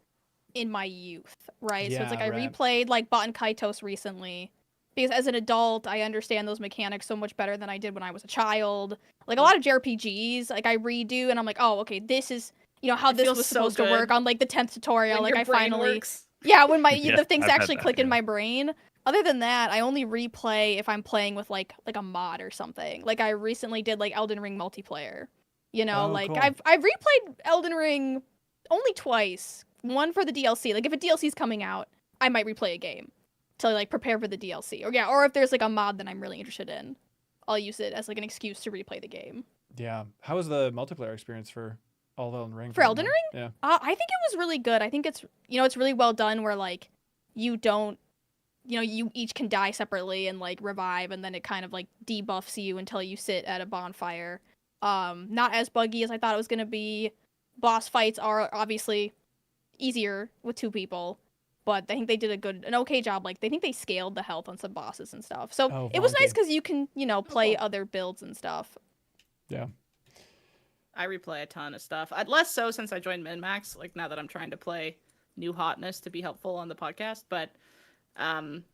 in my youth, right? So it's like I replayed like Bot and Kaitos recently, because as an adult I understand those mechanics so much better than I did when I was a child. Like a lot of JRPGs, like I redo and I'm like, oh, okay, this is how this was supposed to work on like the 10th tutorial. When like I finally works. when the things actually click in my brain. Other than that, I only replay if I'm playing with like a mod or something. Like I recently did like Elden Ring multiplayer. Cool. I've replayed Elden Ring only twice. One for the DLC. Like if a DLC's coming out, I might replay a game to like prepare for the DLC. Or if there's like a mod that I'm really interested in, I'll use it as like an excuse to replay the game. Yeah. How was the multiplayer experience for all of Elden Ring? For Elden Ring? Yeah. I think it was really good. I think it's it's really well done where like you don't you each can die separately and like revive, and then it kind of like debuffs you until you sit at a bonfire. Not as buggy as I thought it was going to be. Boss fights are obviously easier with two people, but I think they did an okay job. Like they think they scaled the health on some bosses and stuff. So it was nice because you can, play other builds and stuff. Yeah. I replay a ton of stuff. Less so since I joined MinnMax, like now that I'm trying to play new hotness to be helpful on the podcast. But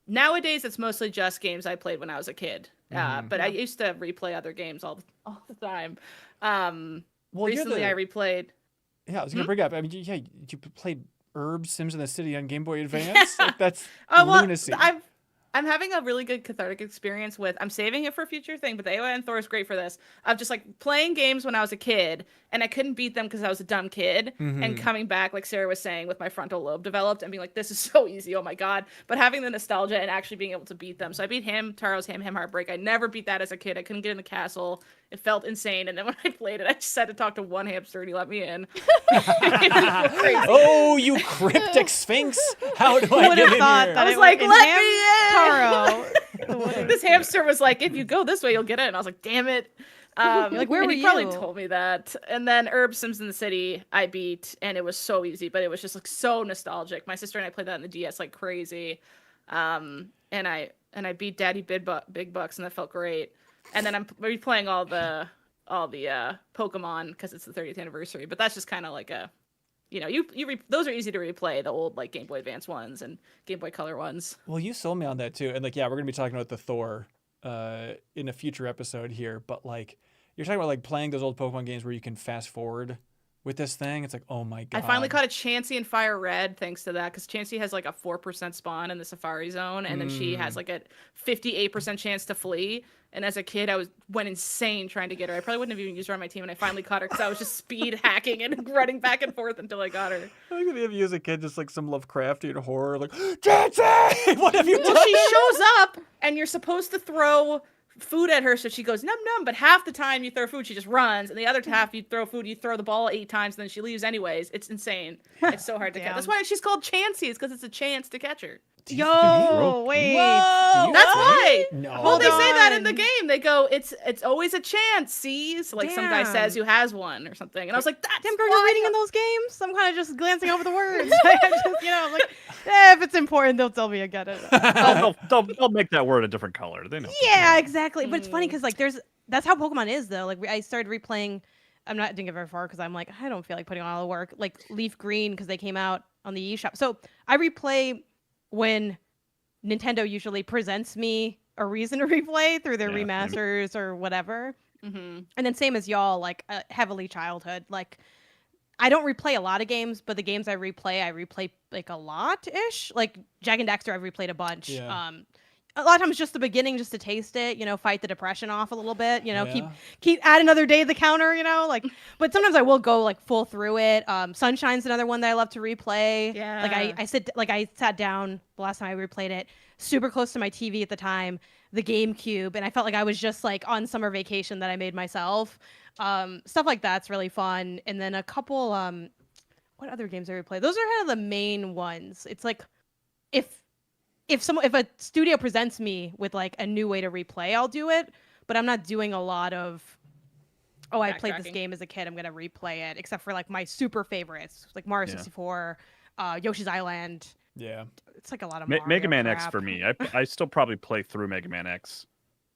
nowadays it's mostly just games I played when I was a kid. But I used to replay other games all the time. Recently I replayed. Yeah, I was gonna bring up. I mean, you played Herb Sims in the City on Game Boy Advance. Like, that's lunacy. I'm having a really good cathartic experience with. I'm saving it for a future thing, but the AON Thor is great for this. Of just like playing games when I was a kid and I couldn't beat them because I was a dumb kid, and coming back, like Sarah was saying, with my frontal lobe developed and being like, this is so easy, oh my god. But having the nostalgia and actually being able to beat them. So I beat him, Taro's him Heartbreak. I never beat that as a kid. I couldn't get in the castle. It felt insane. And then when I played it, I just had to talk to one hamster and he let me in. Oh, you cryptic sphinx! How do I get in here? I was like, let me in! Taro. This hamster was like, if you go this way, you'll get in. And I was like, damn it. Like, where were you? He probably told me that. And then Herb Sims in the City, I beat, and it was so easy, but it was just like so nostalgic. My sister and I played that in the DS like crazy. And I beat Daddy Big Bucks, and that felt great. And then I'm replaying all the Pokemon because it's the 30th anniversary. But that's just kind of like a, those are easy to replay, the old like Game Boy Advance ones and Game Boy Color ones. Well, you sold me on that too, and like we're gonna be talking about the Thor in a future episode here. But like you're talking about like playing those old Pokemon games where you can fast forward with this thing. It's like, oh my god! I finally caught a Chansey in Fire Red thanks to that, because Chansey has like a 4% spawn in the Safari Zone, and then she has like a 58% chance to flee. And as a kid, I went insane trying to get her. I probably wouldn't have even used her on my team, and I finally caught her because I was just speed hacking and running back and forth until I got her. I think if you as a kid, just like some Lovecraftian horror, like, Chansey, what have you done? Well, she shows up, and you're supposed to throw food at her, so she goes num num. But half the time you throw food, she just runs, and the other half you throw food, you throw the ball 8 times, and then she leaves anyways. It's insane. It's so hard to catch. That's why she's called Chansey. It's because it's a chance to catch her. Yo, wait. Whoa, That's why. No. Well, they say that in the on. game. They go, it's always a chance. See, so like some guy says who has one or something, and I was like, that's Damn, girl, why you're reading in those games? I'm kind of just glancing over the words. I'm just, I'm like, if it's important, they'll tell me I get it. They'll make that word a different color. They know. Yeah, exactly. But it's funny because like that's how Pokemon is though. Like I started replaying. Didn't get very far because I'm like I don't feel like putting on all the work. Like Leaf Green because they came out on the eShop. So I replay when Nintendo usually presents me a reason to replay through their remasters or whatever. Mm-hmm. And then same as y'all, like heavily childhood. Like I don't replay a lot of games, but the games I replay like a lot-ish. Like Jak and Daxter, I've replayed a bunch. Yeah. A lot of times just the beginning, just to taste it, fight the depression off a little bit, keep add another day to the counter, like, but sometimes I will go like full through it. Sunshine's another one that I love to replay. Yeah. Like I sat down the last time I replayed it, super close to my TV at the time, the GameCube, and I felt like I was just like on summer vacation that I made myself. Stuff like that's really fun. And then a couple, what other games I replay? Those are kind of the main ones. It's like, if a studio presents me with like a new way to replay, I'll do it. But I'm not doing a lot of, I played this game as a kid, I'm gonna replay it. Except for like my super favorites, like Mario 64, Yoshi's Island. Yeah, it's like a lot of Mario Mega Man crap. X for me. I still probably play through Mega Man X.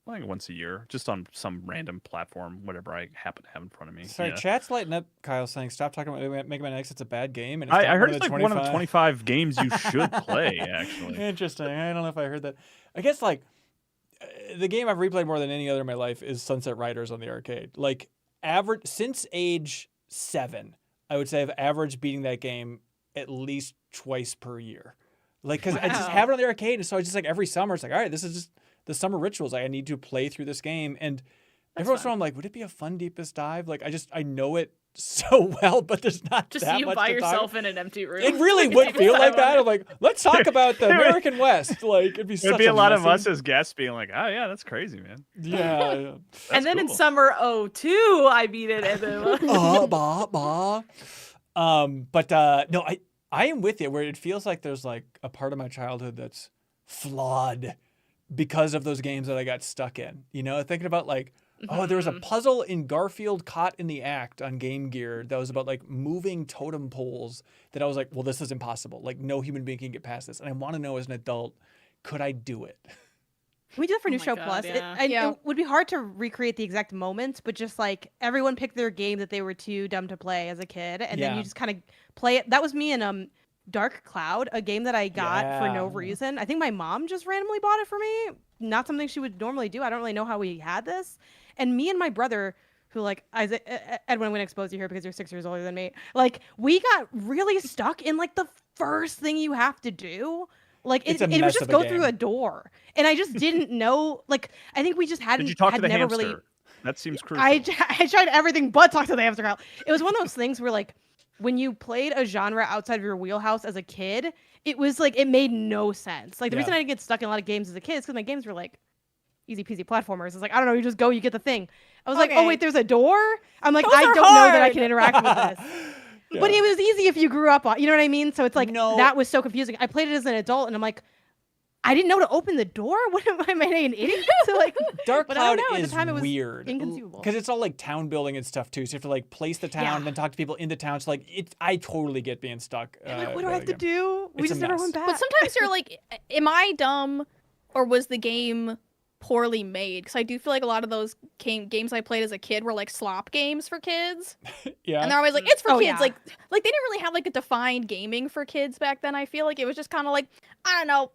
Like once a year, just on some random platform, whatever I happen to have in front of me. Sorry, chat's lighting up. Kyle saying, "Stop talking about Mega Man X. It's a bad game." And I heard it's like one of the 25 games you should play. Actually, interesting. I don't know if I heard that. I guess like the game I've replayed more than any other in my life is Sunset Riders on the arcade. Like average since age 7, I would say I've averaged beating that game at least twice per year. Like because I just have it on the arcade, and so I just like every summer it's like, all right, this is just the summer rituals. I need to play through this game, and every once in a while I'm like, would it be a fun deepest dive? Like I know it so well, but there's not just that you much by to yourself talk. in an empty room. It really would feel like that. I'm like, let's talk about the American West. Like it'd be there'd such be a lot messy... of us as guests being like, oh yeah, that's crazy, man. Yeah. And then in summer 02, I beat it, and then no, I am with you where it feels like there's like a part of my childhood that's flawed because of those games that I got stuck in. Thinking about like, there was a puzzle in Garfield Caught in the Act on Game Gear that was about like moving totem poles that I was like, well, this is impossible. Like no human being can get past this. And I want to know as an adult, could I do it? Can we do that for New Show God, Plus? yeah. It would be hard to recreate the exact moments, but just like everyone picked their game that they were too dumb to play as a kid, and then you just kind of play it. That was me in Dark Cloud, a game that I got for no reason. I think my mom just randomly bought it for me. Not something she would normally do. I don't really know how we had this. And me and my brother, who like Edwin, I'm going to expose you here because you're 6 years older than me. Like we got really stuck in like the first thing you have to do. Like it was just go through a door, and I just didn't know. Like I think we just hadn't. Did you talk to the never hamster? Really... That seems crucial. I tried everything but talk to the hamster. Kyle. It was one of those things where like when you played a genre outside of your wheelhouse as a kid, it was like it made no sense. Like the reason I didn't get stuck in a lot of games as a kid is because my games were like easy peasy platformers. It's like I don't know, you just go, you get the thing. I was like, oh wait, there's a door. I'm like, I don't know that I can interact with this. Yeah. But it was easy if you grew up on, you know what I mean? So it's like, that was so confusing. I played it as an adult and I'm like, I didn't know to open the door. What am I an idiot? So like, Dark Cloud is at the time it was weird. Inconceivable. Because it's all like town building and stuff too. So you have to like place the town and then talk to people in the town. So like, I totally get being stuck. Like, what do I have to do? We just never went back. But sometimes you're like, am I dumb or was the game poorly made? Because I do feel like a lot of those games I played as a kid were like slop games for kids. Yeah. And they're always like, it's for kids. Yeah. Like they didn't really have like a defined gaming for kids back then. I feel like it was just kind of like, I don't know,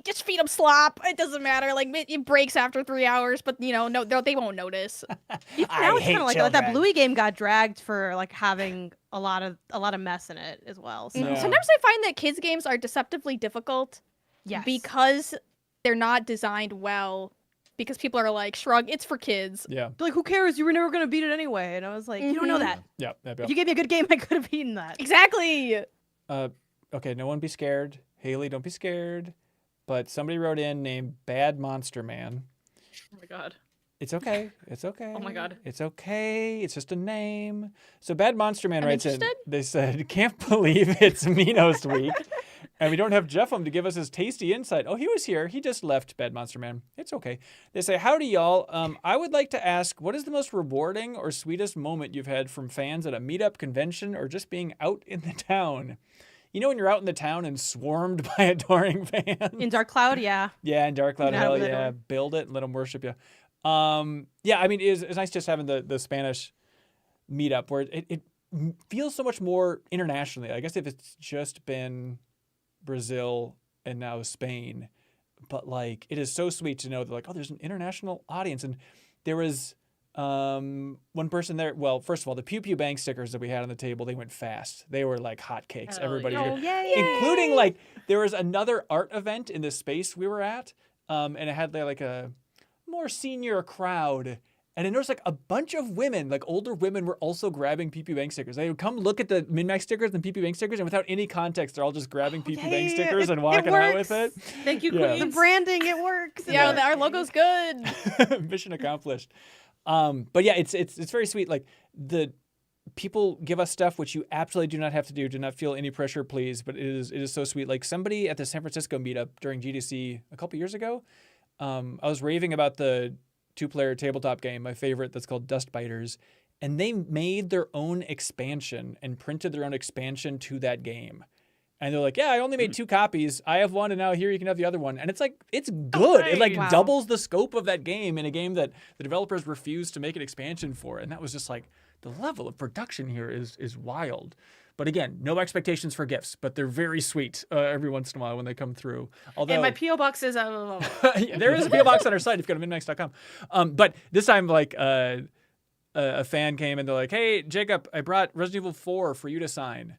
just feed them slop. It doesn't matter. Like it breaks after 3 hours, but you know, no, they won't notice. Now it's kind of like that Bluey game got dragged for like having a lot of mess in it as well. So. Sometimes I find that kids games are deceptively difficult. Yes. Because they're not designed well. Because people are like, shrug, it's for kids. Yeah. They're like, who cares? You were never going to beat it anyway. And I was like, you don't know that. Yeah. If you gave me a good game, I could have beaten that. Exactly. Okay, no one be scared. Haley, don't be scared. But somebody wrote in named Bad Monster Man. Oh my god. It's okay. It's okay. Oh my God. It's okay. It's just a name. So Bad Monster Man I'm writes in. interested. They said, can't believe it's Minos week. And we don't have Jeffem to give us his tasty insight. Oh, he was here. He just left, Bad Monster Man. It's okay. They say, howdy, y'all. I would like to ask, what is the most rewarding or sweetest moment you've had from fans at a meetup, convention, or just being out in the town? You know when you're out in the town and swarmed by adoring fans? In Dark Cloud, yeah. Yeah, in Dark Cloud, Not hell with yeah. adore. Build it and let them worship you. Yeah, I mean, it's nice just having the Spanish meetup where it feels so much more internationally. I guess if it's just been Brazil and now Spain, but like it is so sweet to know that like, oh, there's an international audience. And there was one person there. Well, first of all, the Pew Pew Bang stickers that we had on the table, they went fast. They were like hotcakes. Hell Everybody, yeah. Oh, yay! including like there was another art event in the space we were at, and it had like a more senior crowd. And I noticed like a bunch of women, like older women, were also grabbing PP Bank stickers. They would come look at the MinnMax stickers and PP Bank stickers, and without any context, they're all just grabbing PP Bank Yay, stickers it- and it walking out with it. works. Thank you, Yeah. The Queens. branding, it works. Yeah, our logo's good. Mission accomplished. But yeah, it's very sweet. Like the people give us stuff which you absolutely do not have to do. Do not feel any pressure, please. But it is so sweet. Like somebody at the San Francisco meetup during GDC a couple years ago, I was raving about the 2-player tabletop game, my favorite, that's called Dust Biters, and they made their own expansion and printed their own expansion to that game. And they're like, yeah, I only made 2 copies. I have one, and now here you can have the other one. And it's like, it's good. It like Wow. doubles the scope of that game in a game that the developers refused to make an expansion for. And that was just like, the level of production here is wild. But again, no expectations for gifts, but they're very sweet every once in a while when they come through. Although And my PO box is there is a PO box on our site if you go to MinnMax.com. But this time, like a fan came and they're like, "Hey, Jacob, I brought Resident Evil 4 for you to sign."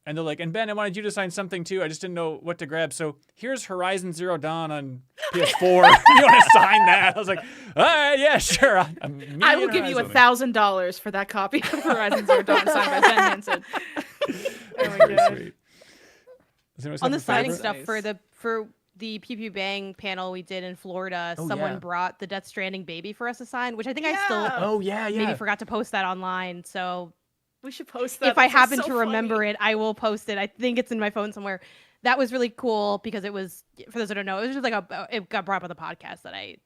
And they're like, "And Ben, I wanted you to sign something too. I just didn't know what to grab. So here's Horizon Zero Dawn on PS4. You want to sign that?" I was like, "All right, yeah, sure." I will give you $1,000 for that copy of Horizon Zero Dawn signed by Ben Hansen. Oh my god. On the signing favorite? stuff Nice. for the Pew Pew Bang panel we did in Florida, Oh, someone yeah. brought the Death Stranding baby for us to sign, which I think I Yeah. still Oh yeah, yeah. maybe forgot to post that online. So We should post that. if I This is happen so to remember funny. it, I will post it. I think it's in my phone somewhere. That was really cool because it was, for those that don't know, it was just like it got brought up on the podcast that I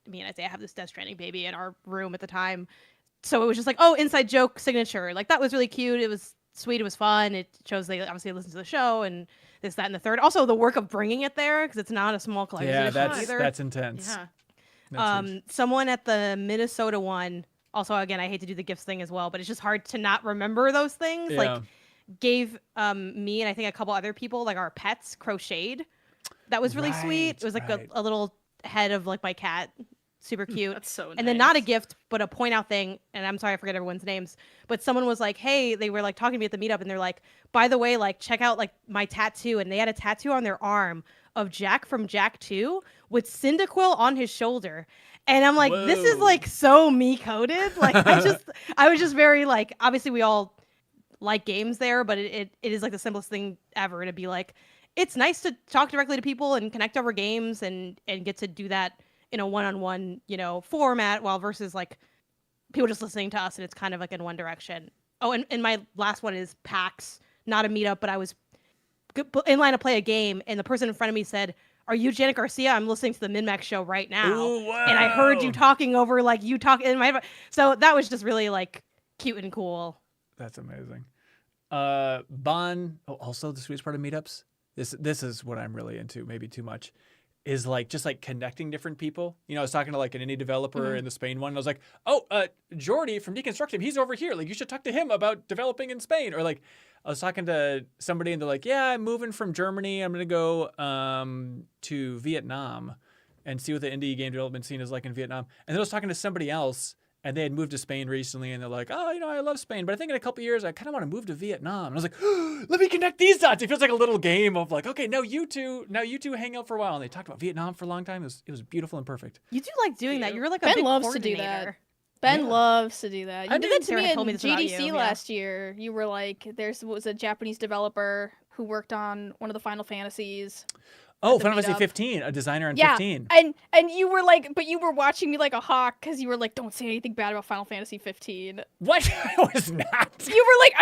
have this Death Stranding baby in our room at the time. So it was just like, oh, inside joke signature. Like that was really cute. It was sweet. It was fun. It shows they obviously listen to the show and this, that, and the third. Also the work of bringing it there because it's not a small collector's Yeah, edition either. that's intense. Yeah. That's huge. Someone at the Minnesota one, also again, I hate to do the gifts thing as well, but it's just hard to not remember those things. Yeah. Like gave me and I think a couple other people like our pets crocheted. That was really sweet. It was like right. a little head of like my cat, super cute. That's so nice. And then not a gift, but a point out thing. And I'm sorry, I forget everyone's names. But someone was like, hey, they were like talking to me at the meetup and they're like, by the way, like check out like my tattoo. And they had a tattoo on their arm of Jack from Jack 2 with Cyndaquil on his shoulder. And I'm like, this is Whoa. like so me coded. Like I was just very like, obviously we all like games there, but it is like the simplest thing ever to be like, it's nice to talk directly to people and connect over games and get to do that in a one-on-one, format while versus like people just listening to us and it's kind of like in one direction. Oh, and my last one is PAX, not a meetup, but I was in line to play a game and the person in front of me said, "Are you Janet Garcia? I'm listening to the MinnMax show right now." Ooh, And I heard you wow. talking over like you talk in my, so that was just really like cute and cool. That's amazing. Bon, also the sweetest part of meetups. This is what I'm really into, maybe too much, is like just like connecting different people. I was talking to like an indie developer in the Spain one. And I was like, oh, Jordy from Deconstructive, he's over here. Like you should talk to him about developing in Spain. Or like I was talking to somebody and they're like, yeah, I'm moving from Germany. I'm gonna go to Vietnam and see what the indie game development scene is like in Vietnam. And then I was talking to somebody else. And they had moved to Spain recently, and they're like, "Oh, I love Spain, but I think in a couple years I kind of want to move to Vietnam." And I was like, "Let me connect these dots." It feels like a little game of like, okay, now you two hang out for a while. And they talked about Vietnam for a long time. It was beautiful and perfect. You do like doing that. You're like a Ben big loves to do coordinator. that. Ben Yeah. loves to do that. You I did didn't that to Sarah me told me in this about GDC you, yeah. last year. You were like, was a Japanese developer who worked on one of the Final Fantasies. Oh, the Final Fantasy meetup. 15, a designer in Yeah, 15. and you were like, but you were watching me like a hawk because you were like, don't say anything bad about Final Fantasy 15. What? I was not. You were like,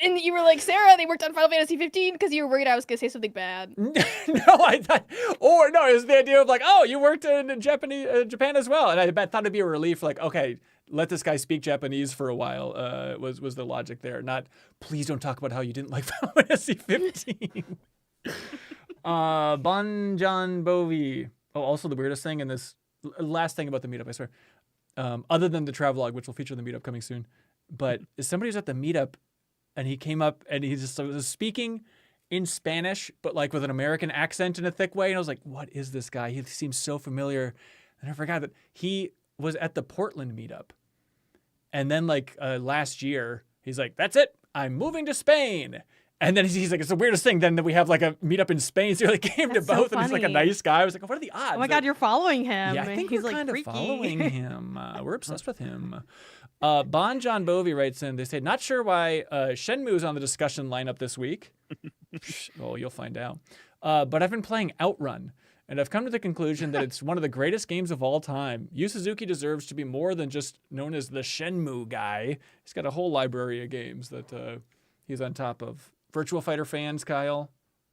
and you were like, Sarah, they worked on Final Fantasy 15 because you were worried I was gonna say something bad. No, I thought, or no, it was the idea of like, oh, you worked in Japan as well, and I thought it'd be a relief, like, okay, let this guy speak Japanese for a while. Was the logic there? Not, please don't talk about how you didn't like Final Fantasy 15. Bon John Bovi. Oh, also the weirdest thing in this last thing about the meetup, I swear. Other than the travelogue, which will feature the meetup coming soon, but somebody was at the meetup, and he came up and he just was speaking in Spanish, but like with an American accent in a thick way. And I was like, what is this guy? He seems so familiar. And I forgot that he was at the Portland meetup. And then like last year, he's like, that's it. I'm moving to Spain. And then he's like, it's the weirdest thing then that we have like a meetup in Spain. So he like came That's to so both and he's like a funny. nice guy. I was like, what are the odds? Oh my God, you're following him. Yeah, I think He's we're like kind freaky. of following him. We're obsessed with him. Bon John Bovi writes in, they say, not sure why Shenmue's on the discussion lineup this week. Oh, you'll find out. But I've been playing Outrun, and I've come to the conclusion that it's one of the greatest games of all time. Yu Suzuki deserves to be more than just known as the Shenmue guy. He's got a whole library of games that he's on top of. Virtual Fighter fans, Kyle.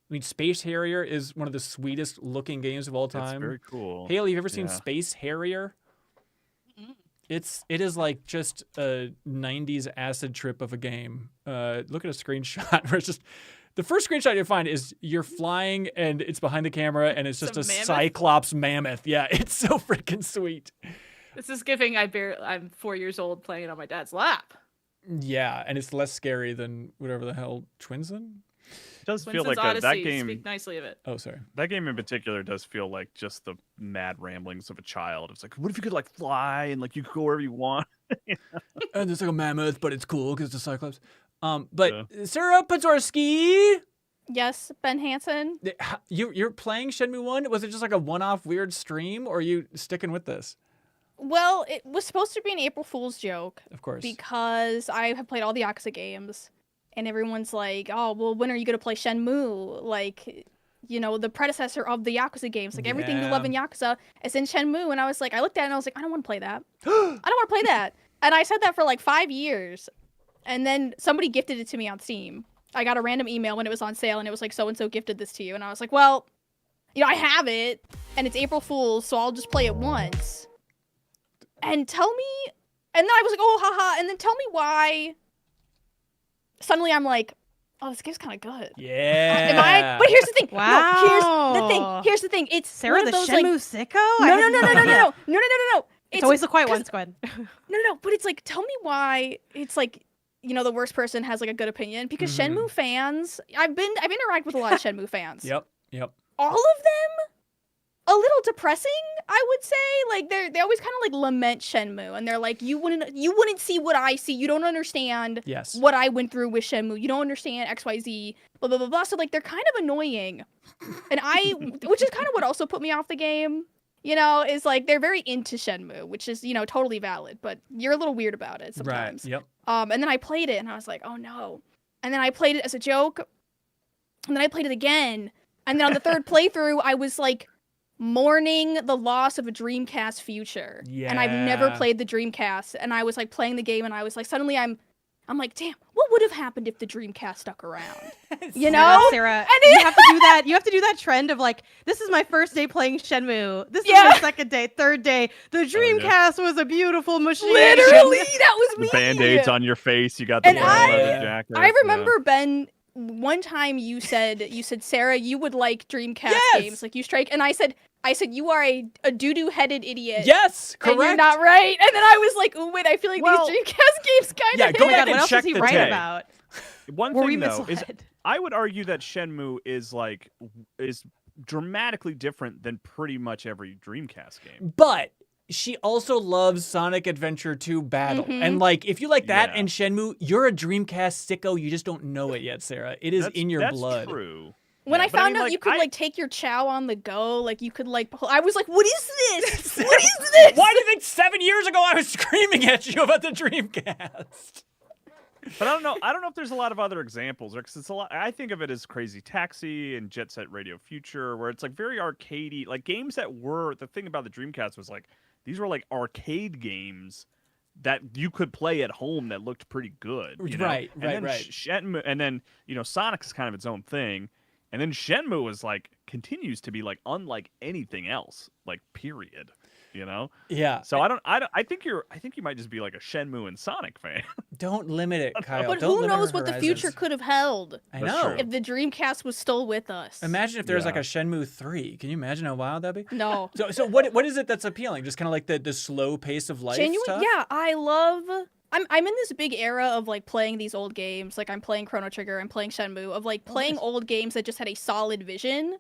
I mean, Space Harrier is one of the sweetest looking games of all time. It's very cool. Haley, you ever seen Yeah. Space Harrier? It is like just a 90s acid trip of a game. Look at a screenshot where it's just the first screenshot you find is you're flying and it's behind the camera and it's just It's a a mammoth? Cyclops mammoth. Yeah, it's so freaking sweet. This is giving I'm 4 years old playing it on my dad's lap. Yeah, and it's less scary than whatever the hell Twinsen? It does feel Winston's like that Odyssey, game. Speak nicely of it. Oh, sorry. That game in particular does feel like just the mad ramblings of a child. It's like, what if you could like fly and like you could go wherever you want? And it's like a mammoth, but it's cool because it's a Cyclops. But Yeah. Sarah Pazorski, Yes, Ben Hansen. you're playing Shenmue 1? Was it just like a one-off weird stream, or are you sticking with this? Well, it was supposed to be an April Fool's joke Of course. because I have played all the Yakuza games, and everyone's like, "Oh, well, when are you gonna play Shenmue? Like, you know, the predecessor of the Yakuza games. Like everything you love in Yakuza is in Shenmue." And I was like, I looked at it and I was like, I don't want to play that. I don't want to play that. And I said that for like 5 years, and then somebody gifted it to me on Steam. I got a random email when it was on sale, and it was like, so and so gifted this to you, and I was like, well, you know, I have it, and it's April Fool's, so I'll just play it once. And tell me, and then I was like, oh, haha, and then tell me why. Suddenly I'm like, oh, this game's kind of good. Yeah. Am I? But here's the thing. Wow. No, here's the thing. Here's the thing. It's Sarah one the of those, Shenmue like, sicko? I no, had no, no, no, no, idea. no, no, no, no, no, no. It's always the quiet 'cause- one squad. No, but it's like, tell me why it's like, you know, the worst person has like a good opinion because Shenmue fans, I've interacted with a lot of Shenmue fans. Yep. All of them a little depressing, I would say. Like they always kind of like lament Shenmue, and they're like, you wouldn't see what I see. You don't understand Yes. what I went through with Shenmue. You don't understand XYZ, blah blah blah blah. So like they're kind of annoying. And which is kind of what also put me off the game. You know, is like they're very into Shenmue, which is, you know, totally valid, but you're a little weird about it sometimes. Right. Yep. And then I played it and I was like, oh no. And then I played it as a joke. And then I played it again. And then on the third playthrough, I was like mourning the loss of a Dreamcast future. And I've never Yeah. played the Dreamcast. And I was like playing the game and I was like, suddenly I'm like, damn, what would have happened if the Dreamcast stuck around? You know? Sarah, And you have to do that. You have to do that trend of like, this is my first day playing Shenmue. This is my second day, third day. The Dreamcast was a beautiful machine. Literally, that was me. The band-aids on your face. You got the And brown leather jacket. I remember, Ben, one time you said, Sarah, you would like Dreamcast games, like you strike, and I said, you are a doo-doo headed idiot. Yes, correct. And you're not right. And then I was like, oh wait, I feel like Well, these Dreamcast games kind yeah, of go hit. back What and else check is he the right tape. about? One Were we thing though is misled? I would argue that Shenmue is dramatically different than pretty much every Dreamcast game. But she also loves Sonic Adventure 2 Battle. And like, if you like that Yeah. and Shenmue, you're a Dreamcast sicko. You just don't know it yet, Sarah. It is in your that's blood. True. When Yeah, I but found mean, out like, you could I- like take your chow on the go, like you could like, I was like, what is this? What is this? Why do you think 7 years ago I was screaming at you about the Dreamcast? But I don't know if there's a lot of other examples, because it's a lot. I think of it as Crazy Taxi and Jet Set Radio Future, where it's like very arcadey, like games that were the thing about the Dreamcast was like these were like arcade games that you could play at home that looked pretty good. You know? Right. Shenmue, and then Sonic is kind of its own thing, and then Shenmue was like continues to be like unlike anything else, like period. Yeah. So I think you might just be like a Shenmue and Sonic fan. Don't limit it, Kyle. But Don't who limit knows our what the horizons. future could have held I That's know. true. if the Dreamcast was still with us. Imagine if there was like Yeah. a Shenmue 3. Can you imagine how wild that'd be? No. So what is it that's appealing? Just kind of like the slow pace of life stuff? Yeah, I love. I'm in this big era of like playing these old games. Like I'm playing Chrono Trigger, I'm playing Shenmue, of like playing old games that just had a solid vision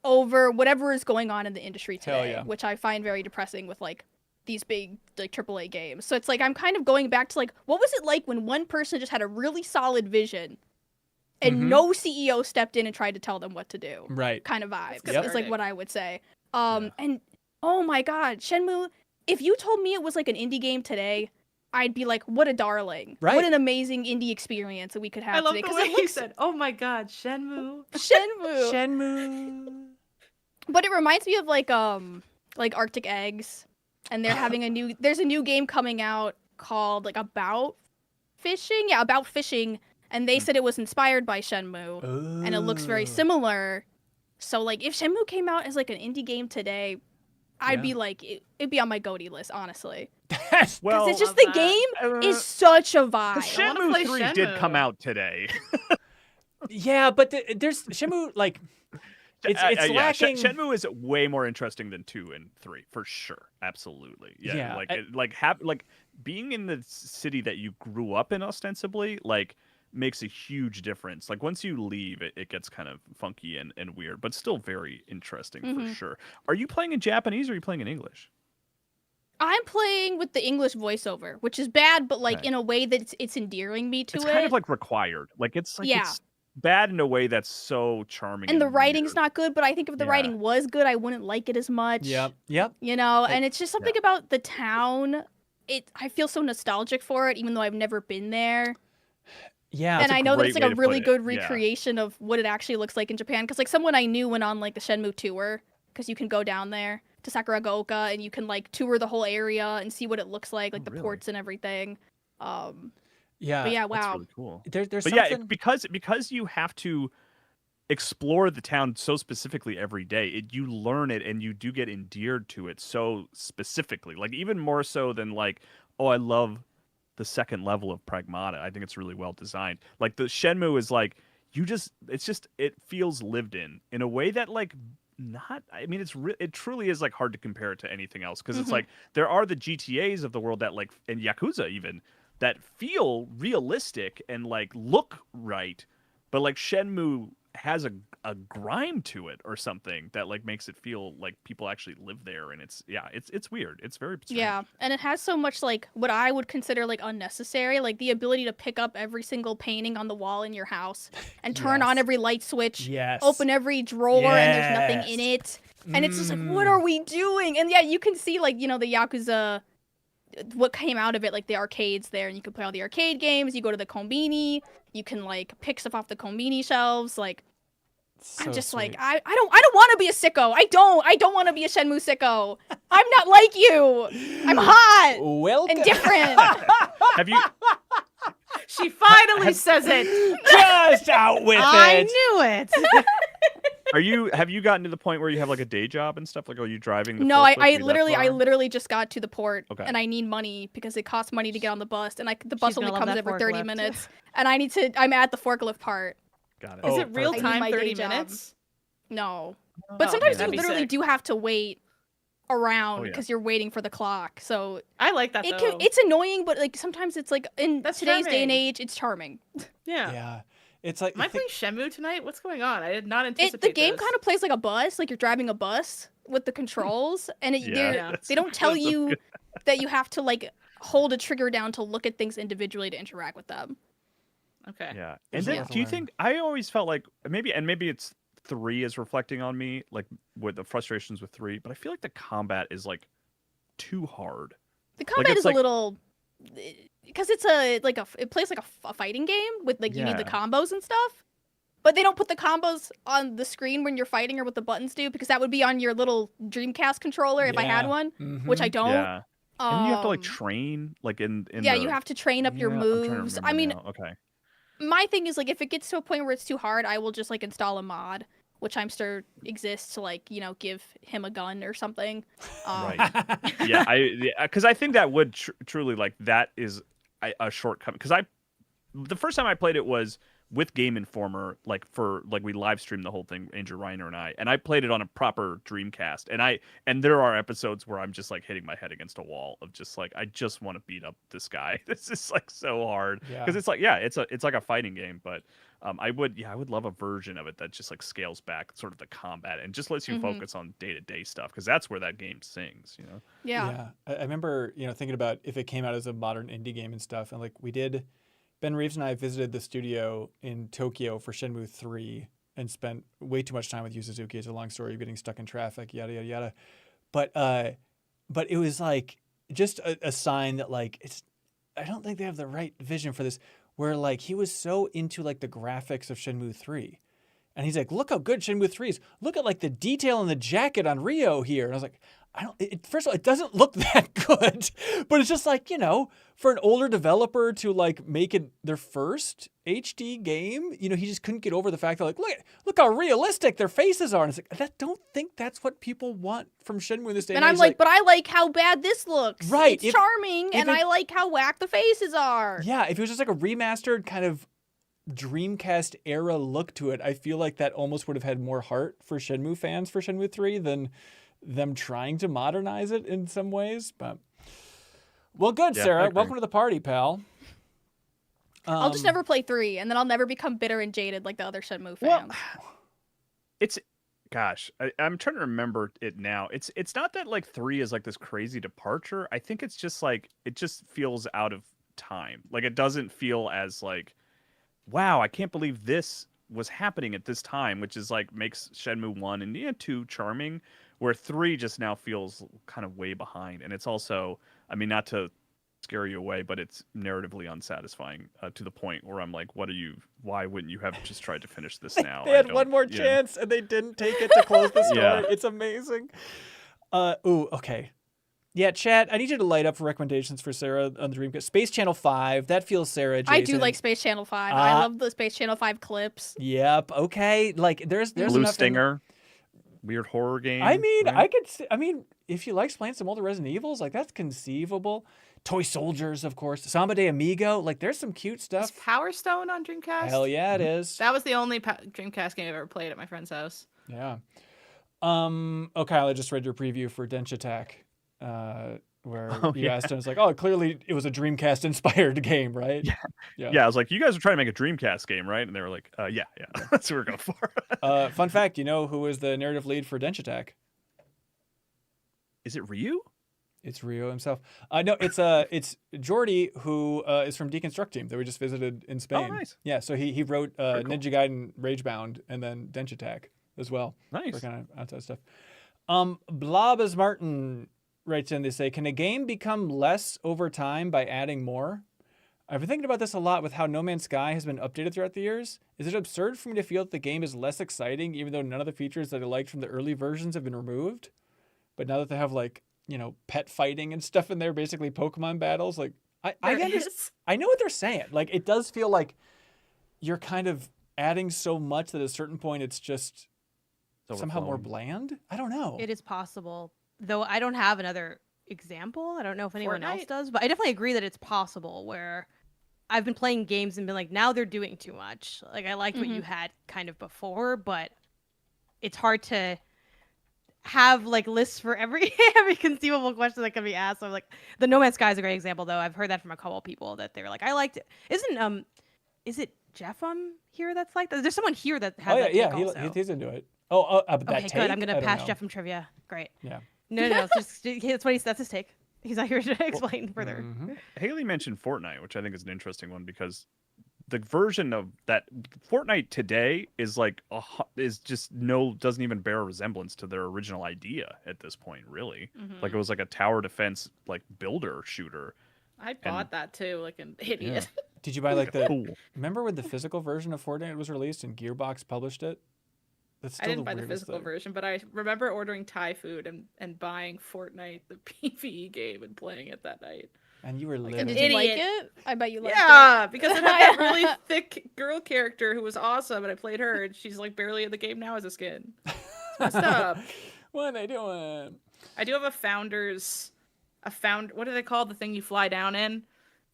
over whatever is going on in the industry Hell today, yeah. which I find very depressing with like these big like AAA games. So it's like I'm kind of going back to like what was it like when one person just had a really solid vision and no CEO stepped in and tried to tell them what to do. Right. Kind of vibe Yep. is like what I would say. And oh my god, Shenmue, if you told me it was like an indie game today, I'd be like, what a darling. Right. What an amazing indie experience that we could have I love today. the 'Cause way it you looks said, "Oh my God, Shenmue." Shenmue. Shenmue. But it reminds me of like Arctic Eggs, and they're having there's a new game coming out called like About Fishing. Yeah, About Fishing, and they said it was inspired by Shenmue, and it looks very similar. So like if Shenmue came out as like an indie game today, I'd be like it'd be on my GOTY list, honestly. Well, Because it's just love the that. game is such a vibe. Shenmue play 3 did Shenmue. come out today. Yeah, but there's Shenmue like it's Yeah, lacking. Shenmue is way more interesting than 2 and 3 for sure. Absolutely. Yeah. Like being in the city that you grew up in ostensibly like makes a huge difference. Like once you leave, it gets kind of funky and weird, but still very interesting for sure. Are you playing in Japanese or are you playing in English? I'm playing with the English voiceover, which is bad, but like Okay. in a way that it's endearing me to It's it. kind of like required. Like it's bad in a way that's so charming. And the weird. writing's not good, but I think if the Yeah. writing was good, I wouldn't like it as much. Yep. You know, and it's just something about the town. I feel so nostalgic for it, even though I've never been there. Yeah. And a I know that great it's like way a to really put it. good Yeah. recreation of what it actually looks like in Japan. Because like someone I knew went on like the Shenmue tour, because you can go down there to Sakuragaoka and you can like tour the whole area and see what it looks like the really? ports and everything. Yeah. But yeah, That's wow. really cool. There's But something. yeah, because you have to explore the town so specifically every day, you learn it and you do get endeared to it so specifically. Like even more so than like, oh, I love the second level of Pragmata. I think it's really well designed. Like the Shenmue is like it feels lived in a way that like not. I mean, it truly is like hard to compare it to anything else because it's like there are the GTAs of the world that like and Yakuza even that feel realistic and like look right, but like Shenmue has a grime to it or something that like makes it feel like people actually live there, and it's weird. It's very strange. Yeah, and it has so much like what I would consider like unnecessary, like the ability to pick up every single painting on the wall in your house and turn on Yes. every light switch, Yes. open every drawer and there's nothing in Yes. it. And it's just like, what are we doing? And yeah, you can see like, you know, the Yakuza, what came out of it, like the arcades there, and you can play all the arcade games. You go to the kombini, you can like pick stuff off the kombini shelves. Like I'm just like, I don't want to be a sicko. I don't want to be a Shenmue sicko. I'm not like you. I'm hot Welcome. and different. Have you? She finally says it. Just out with I it. knew it. Have you gotten to the point where you have like a day job and stuff? Like, are you driving? The No, forklift? Are I you that far? literally just got to the port, Okay. and I need money because it costs money to get on the bus, and the bus She's gonna only love comes that every 30 forklift. minutes, and I'm at the forklift part. Got it. Is Oh, it real perfect. time I need my 30 day job. minutes? No, Oh, but sometimes that'd you be literally sick. do have to wait around Oh, yeah. because you're waiting for the clock. So I like that though. it's annoying, but like sometimes it's like in That's today's day and charming. age, it's charming. yeah. Yeah. It's like Am I playing Shenmue tonight? What's going on? I did not anticipate The game this. kind of plays like a bus, like you're driving a bus with the controls, and Yeah. they don't tell that's you good. that you have to like hold a trigger down to look at things individually to interact with them. Okay. Yeah. There's And a then, lot to do you learn. think I always felt like maybe it's 3 is reflecting on me, like with the frustrations with 3, but I feel like the combat is like too hard. The combat it's is like- a little. because it's it plays like a fighting game with like you need the Yeah. combos and stuff. But they don't put the combos on the screen when you're fighting or what the buttons do, because that would be on your little Dreamcast controller if I had one, which I don't. Yeah. And then you have to like Um, train like in yeah, the... you have to train up your Yeah, I'm trying to moves. remember I mean, now. Okay. my thing is like if it gets to a point where it's too hard, I will just like install a mod, which I'm sure exists to like, you know, give him a gun or something. Right. Yeah, because I think that would truly like that is a shortcoming. Because the first time I played it was with Game Informer, like we live streamed the whole thing, Andrew Reiner and I played it on a proper Dreamcast, and there are episodes where I'm just like hitting my head against a wall of just like I just want to beat up this guy. This is like so hard because it's like it's like a fighting game, but I would love a version of it that just like scales back sort of the combat and just lets you focus on day-to-day stuff, because that's where that game sings, you know. Yeah. I remember, you know, thinking about if it came out as a modern indie game and stuff, and like Ben Reeves and I visited the studio in Tokyo for Shenmue 3 and spent way too much time with Yu Suzuki. It's a long story of getting stuck in traffic, yada yada yada. But it was like just a sign that like I don't think they have the right vision for this. Where like he was so into like the graphics of Shenmue 3. And he's like, look how good Shenmue 3 is. Look at like the detail in the jacket on Ryo here. And I was like, first of all, it doesn't look that good, but it's just like, you know, for an older developer to like make it their first HD game, you know, he just couldn't get over the fact that like, look how realistic their faces are. And it's like, I don't think that's what people want from Shenmue this day. And I'm like, but I like how bad this looks. Right. It's charming, and I like how whack the faces are. Yeah, if it was just like a remastered kind of Dreamcast era look to it, I feel like that almost would have had more heart for Shenmue fans for Shenmue 3 than them trying to modernize it in some ways. But well, good, Sarah. Welcome to the party, pal. I'll just never play 3, and then I'll never become bitter and jaded like the other Shenmue fans. I'm trying to remember it now. It's not that like 3 is like this crazy departure. I think it's just like it just feels out of time. Like it doesn't feel as like, wow, I can't believe this was happening at this time, which is like makes Shenmue 1 and 2 charming, where 3 just now feels kind of way behind. And it's also, I mean, not to scare you away, but it's narratively unsatisfying to the point where I'm like, why wouldn't you have just tried to finish this now? They had one more chance and they didn't take it to close the story. Yeah. It's amazing. Okay. Yeah, chat, I need you to light up for recommendations for Sarah on the Dreamcast. Space Channel 5, that feels Sarah adjacent. I do like Space Channel 5. I love the Space Channel 5 clips. Yep, okay. Like, there's Blue enough Stinger, weird horror game. I mean, right? if you like playing some older Resident Evils, like, that's conceivable. Toy Soldiers, of course. Samba de Amigo. Like, there's some cute stuff. Is Power Stone on Dreamcast? Hell yeah, it is. That was the only Dreamcast game I've ever played at my friend's house. Yeah. Oh, Kyle, I just read your preview for Dench Attack. Where you asked him, it's like, oh, clearly it was a Dreamcast inspired game, right? Yeah. I was like, you guys are trying to make a Dreamcast game, right? And they were like, yeah, that's what we're going for. Fun fact, you know who is the narrative lead for Dench Attack? Is it Ryu? It's Ryo himself. No, it's Jordy, who is from Deconstruct Team that we just visited in Spain. Oh, nice. Yeah, so he wrote cool. Ninja Gaiden Ragebound and then Dench Attack as well. Nice. For kind of outside stuff. Blobas Martin writes in, they say, can a game become less over time by adding more? I've been thinking about this a lot with how No Man's Sky has been updated throughout the years. Is it absurd for me to feel that the game is less exciting even though none of the features that I liked from the early versions have been removed? But now that they have like, you know, pet fighting and stuff in there, basically Pokemon battles, like I know what they're saying. Like it does feel like you're kind of adding so much that at a certain point it's just somehow more bland. I don't know. It is possible. Though I don't have another example. I don't know if anyone else Fortnite? does, but I definitely agree that it's possible where I've been playing games and been like, now they're doing too much. Like I liked what you had kind of before, but it's hard to have like lists for every conceivable question that can be asked. So like the No Man's Sky is a great example though. I've heard that from a couple of people that they were like, I liked it. Is it Jeff here that's like that? There's someone here that has that take also. He's into it. But that okay, take? good. I'm gonna pass know. Jeff from trivia. Great. Yeah. No, it's just that's his take. He's not here to explain further. Haley mentioned Fortnite, which I think is an interesting one because the version of that Fortnite today is like doesn't even bear a resemblance to their original idea at this point, really. Like it was like a tower defense like builder shooter. I bought that too, like an idiot. Did you buy like the? Cool. Remember when the physical version of Fortnite was released and Gearbox published it? That's I still didn't buy the weirdest physical thing. version, but I remember ordering Thai food and buying Fortnite, the PvE game, and playing it that night. And you were Like living. Did you like Idiot. it? I bet you liked Yeah, because it had that really thick girl character who was awesome, and I played her, and she's like barely in the game now as a skin. It's messed up. What are they doing? I do have a founder's, what do they call the thing you fly down in?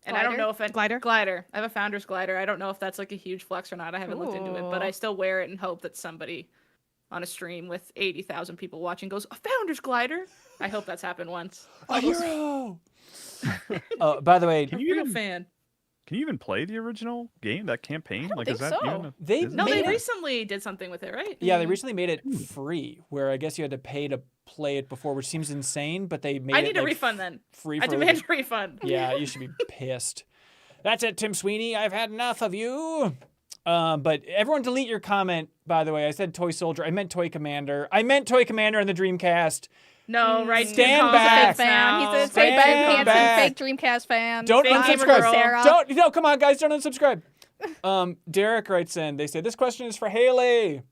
And I don't Glider? know if it Glider? glider. I have a founder's glider. I don't know if that's like a huge flex or not. I haven't looked into it, but Ooh. I still wear it and hope that somebody on a stream with 80,000 people watching goes, a founder's glider. I hope that's happened once. A hero. By the way, Can I'm a you real even fan. can you even play the original game, that campaign? don't Like, think is that so. even a They Disney No, they made it- recently did something with it, right? yeah, they recently made it free, where I guess you had to pay to play it before, which seems insane. But they made I it need a like, refund then. free. I for demand a refund. Yeah, you should be pissed. That's it, Tim Sweeney. I've had enough of you. But everyone delete your comment, by the way. I said Toy Soldier. I meant Toy Commander. I meant Toy Commander on the Dreamcast. No, right? Stand Tim back. Cobbs Fake fan. He's a Stand fake Ben Hansen, back. fake Dreamcast fan. Don't Fake gamer unsubscribe. girl. Sarah. No, come on, guys. Don't unsubscribe. Derek writes in. They say, this question is for Haley.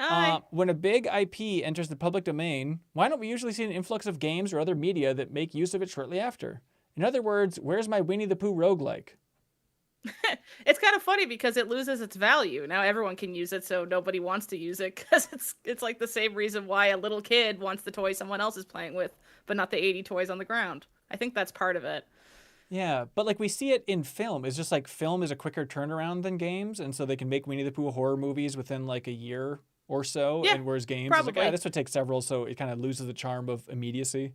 Hi. When a big IP enters the public domain, why don't we usually see an influx of games or other media that make use of it shortly after? In other words, where's my Winnie the Pooh roguelike? It's kind of funny because it loses its value. Now everyone can use it, so nobody wants to use it because it's like the same reason why a little kid wants the toy someone else is playing with, but not the 80 toys on the ground. I think that's part of it. Yeah, but like we see it in film. It's just like film is a quicker turnaround than games, and so they can make Winnie the Pooh horror movies within like a year or so. Yeah, and whereas games, is like, probably. this would take several, so it kind of loses the charm of immediacy.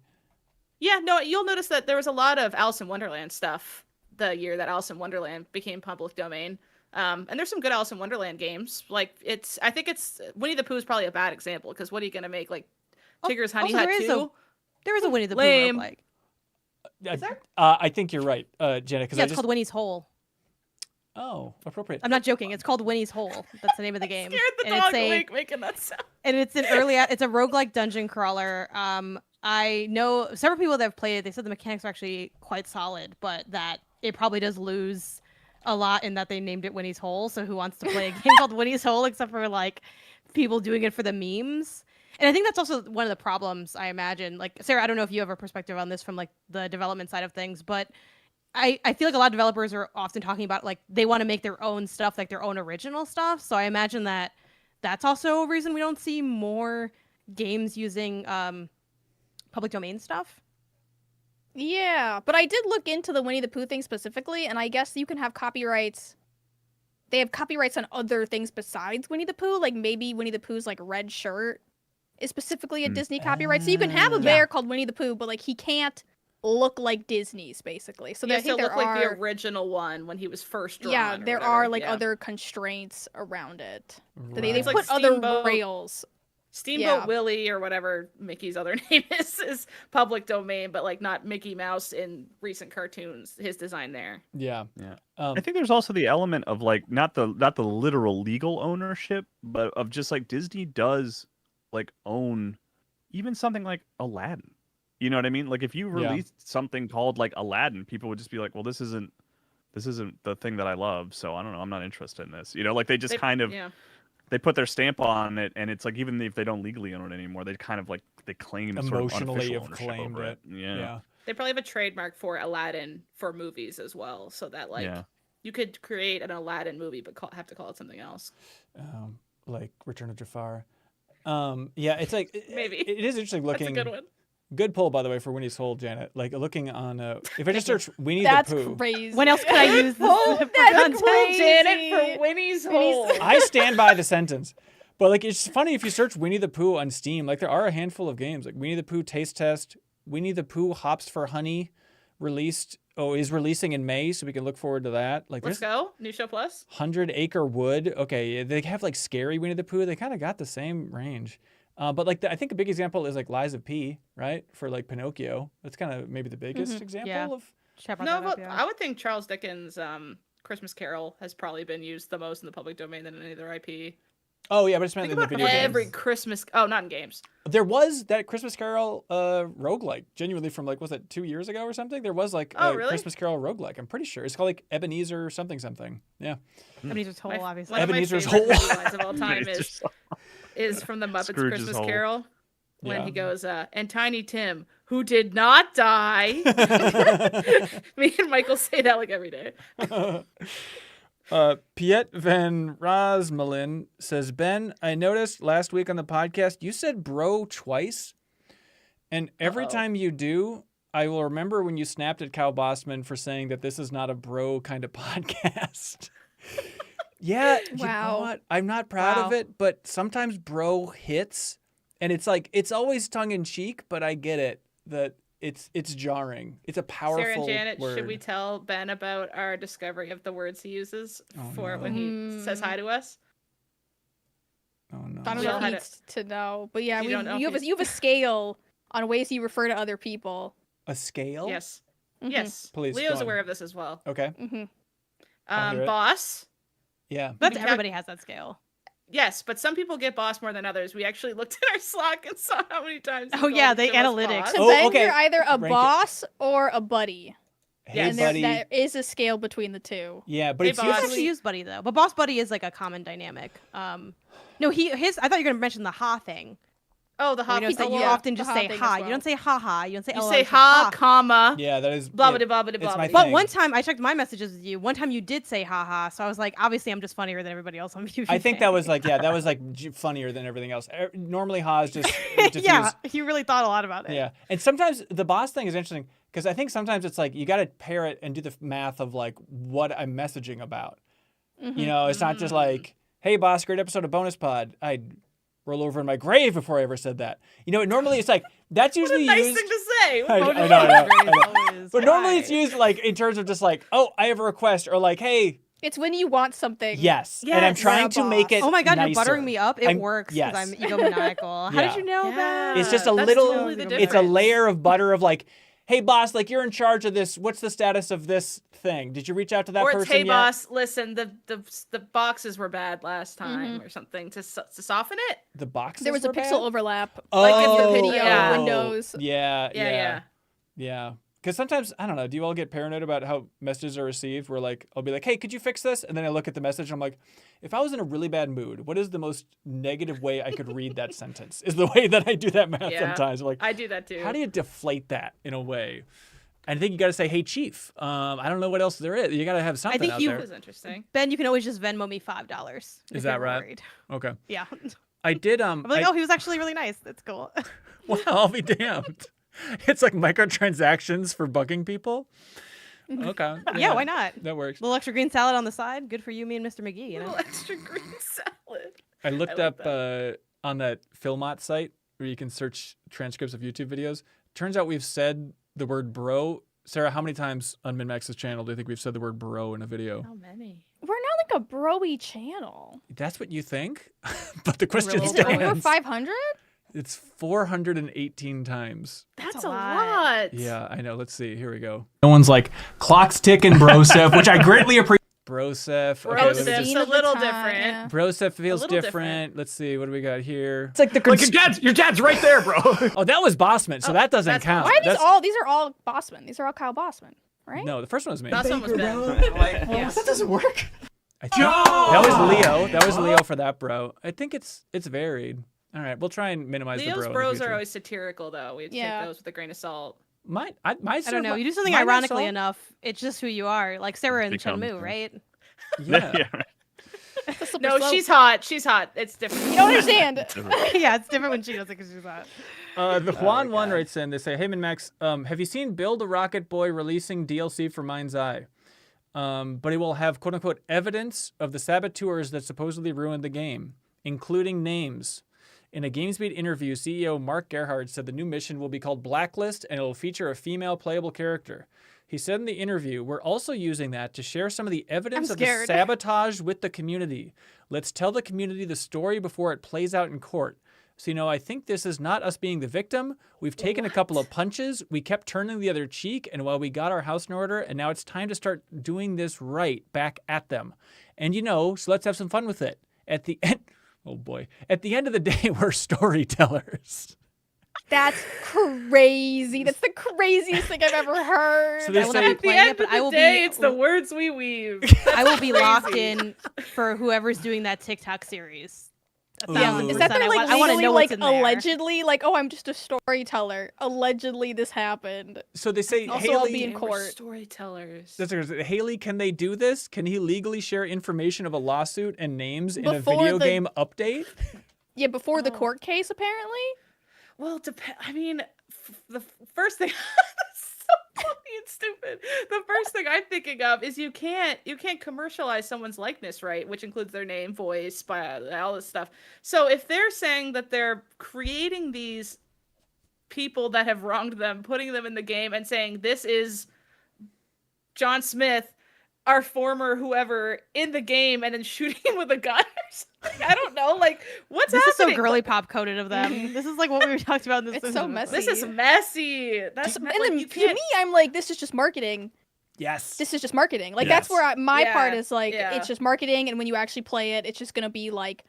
Yeah, no, you'll notice that there was a lot of Alice in Wonderland stuff the year that Alice in Wonderland became public domain. And there's some good Alice in Wonderland games. Like I think it's Winnie the Pooh is probably a bad example because what are you gonna make, like Tigger's Honey also, Hut there is 2? There is a Winnie the Pooh Lame. roguelike. I think you're right, Jenna. Because Yeah, it's called Winnie's Hole. Oh, appropriate. I'm not joking. It's called Winnie's Hole. That's the name of the game. Scared the and dog it's awake making that sound. and it's an early. It's a roguelike dungeon crawler. I know several people that have played it. They said the mechanics are actually quite solid, but that it probably does lose a lot in that they named it Winnie's Hole. So who wants to play a game called Winnie's Hole except for like people doing it for the memes? And I think that's also one of the problems, I imagine. Like, Sarah, I don't know if you have a perspective on this from like the development side of things, but I feel like a lot of developers are often talking about like they want to make their own stuff, like their own original stuff. So I imagine that that's also a reason we don't see more games using public domain stuff. Yeah, but I did look into the Winnie the Pooh thing specifically, and I guess you can have copyrights. They have copyrights on other things besides Winnie the Pooh, like maybe Winnie the Pooh's like red shirt is specifically a Disney copyright. So you can have a bear called Winnie the Pooh, but like he can't look like Disney's basically. So Yeah, I think there look like the are original one when he was first drawn. yeah, or there whatever. are like Yeah. other constraints around it. Right. They It's like put other Steamboat. rails. Steamboat Yeah. Willie or whatever Mickey's other name is public domain, but like not Mickey Mouse in recent cartoons. His design there. Yeah. Yeah. Um, I think there's also the element of like not the literal legal ownership, but of just like Disney does like own even something like Aladdin. You know what I mean? Like if you Yeah. released something called like Aladdin, people would just be like, "Well, this isn't the thing that I love, so I don't know, I'm not interested in this." You know, like they just kind of Yeah. they put their stamp on it, and it's like even if they don't legally own it anymore, they kind of like they claim sort of Emotionally unofficial have ownership claimed over it. Yeah. Yeah. They probably have a trademark for Aladdin for movies as well, so that like Yeah. you could create an Aladdin movie, but have to call it something else. Like Return of Jafar. Yeah, it's like Maybe. it is interesting looking. That's a good one. Good pull, by the way, for Winnie's Hole, Janet. Like looking on, if I just search Winnie That's the Pooh, crazy. When else could I use this? Oh, for that's content? cool, Janet, for Winnie's Hole. I stand by the sentence. But like, it's funny if you search Winnie the Pooh on Steam. Like, there are a handful of games like Winnie the Pooh Taste Test, Winnie the Pooh Hops for Honey, is releasing in May, so we can look forward to that. Like, Let's there's go. New Show Plus. 100 Acre Wood. Okay, they have like scary Winnie the Pooh. They kind of got the same range. But like, I think a big example is like Lies of P, right? For like Pinocchio. That's kind of maybe the biggest example Yeah. of. Should have brought No, that up, but yeah. I would think Charles Dickens' Christmas Carol has probably been used the most in the public domain than any other IP. Oh yeah, but it's meant Think in the about video every games. Christmas. Oh, not in games. There was that Christmas Carol roguelike, genuinely from like, was it 2 years ago or something? There was like Oh, a really? Christmas Carol roguelike. I'm pretty sure. It's called like Ebenezer something. Yeah. Ebenezer's Hole, obviously. One of my Ebenezer's favorite Hole. movie lines of all time It's is from the Muppets Scrooge's Christmas Hole. Carol when Yeah. he goes, and Tiny Tim, who did not die. Me and Michael say that like every day. Piet van Rosmelin says, Ben, I noticed last week on the podcast you said bro twice. And every time you do, I will remember when you snapped at Kyle Bossman for saying that this is not a bro kind of podcast. Yeah. You know Wow. what? I'm not proud of Wow. it, but sometimes bro hits. And it's like, it's always tongue in cheek, but I get it. That it's jarring. It's a powerful Sarah and Janet, word. should we tell Ben about our discovery of the words he uses for no. when he says hi to us? Oh no. I don't We know all if had he needs to know, but yeah, You don't know you if have a scale on ways you refer to other people. A scale? Yes. Mhm. Yes. Please, Leo's go on. aware of this as well. Okay. Mm-hmm. I'll hear it. Boss. Yeah. But We got- everybody has that scale. Yes, but some people get boss more than others. We actually looked at our Slack and saw how many times. he Oh, called yeah, each they of us analytics. boss. To Oh, Ben, okay. you're either a Rank it. boss or a buddy. Hey, Yes. And there buddy. is a scale between the two. Yeah, but Hey, it's boss. I usually actually use buddy though, but boss buddy is like a common dynamic. No, his. I thought you were gonna mention the ha thing. Oh, the Where, hot you know, so people. you yeah, often the just ha say thing as ha. well. You don't say ha ha. You don't say You LOL, say just ha, comma. Yeah, that is Blah, yeah, blah, blah, blah, it's my blah. But thing. one time I checked my messages with you. One time you did say ha ha, so I was like, obviously I'm just funnier than everybody else on YouTube. I think that was like that was like funnier than everything else. Normally ha is just yeah, diffuse. you really thought a lot about it. Yeah. And sometimes the boss thing is interesting because I think sometimes it's like you got to pair it and do the math of like what I'm messaging about. You know, it's not just like, "Hey boss, great episode of Bonus Pod." I'd roll over in my grave before I ever said that. You know, normally it's like that's usually Nice used thing to say. I Bonus know, I know, points. I know. Always. But normally it's Why? used like in terms of just like, "Oh, I have a request," or like, "Hey, It's when you want something. yes." And I'm Yes, trying you're a to make boss. it Oh my god, you're nicer. buttering me up. It I'm- works yes. because I'm egomaniacal. How Yeah. did you know that? It's just a That's little totally the it's a difference. layer of butter of like, "Hey boss, like you're in charge of this. What's the status of this thing? Did you reach out to that Or person it's, hey yet?" boss, listen, the boxes were bad last time, or something to soften it. The boxes There was a were pixel bad? overlap. Oh, Like in the video yeah. windows. Yeah, Yeah, yeah. yeah. Because sometimes, I don't know, do you all get paranoid about how messages are received where, like, I'll be like, "Hey, could you fix this?" And then I look at the message and I'm like, if I was in a really bad mood, what is the most negative way I could read that sentence? Is the way that I do that math Yeah. sometimes. I'm like, I do that too. how do you deflate that in a way? And I think you got to say, "Hey, chief, I don't know what else there is." You got to have something think out you- there. That is interesting. Ben, you can always just Venmo me $5. Is that right? Okay. Yeah. I did, I'm like, oh, he was actually really nice. That's cool. Well, I'll be damned. It's like microtransactions for bugging people. Okay. yeah, why not? That works. little extra green salad on the side. Good for you, me, and Mr. McGee. You know? Little extra green salad. I looked like up on that Philmot site where you can search transcripts of YouTube videos. Turns out we've said the word bro. Sarah, how many times on MinnMax's channel do you think we've said the word bro in a video? How many? We're not like a broy channel. That's what you think? But the question Really? Is it over stands. 500? It's 418 times. That's a a lot. lot. Yeah, I know. Let's see. Here we go. No one's like, clock's ticking, broseph, which I greatly appreciate. Broseph. Okay, Bro, let me Steph's just... Scene a of the little time, different. yeah. Broseph feels little different. different. Let's see. What do we got here? It's like the Like your dad's right there, bro. Oh, that was Bossman, so that doesn't that's count. Why are these That's- all? These are all Bossman. These are all Kyle Bossman, right? No, the first one was me. That's one was Ben. Yeah. That doesn't work. I think that was Leo. That was Leo for that, bro. I think it's varied. All right, we'll try and minimize the Leo's bro. in the bros are future. always satirical, though. We Yeah. take those with a grain of salt. My I don't know. You do something mine are ironically so- enough. It's just who you are. Like Sarah and Become- Shenmue, right? Yeah. yeah, right. It's a slippery No, slope. she's hot. She's hot. It's different. You don't understand. yeah, it's different when she does it because she's not. The Juan one writes in. They say, "Hey, MinnMax, have you seen Build a Rocket Boy releasing DLC for Mind's Eye? But it will have quote unquote evidence of the saboteurs that supposedly ruined the game, including names." In a GameSpeed interview, CEO Mark Gerhardt said the new mission will be called Blacklist and it will feature a female playable character. He said in the interview, "We're also using that to share some of the evidence of the scared. sabotage with the community. Let's tell the community the story before it plays out in court. So, I think this is not us being the victim. We've taken a couple of punches. We kept turning the other cheek. And while we got our house in order, and now it's time to start doing this right back at them. And so let's have some fun with it. At the end, Oh boy. At the end of the day, we're storytellers. That's crazy. That's the craziest thing I've ever heard. So they I will say- not be At the playing end it, but of the I will day, be. it's the words we weave. I will be Crazy. locked in for whoever's doing that TikTok series. Ooh. 1,000%. Is that their like I want to legally know like what's in there. allegedly like, oh, I'm just a storyteller. Allegedly this happened. So they say, Also, I'll be Haley, in We're court. storytellers. Haley, can they do this? Can he legally share information of a lawsuit and names in a Before video the- game update? Yeah, before the Oh. court case apparently. Well, I mean, the first thing that's so funny and stupid. The first thing I'm thinking of is you can't commercialize someone's likeness, right? Which includes their name, voice, all this stuff. So if they're saying that they're creating these people that have wronged them, putting them in the game, and saying this is John Smith, our former whoever, in the game, and then shooting him with a gun or something. I don't know. Like, what's This is so happening? girly pop coded of them. This is like what we talked about in this. It's so episode. messy. This is messy. That's And like, then you to can't. me, I'm like, this is just marketing. Yes. This is just marketing. Like Yes. that's where my Yeah, part is like, yeah. it's just marketing, and when you actually play it, it's just gonna be like,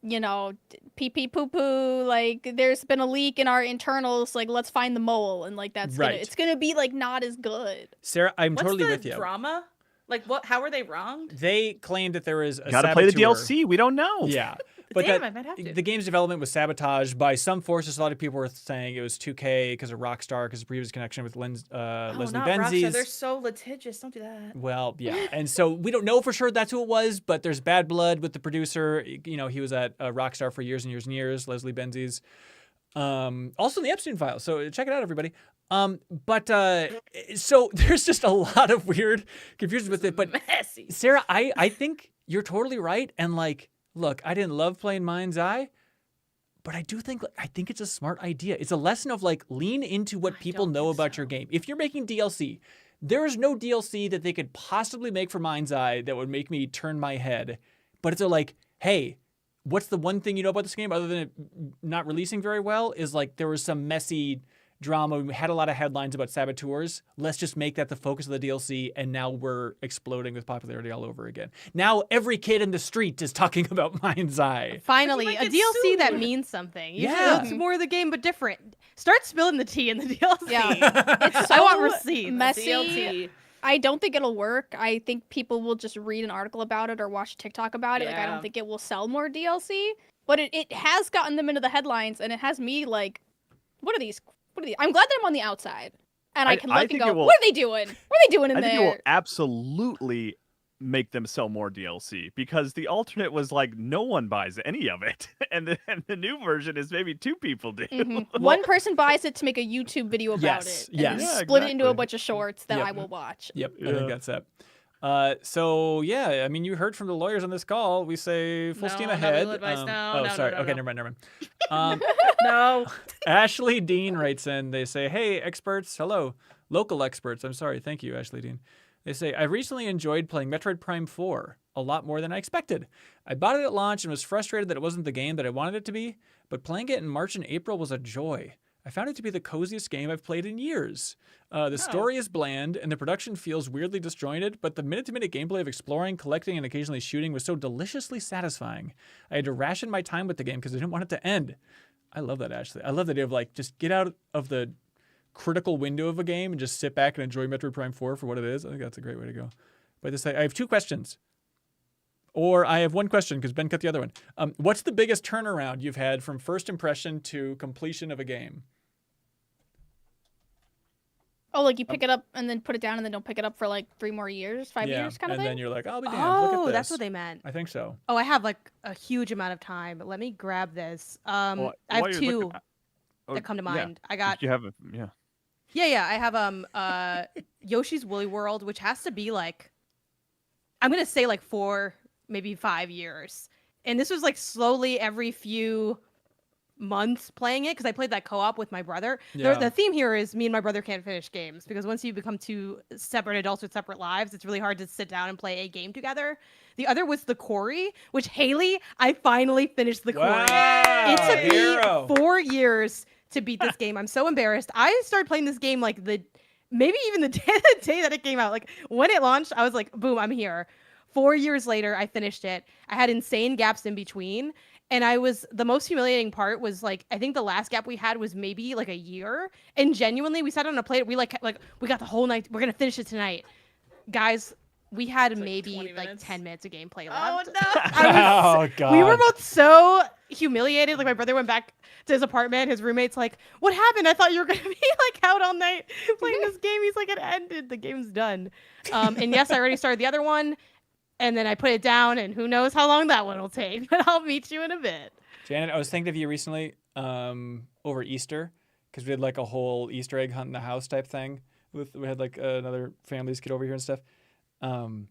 you know, pee pee poo poo. Like there's been a leak in our internals. Like let's find the mole, and like that's Right. it's gonna be like not as good. Sarah, I'm What's totally the with you. drama? Like what? How are they wronged? They claimed that there was a Gotta play the saboteur. DLC. We don't know. Yeah. But Damn, that, I might have to. the game's development was sabotaged by some forces. A lot of people were saying it was 2K because of Rockstar, because of previous connection with Leslie not Benzies. Rockstar. They're so litigious. Don't do that. Well, yeah. And so we don't know for sure that's who it was, but there's bad blood with the producer. You know, he was at Rockstar for years and years and years, Leslie Benzies. Also in the Epstein files. So check it out, everybody. So there's just a lot of weird confusion with it. But Messy. Sarah, I think you're totally right. And like, look, I didn't love playing Mind's Eye, but I do think it's a smart idea. It's a lesson of like lean into what people don't know think about so. your game. If you're making DLC, there is no DLC that they could possibly make for Mind's Eye that would make me turn my head. But it's like, hey, what's the one thing you know about this game other than it not releasing very well? Is like there was some messy drama. We had a lot of headlines about saboteurs. Let's just make that the focus of the DLC, and now we're exploding with popularity all over again. Now every kid in the street is talking about Mind's Eye. Finally, might a get DLC that sued. means something. Usually Yeah. it's more of the game, but different. Start spilling the tea in the DLC. Yeah. It's so I want receipts. messy. DLT. I don't think it'll work. I think people will just read an article about it or watch TikTok about it. Like I Yeah. don't think it will sell more DLC. But it has gotten them into the headlines, and it has me like, what are these? What are these? I'm glad that I'm on the outside, and I can I look and think go, it will- what are they doing? What are they doing in I think it will there? absolutely make them sell more DLC because the alternate was like no one buys any of it, and the new version is maybe 2 people do. Mhm. One person buys it to make a YouTube video about Yes, it, and then yes. Yeah, split it into a exactly. bunch of shorts that Yep. I will watch. Yep, I Yeah. think that's it. So yeah, I mean, you heard from the lawyers on this call. We say full steam No, no ahead. legal advice. No, oh, no, sorry. no, no, Okay, no. never mind. No. Ashley Dean writes in. They say, "Hey, experts, hello, local experts. I'm sorry. Thank you, Ashley Dean." They say, "I recently enjoyed playing Metroid Prime 4 a lot more than I expected. I bought it at launch and was frustrated that it wasn't the game that I wanted it to be, but playing it in March and April was a joy. I found it to be the coziest game I've played in years. The story is bland, and the production feels weirdly disjointed, but the minute-to-minute gameplay of exploring, collecting, and occasionally shooting was so deliciously satisfying. I had to ration my time with the game because I didn't want it to end." I love that, Ashley. I love the idea of like, just get out of the critical window of a game and just sit back and enjoy Metroid Prime 4 for what it is. I think that's a great way to go. But this, I have 2 questions. Or I have 1 question because Ben cut the other one. What's the biggest turnaround you've had from first impression to completion of a game? Oh, like you pick it up and then put it down and then don't pick it up for like 3 more years, 5 years kind of and thing? then you're like, I'll be damned. Look at Oh, this. that's what they meant. I think so. Oh, I have like a huge amount of time. Let me grab this. I While have you're 2 looking- oh, that come to yeah. mind. I got You have a yeah. Yeah, I have Yoshi's Woolly World, which has to be like, I'm gonna say like 4, maybe 5 years. And this was like slowly every few months playing it because I played that co-op with my brother. Yeah. The theme here is me and my brother can't finish games because once you become 2 separate adults with separate lives, it's really hard to sit down and play a game together. The other was the Quarry, which Haley, I finally finished the Quarry. Wow, It took hero. me 4 years to beat this game. I'm so embarrassed. I started playing this game like maybe even the day that it came out. Like when it launched, I was like, boom, I'm here. 4 years later, I finished it. I had insane gaps in between. And the most humiliating part was like, I think the last gap we had was maybe like a year. And genuinely, we sat on a plate. We like we got the whole night. We're going to finish it tonight. Guys, we had maybe like 10 minutes of gameplay left. Oh, no. Oh, God. We were both so humiliated. Like, my brother went back to his apartment. His roommate's like, what happened? I thought you were going to be like out all night playing this game. He's like, it ended. The game's done. And yes, I already started the other one. And then I put it down, and who knows how long that one will take. But I'll meet you in a bit. Janet, I was thinking of you recently over Easter, because we had like a whole Easter egg hunt in the house type thing. We had like another family's kid over here and stuff. And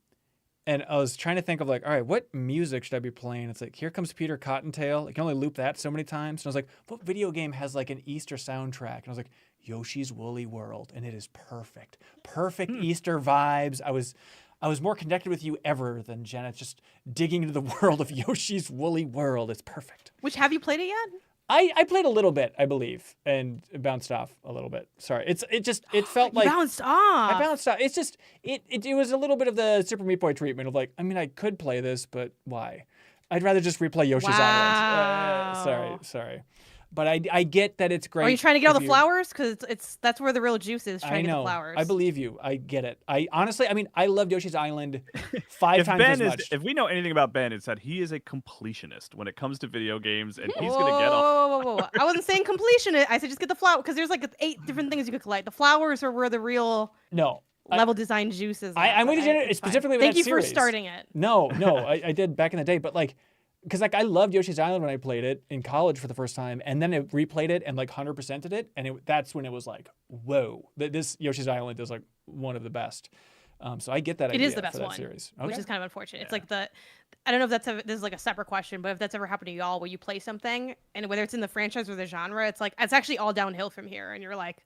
I was trying to think of like, all right, what music should I be playing? It's like, Here Comes Peter Cottontail. I can only loop that so many times. And I was like, what video game has like an Easter soundtrack? And I was like, Yoshi's Woolly World. And it is perfect. Perfect Easter vibes. I was more connected with you ever than Janet, just digging into the world of Yoshi's Woolly World. It's perfect. Which, have you played it yet? I played a little bit, I believe, and it bounced off a little bit. Sorry. It felt like bounced off. I bounced off. It's just it was a little bit of the Super Meat Boy treatment of like, I mean, I could play this, but why? I'd rather just replay Yoshi's Island. Sorry. But I get that it's great. Are you trying to get all the flowers? Because that's where the real juice is. Trying I to get know. the flowers. I believe you. I get it. I honestly, I mean, I loved Yoshi's Island 5 times as much. If we know anything about Ben, it's that he is a completionist when it comes to video games, and he's gonna get all. Whoa. I wasn't saying completionist. I said just get the flower, because there's like 8 different things you could collect. The flowers are where the real level design juice is. I'm with you, specifically with Thank that you series. for starting it. No, I did back in the day, but like, because like I loved Yoshi's Island when I played it in college for the first time, and then I replayed it and like 100%ed it, and that's when it was like, whoa, this Yoshi's Island is like one of the best. So I get that. It idea is the best for that one, series. which is kind of unfortunate. It's like I don't know if this is like a separate question, but if that's ever happened to y'all, where you play something and whether it's in the franchise or the genre, it's like it's actually all downhill from here, and you're like,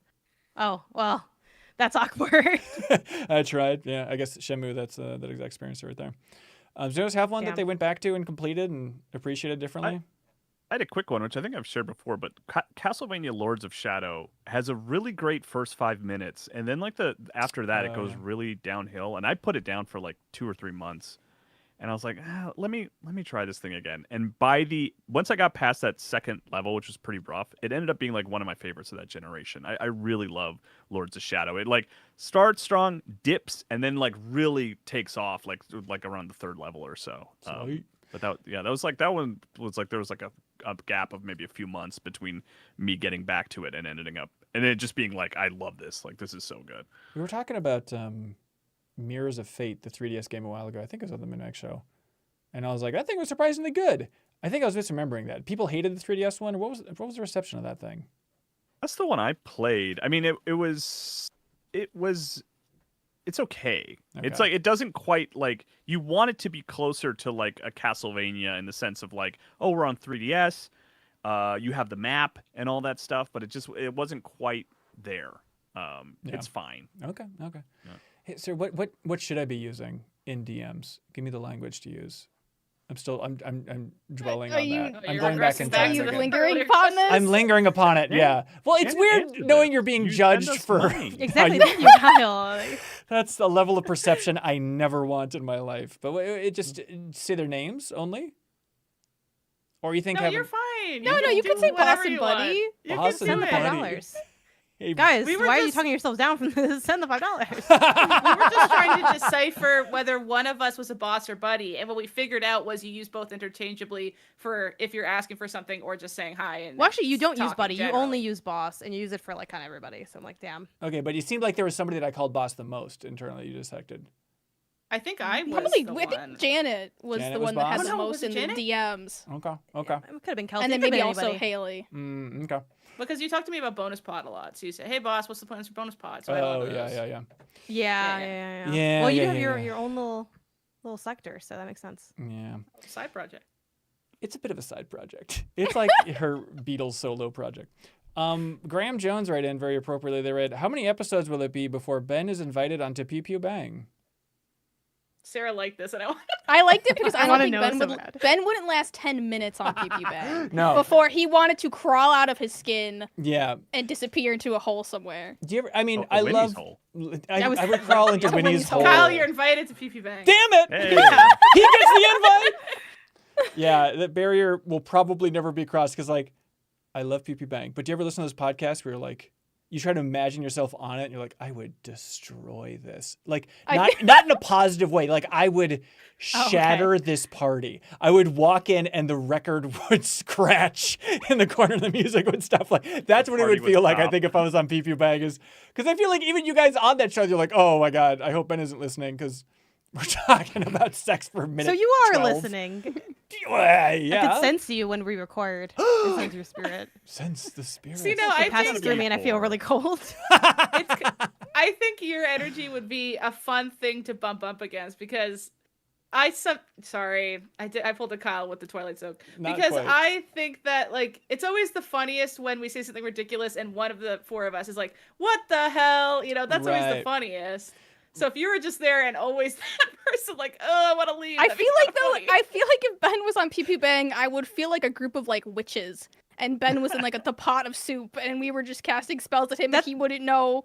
oh well, that's awkward. I tried. Yeah, I guess Shenmue. That's that exact experience right there. Does you guys have one that they went back to and completed and appreciated differently? I had a quick one, which I think I've shared before, but Castlevania Lords of Shadow has a really great first 5 minutes, and then like after that, it goes really downhill. And I put it down for like 2 or 3 months, and I was like, let me try this thing again. And once I got past that second level, which was pretty rough, it ended up being like one of my favorites of that generation. I really love Lords of Shadow. It like starts strong, dips, and then like really takes off like around the third level or so. But that one was like there was like a gap of maybe a few months between me getting back to it and it just being like, I love this. Like, this is so good. We were talking about Mirrors of Fate, the 3DS game a while ago. I think it was on the MinnMax show. And I was like, that thing was surprisingly good. I think I was misremembering that. People hated the 3DS one. What was the reception of that thing? That's the one I played. I mean, it's okay. It's like, it doesn't quite like, you want it to be closer to like a Castlevania in the sense of like, oh, we're on 3DS. You have the map and all that stuff, but it wasn't quite there. It's fine. Okay. Yeah. Hey, sir, what should I be using in DMs? Give me the language to use. I'm dwelling on that. I'm going back in time. Are you lingering upon this? I'm lingering upon it. Yeah. Well, it's weird knowing you're being judged for exactly. Thank you, Kyle. That's a level of perception I never want in my life. But it just say their names only. Or you think? No, you're fine. No, you can say Boston Buddy. You can Send the $5. Hey, guys, why are you talking yourselves down from this? Send the $5. We were just trying to decipher whether one of us was a boss or buddy, and what we figured out was you use both interchangeably for if you're asking for something or just saying hi. And well, actually, you don't use buddy. generally. You only use boss, and you use it for like kind of everybody. So I'm like, damn. Okay, but it seemed like there was somebody that I called boss the most internally. You detected. I think I was Probably, the I one. think Janet was Janet the was one that had boss? the Oh, no, most was it in the DMs. Okay. Yeah, it could have been Kelsey. And then It could've maybe been also anybody. Haley. Okay. Because you talked to me about bonus pod a lot. So you say, hey, boss, what's the plans for bonus pod? So I had all Oh, those. yeah. Yeah. Well, you have your own little sector, so that makes sense. Yeah. Side project. It's a bit of a side project. It's like her Beatles solo project. Graham Jones wrote in very appropriately. They read, how many episodes will it be before Ben is invited onto Pew Pew Bang? Sarah liked this, and I liked it because I don't wanna think know Ben so would. bad. Ben wouldn't last 10 minutes on PPU Bang. No. Before he wanted to crawl out of his skin Yeah. and disappear into a hole somewhere. Do you ever? I mean, A I Winnie's love. hole. I would crawl into Winnie's hole. Kyle, you're invited to PP Bang. Damn it! Yeah. He gets the invite. Yeah, that barrier will probably never be crossed because, like, I love PP Bang. But do you ever listen to those podcasts where you're like, you try to imagine yourself on it and you're like, I would destroy this. Like, not in a positive way. Like, I would shatter this party. I would walk in and the record would scratch in the corner, the music would stop. Like, that's what it would feel like, I think, if I was on PP Bang. Because I feel like even you guys on that show, you're like, oh my God, I hope Ben isn't listening because we're talking about sex for a minute. So you are 12. listening. Yeah. I could sense you when we record. I sense your spirit. Sense the spirit. See, no, It I passes think through me and I feel really cold. I think your energy would be a fun thing to bump up against because I pulled a Kyle with the Twilight soak because I think that like it's always the funniest when we say something ridiculous and one of the four of us is like, "What the hell?" You know, that's always the funniest. So if you were just there and always that person like, oh, I want to leave. I feel like if Ben was on PP Bang, I would feel like a group of like witches, and Ben was in like the pot of soup, and we were just casting spells at him, and he wouldn't know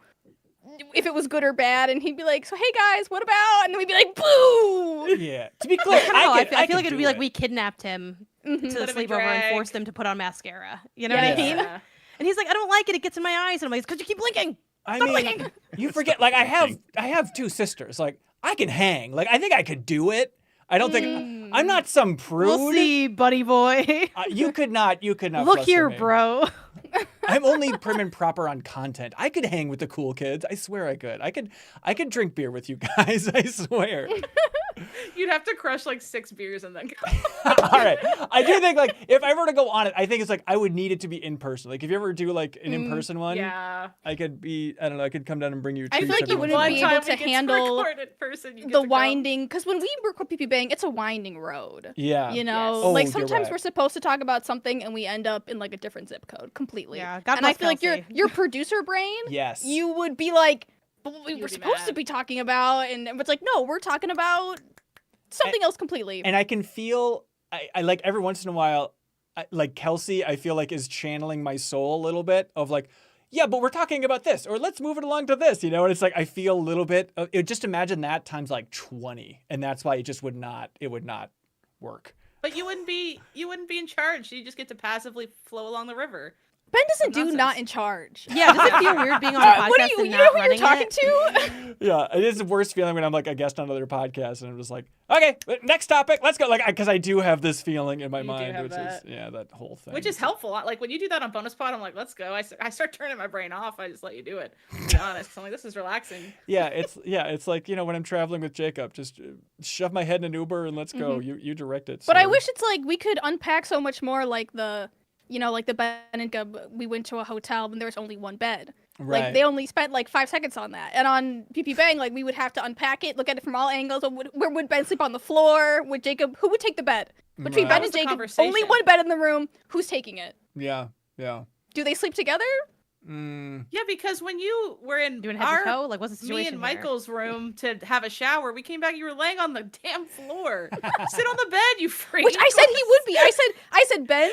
if it was good or bad, and he'd be like, so hey guys, what about? And then we'd be like, boo! Yeah. To be clear, I feel like it'd be like we kidnapped him to the sleepover and forced him to put on mascara. You know what I mean? And he's like, I don't like it. It gets in my eyes. And I'm like, it's because you keep blinking. You forget, like, I have two sisters. Like, I can hang. Like, I think I could do it. I don't think I'm not some prude. We'll see, buddy boy. You could not. Look here, me. bro. I'm only prim and proper on content. I could hang with the cool kids. I swear I could. I could drink beer with you guys. I swear. You'd have to crush like 6 beers and then go. All right. I do think like if I were to go on it, I think it's like I would need it to be in person. Like if you ever do like an in-person one, I could be. I don't know. I could come down and bring you. I feel like you wouldn't be able to handle the winding because when we record PP Bang, it's a winding road. Yeah. You know, like sometimes we're supposed to talk about something and we end up in like a different zip code completely. Yeah. And I feel like your producer brain. Yes. You would be like, we were supposed to be talking about, and it's like, no, we're talking about something else completely. And I can feel, I like every once in a while, like Kelsey, I feel like is channeling my soul a little bit of like, yeah, but we're talking about this, or let's move it along to this, you know? And it's like, I feel a little bit, just imagine that times like 20. And that's why it would not work. But you wouldn't be in charge. You just get to passively flow along the river. Ben doesn't do not in charge. Yeah, does it feel weird being on a podcast what are you and know not who you're running talking it? to? Yeah, it is the worst feeling when I'm like a guest on other podcasts and I'm just like, okay, next topic, let's go. Like, because I do have this feeling in my mind, which is that whole thing. Which is helpful. Like when you do that on Bonus Pod, I'm like, let's go. I start turning my brain off. I just let you do it. To be honest, I'm like, this is relaxing. It's like when I'm traveling with Jacob, just shove my head in an Uber and let's go. You direct it. But I wish it's like we could unpack so much more, like the. Like the Ben and Gub, we went to a hotel and there was only one bed. Right. Like they only spent like 5 seconds on that. And on PP Bang, like we would have to unpack it, look at it from all angles. Where would Ben sleep on the floor? Would Jacob? Who would take the bed? Between Ben and Jacob, only one bed in the room. Who's taking it? Yeah. Do they sleep together? Yeah, because when you were in our like what's the situation me and Michael's room to have a shower, we came back. You were laying on the damn floor. Sit on the bed, you freak. Which I said he would be. I said Ben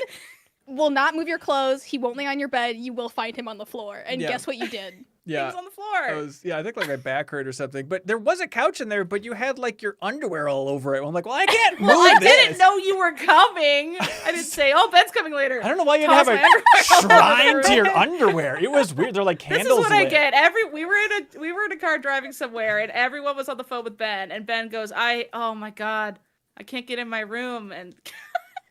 will not move your clothes. He won't lay on your bed. You will find him on the floor. And guess what you did? Yeah. He was on the floor. I think like my back hurt or something. But there was a couch in there, but you had like your underwear all over it. I'm like, well, I can't move I this. didn't know you were coming. I didn't say, oh, Ben's coming later. I don't know why you didn't have a shrine to your underwear. It was weird. They're like candles. This is what lit. I get. We were in a car driving somewhere, and everyone was on the phone with Ben, and Ben goes, oh my God, I can't get in my room, and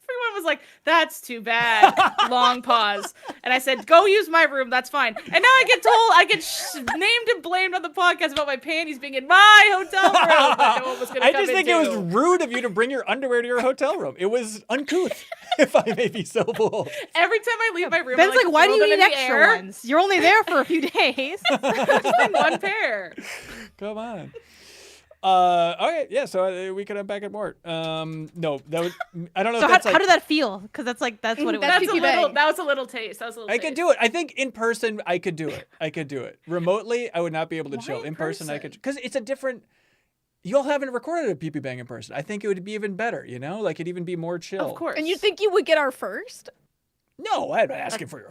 everyone was like, that's too bad. Long pause. And I said, go use my room. That's fine. And now I get named and blamed on the podcast about my panties being in my hotel room. That no one was gonna I come just think into. it was rude of you to bring your underwear to your hotel room. It was uncouth, if I may be so bold. Every time I leave my room, Ben's like, why do you need extra air? ones? You're only there for a few days. Just in one pair. Come on. Okay, yeah, so we could unpack it more. No, that was, I don't know. So if that's how did that feel? Because that's what it was. That was a little taste. I could do it. I think in person, I could do it. Remotely, I would not be able to chill. In person, I could, because it's a different. You all haven't recorded a PP Bang in person. I think it would be even better. Like it'd even be more chill. Of course. And you think you would get our first? No, I'm not asking for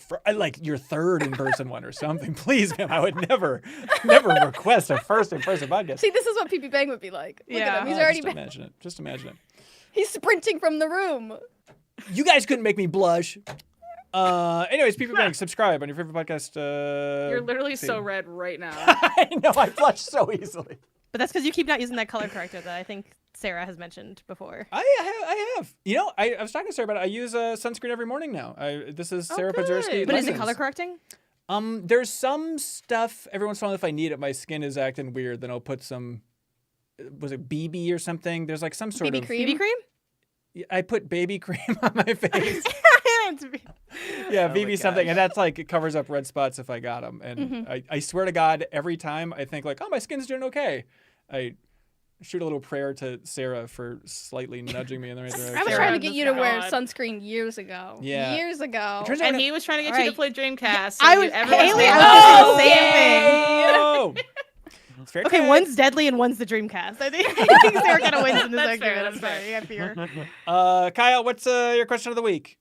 your third in-person one or something. Please, ma'am, I would never request a first in-person podcast. See, this is what PP Bang would be like. Look at him. He's already just imagine it. He's sprinting from the room. You guys couldn't make me blush. Anyways, people going subscribe on your favorite podcast. You're literally feed. so red right now. I know, I blush so easily. But that's because you keep not using that color corrector that I think Sarah has mentioned before. I have. You know, I was talking to Sarah about it. I use sunscreen every morning now. This is Sarah Pazurski. But is it color correcting? There's some stuff every once in a while if I need it, my skin is acting weird, then I'll put some, was it BB or something? There's like some sort BB of cream? BB cream? I put baby cream on my face. Yeah, Oh BB my something, gosh. and that's like it covers up red spots if I got them. And I swear to God, every time I think like, oh, my skin's doing okay, I shoot a little prayer to Sarah for slightly nudging me in the right direction. I was Sarah, trying to get you to wear God. sunscreen years ago. Yeah. Years ago. It turns out And when he was trying to get you Alright. to play Dreamcast. I and was- everyone's Haley, like, I was "Oh, gonna say the same thing. Oh! It's fair Okay, trade. one's deadly and one's the Dreamcast. I think Sarah kind of wins in this That's fair, argument. I'm that's sorry. I have fear. Kyle, what's your question of the week?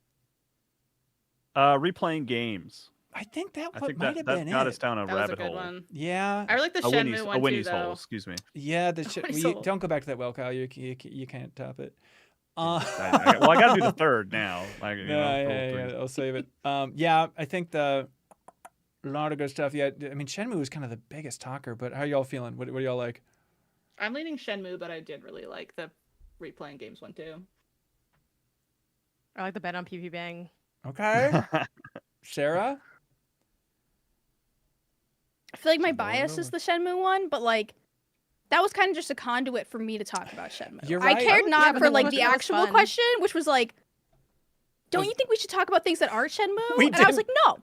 Replaying games. I think that I what think might that, have that been got it. us down a That was a rabbit good hole. one. Yeah, I really like the A Shenmue Winnie's, one a Winnie's too, hole, though. excuse me. yeah. The shit. Pretty Well, sold. don't go back to that well, Kyle. You can't top it. Well, I got to do the third now. Like, you know, yeah, roll I'll save it. Yeah, I think a lot of good stuff. Yeah, I mean, Shenmue was kind of the biggest talker, but how y'all feeling? What do y'all like? I'm leaning Shenmue, but I did really like the replaying games one too. I like the bet on PP Bang. Okay, Sarah. I feel like my Roll it bias is over. the Shenmue one, but like that was kind of just a conduit for me to talk about Shenmue. You're I right. cared Yeah, not but for that like was- the that was actual fun. question, which was like, don't Was- you think we should talk about things that aren't Shenmue? We and I was didn't. like, no,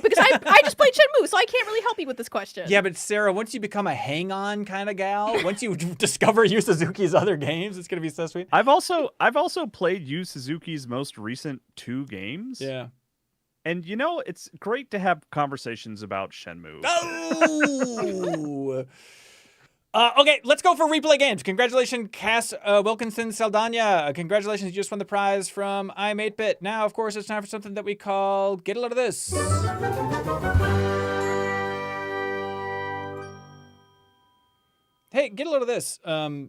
because I just played Shenmue, so I can't really help you with this question. Yeah, but Sarah, once you become a hang-on kind of gal, once you discover Yu Suzuki's other games, it's gonna be so sweet. I've also played Yu Suzuki's most recent 2 games. Yeah. And you know, it's great to have conversations about Shenmue. Oh. Okay, let's go for replay games. Congratulations, Cass Wilkinson Saldana. Congratulations, you just won the prize from I'm 8-Bit. Now, of course, it's time for something that we call Get a Load of This. Hey, get a load of this.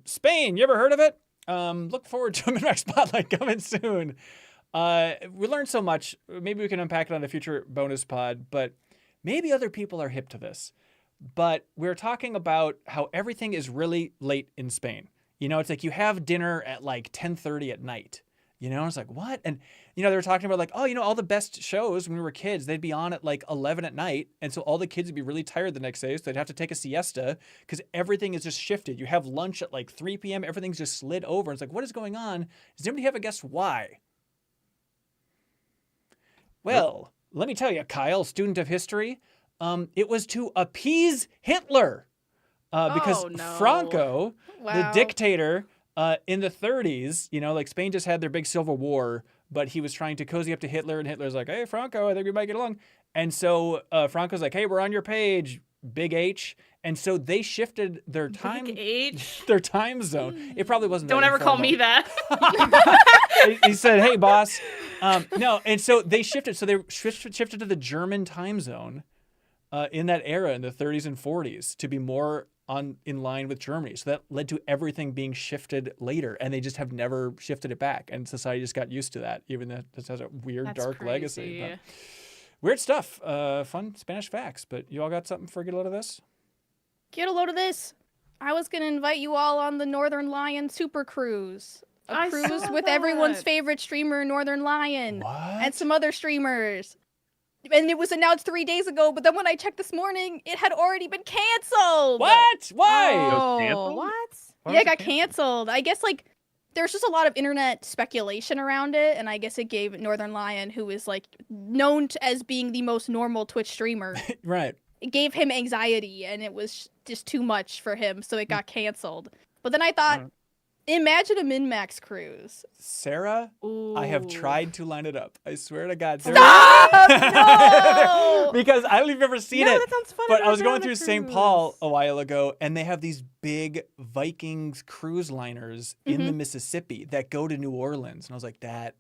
Spain, you ever heard of it? Look forward to a MinnMax Spotlight coming soon. We learned so much. Maybe we can unpack it on a future bonus pod, but maybe other people are hip to this. But we're talking about how everything is really late in Spain. You know, it's like you have dinner at like 10:30 at night. You know, it's like, what? And, you know, they were talking about like, oh, you know, all the best shows when we were kids, they'd be on at like 11 at night. And so all the kids would be really tired the next day. So they'd have to take a siesta because everything is just shifted. You have lunch at like 3 p.m. Everything's just slid over. It's like, what is going on? Does anybody have a guess why? Well, let me tell you, Kyle, student of history, it was to appease Hitler because Oh, no. Franco, the Wow. dictator, in the 30s, you know, like Spain just had their big civil war, but he was trying to cozy up to Hitler, and Hitler's like, hey, Franco, I think we might get along. And so Franco's like, hey, we're on your page, big H. And so they shifted their time, Big H. their time zone. It probably wasn't. Don't that ever call informal. me that. He said, "Hey, boss." No, and so they shifted. So they shifted to the German time zone in that era, in the 30s and 40s, to be more in line with Germany. So that led to everything being shifted later, and they just have never shifted it back. And society just got used to that, even though this has a weird, That's dark crazy. legacy. But weird stuff. Fun Spanish facts. But you all got something for get a load of this? Get a load of this. I was gonna invite you all on the Northern Lion Super Cruise. A I cruise saw with everyone's that. favorite streamer, Northern Lion. What? And some other streamers. And it was announced 3 days ago, but then when I checked this morning, it had already been canceled. What? Why? Oh, canceled? what? Why Yeah, was it got canceled? canceled. I guess like there's just a lot of internet speculation around it, and I guess it gave Northern Lion, who is like known as being the most normal Twitch streamer, Right. it gave him anxiety, and it was just too much for him, so it got canceled. But then I thought, imagine a MinnMax cruise. Sarah, I have Ooh. tried to line it up. I swear to God. Stop! No! Because I don't know if you've ever seen No, it. that sounds fun. But I've I was never going been on through a St. Paul cruise. a while ago, and they have these big Vikings cruise liners in the Mississippi that go to New Orleans. And I was like, that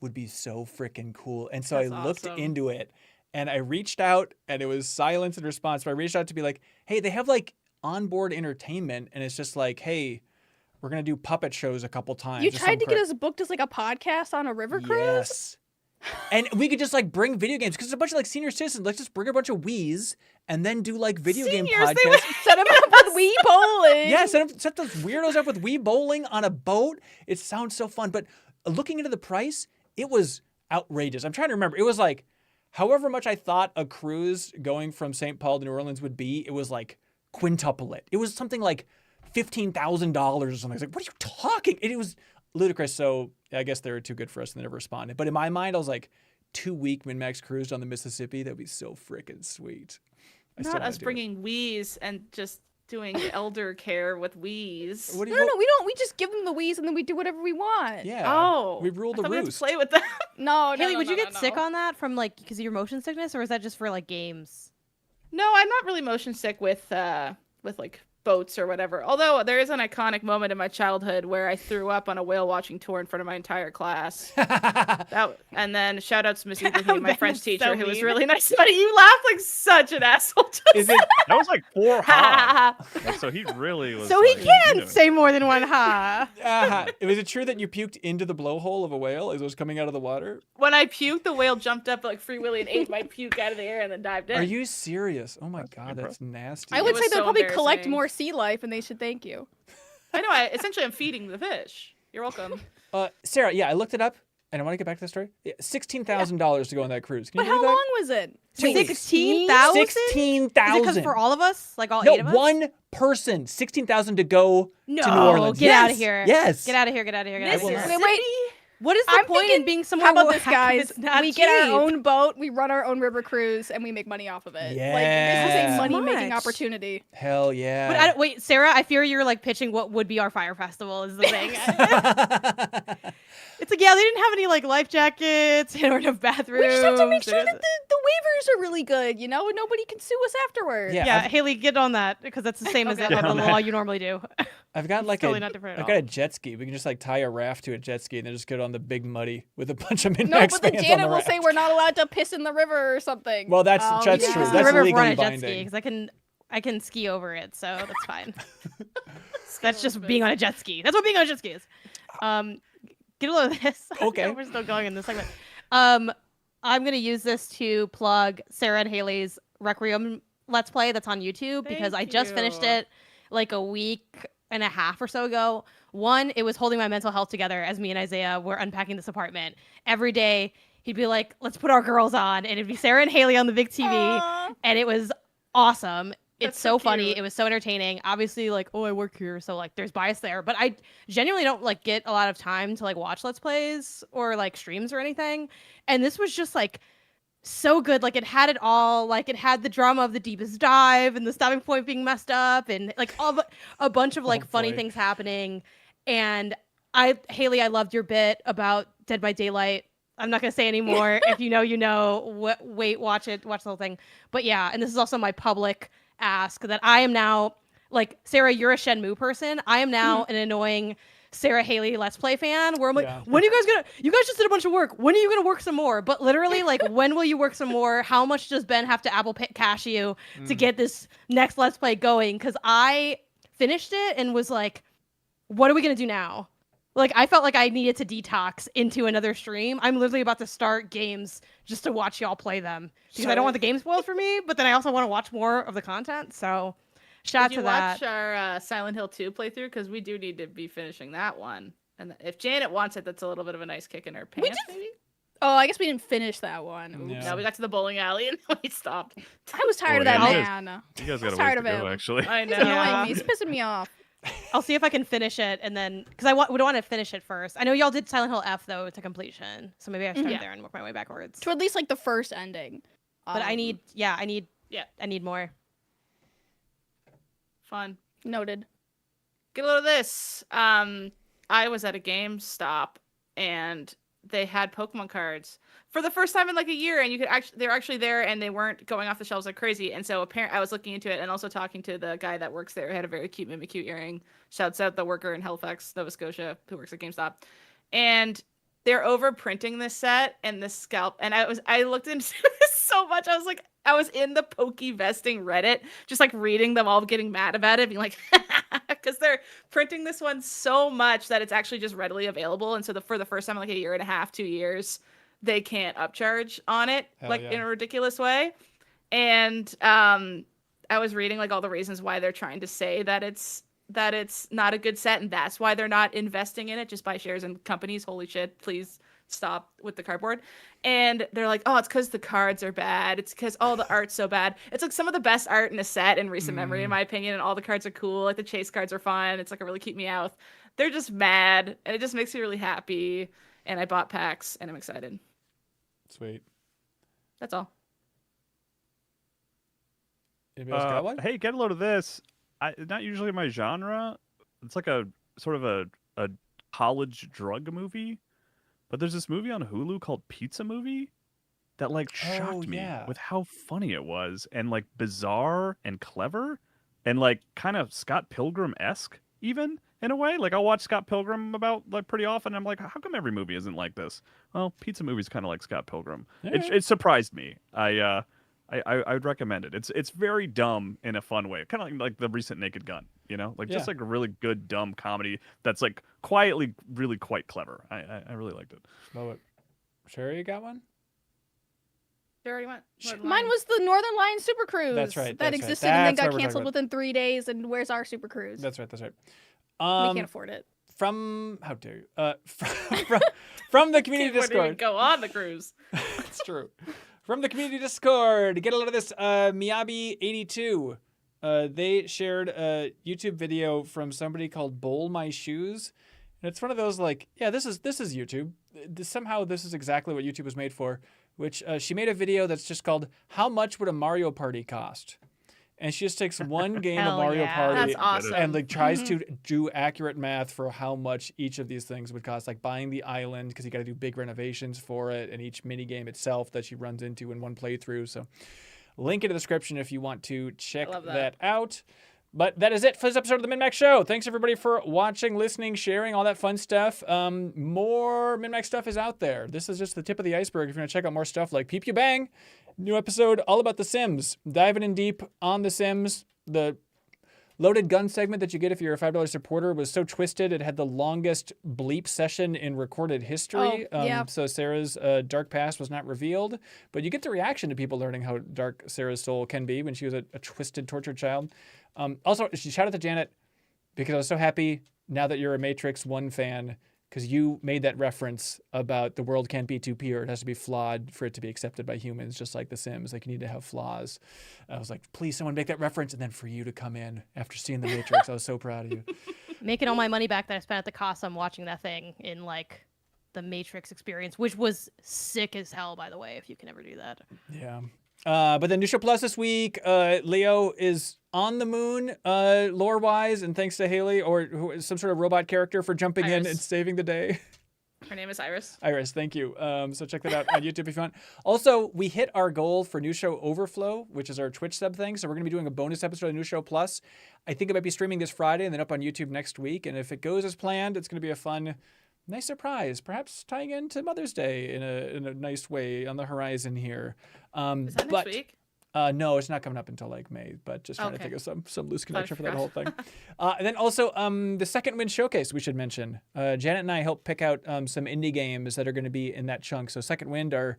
would be so freaking cool. And so That's I looked awesome. into it, and I reached out, and it was silence in response. But I reached out to be like, hey, they have like onboard entertainment, and it's just like, hey, We're gonna do puppet shows a couple times. You just tried to some get us booked as like a podcast on a river cruise? Yes. And we could just like bring video games because it's a bunch of like senior citizens. Let's just bring a bunch of Wii's and then do like video game Seniors, they podcasts. would- Set them up with Wii bowling. Yeah, set those weirdos up with Wii bowling on a boat. It sounds so fun. But looking into the price, it was outrageous. I'm trying to remember. It was like, however much I thought a cruise going from St. Paul to New Orleans would be, it was like quintuple it. It was something like $15,000 or something. I was like, what are you talking? And it was ludicrous. So I guess they were too good for us and they never responded. But in my mind, I was like, 2-week MinnMax cruise on the Mississippi. That'd be so freaking sweet. Not us bringing Wii's and just doing elder care with Wii's. What do No, you? we don't. We just give them the Wii's and then we do whatever we want. Yeah. Oh, we ruled the I thought we had to roost. play with them. No, Haley, no, would no, you no, get no. sick on that from like because of your motion sickness, or is that just for like games? No, I'm not really motion sick with like boats or whatever. Although there is an iconic moment in my childhood where I threw up on a whale watching tour in front of my entire class. And then shout out to Miss Ibrahim, my Ben French is teacher, so who was mean. really nice about it. You laughed like such an asshole. Is it? That was like 4 high. Like, so he really was. So he like, can you know, say more than one ha. Was it true that you puked into the blowhole of a whale as it was coming out of the water? When I puked, the whale jumped up like Free Willy and ate my puke out of the air and then dived in. Are you serious? Oh my god, impressive. that's nasty. I would was say they'll so probably collect embarrassing. more sea life and they should thank you. I know. Essentially, I'm feeding the fish. You're welcome. Sarah, yeah, I looked it up, and I want to get back to the story. $16,000 to go on that cruise. Can But you how believe long was it? 16,000? Is it 16,000. because for all of us, like all No, 8 of us? one person. 16,000 to go No, to New Orleans. get out of Yes, here. Yes. Get out of here. Get out of here. Get out of here. Wait, wait. What is the I'm point in thinking, being somewhere? How about where this, guys? it's not We get our cheap? own boat, we run our own river cruise, and we make money off of it. Like, this is Yeah. a money-making Much. opportunity. Hell yeah. But I don't, wait, Sarah, I fear you're like pitching what would be our fire festival is the thing. It's like, yeah, they didn't have any like life jackets or enough bathrooms. We just have to make sure There's- that the waivers are really good, you know, and nobody can sue us afterwards. Yeah. Yeah, I've- Haley, get on that because that's the same as Okay. the law you normally do. I've got like totally a, not different at I've got a jet ski. We can just like tie a raft to a jet ski and then just get on the big muddy with a bunch of MinnMax No, but then fans on Janet the will raft. say we're not allowed to piss in the river or something. Well, that's Oh, that's yeah. true. It's That's the river if we're on legally a jet ski binding. because I can ski over it, so that's fine. That's just being on a jet ski. That's what being on a jet ski is. Get a load of this. Okay. We're still going in this segment. I'm gonna use this to plug Sarah and Haley's Requiem Let's Play that's on YouTube because I Thank just finished you. it like a week and a half or so ago. One, it was holding my mental health together as me and Isaiah were unpacking this apartment. Every day he'd be like, let's put our girls on, and it'd be Sarah and Haley on the big TV, Aw. and it was awesome. It's That's so so funny. cute. It was so entertaining. Obviously, like, oh, I work here, so like there's bias there. But I genuinely don't like get a lot of time to like watch Let's Plays or like streams or anything. And this was just like so good. Like it had it all. Like it had the drama of the deepest dive and the stopping point being messed up and like a bunch of like funny boy. things happening. And Haley, I loved your bit about Dead by Daylight. I'm not gonna say anymore. If you know, you know. Wait, watch it. Watch the whole thing. But yeah, and this is also my public ask that I am now like Sarah. You're a Shenmue person. I am now an annoying Sarah Haley Let's Play fan. Where I'm like, Yeah. when are you guys gonna? You guys just did a bunch of work. When are you gonna work some more? But literally, like, when will you work some more? How much does Ben have to cash you to get this next Let's Play going? Because I finished it and was like, what are we gonna do now? Like, I felt like I needed to detox into another stream. I'm literally about to start games just to watch y'all play them because I don't want the game spoiled for me, but then I also want to watch more of the content. So, shout out Did to you that. watch our Silent Hill 2 playthrough? Because we do need to be finishing that one. And if Janet wants it, that's a little bit of a nice kick in her pants, maybe? Oh, I guess we didn't finish that one. Oops. Yeah. No, we got to the bowling alley and we stopped. I was tired Oh, of that yeah, you guys- man. You guys got a I'm ways tired to of go, him. actually. I He's know. annoying me. He's pissing me off. I'll see if I can finish it and then because I would want to finish it first. I know y'all did Silent Hill F though to completion, so maybe I start Yeah. there and work my way backwards. To at least like the first ending. But I need Yeah. more. Fun. Noted. Get a load of this. I was at a GameStop and they had Pokemon cards for the first time in like a year, and you could actually they're actually there and they weren't going off the shelves like crazy. And so apparently I was looking into it and also talking to the guy that works there who had a very cute Mimikyu earring. Shouts out the worker in Halifax, Nova Scotia, who works at GameStop. And they're overprinting this set and this scalp. And I looked into this so much. I was in the Poke Vesting Reddit, just like reading them all getting mad about it, being like, because they're printing this one so much that it's actually just readily available. And so for the first time in like a year and a half, 2 years, they can't upcharge on it in a ridiculous way. And I was reading like all the reasons why they're trying to say that it's not a good set, and that's why they're not investing in it. Just buy shares in companies. Holy shit, please stop with the cardboard. And they're like, oh, it's because the cards are bad. It's because all the art's so bad. It's like some of the best art in a set in recent memory, in my opinion, and all the cards are cool. Like the chase cards are fun. It's like a really cute Meowth. They're just mad, and it just makes me really happy. And I bought packs, and I'm excited. Sweet. That's all. Anybody else got one? Hey, get a load of this. Not usually my genre. It's like a sort of a college drug movie. But there's this movie on Hulu called Pizza Movie that like shocked me with how funny it was, and like bizarre and clever, and like kind of Scott Pilgrim-esque even in a way. Like I'll watch Scott Pilgrim about like pretty often. And I'm like, how come every movie isn't like this? Well, Pizza Movie's kind of like Scott Pilgrim. Yeah. It surprised me. I would recommend it. It's very dumb in a fun way, kind of like the recent Naked Gun, you know, like just like a really good dumb comedy that's like quietly really quite clever. I really liked it. Love it. Sherry, you got one? They already went. Mine was the Northern Lion Super Cruise. That's right. That existed and then got canceled within 3 days. And where's our Super Cruise? That's right. We can't afford it. How dare you? From the community Discord. Go on the cruise. It's true. From the community Discord, get a load of this. Miyabi82. They shared a YouTube video from somebody called Bowl My Shoes. And it's one of those like, yeah, this is YouTube. Somehow this is exactly what YouTube was made for, which she made a video that's just called How Much Would a Mario Party Cost? And she just takes one game of Mario Party That's awesome. and like tries to do accurate math for how much each of these things would cost, like buying the island because you got to do big renovations for it, and each mini game itself that she runs into in one playthrough. So link in the description if you want to check that out. But that is it for this episode of the MinnMax Show. Thanks everybody for watching, listening, sharing, all that fun stuff. More MinnMax stuff is out there. This is just the tip of the iceberg. If you want to check out more stuff like Peep You Bang, new episode all about The Sims. Diving in deep on The Sims. The loaded gun segment that you get if you're a $5 supporter was so twisted. It had the longest bleep session in recorded history. So Sarah's dark past was not revealed. But you get the reaction to people learning how dark Sarah's soul can be when she was a twisted, tortured child. Also, she shouted out to Janet because I was so happy now that you're a Matrix 1 fan, because you made that reference about the world can't be too pure. It has to be flawed for it to be accepted by humans, just like The Sims. Like, you need to have flaws. I was like, please, someone make that reference. And then for you to come in after seeing The Matrix, I was so proud of you. Making all my money back that I spent at the Casa watching that thing in, like, the Matrix experience, which was sick as hell, by the way, if you can ever do that. Yeah. But then New Show Plus this week, Leo is on the moon, lore-wise, and thanks to Haley, or some sort of robot character, for jumping in and saving the day. Her name is Iris. Iris, thank you. So check that out on YouTube if you want. Also, we hit our goal for New Show Overflow, which is our Twitch sub thing. So we're going to be doing a bonus episode of New Show Plus. I think it might be streaming this Friday and then up on YouTube next week. And if it goes as planned, it's going to be a fun, nice surprise, perhaps tying into Mother's Day in a nice way on the horizon here. Is that next week? No, it's not coming up until like May, but just trying to think of some loose connection for that whole thing. And then also the Second Wind Showcase, we should mention. Janet and I helped pick out some indie games that are going to be in that chunk. So Second Wind are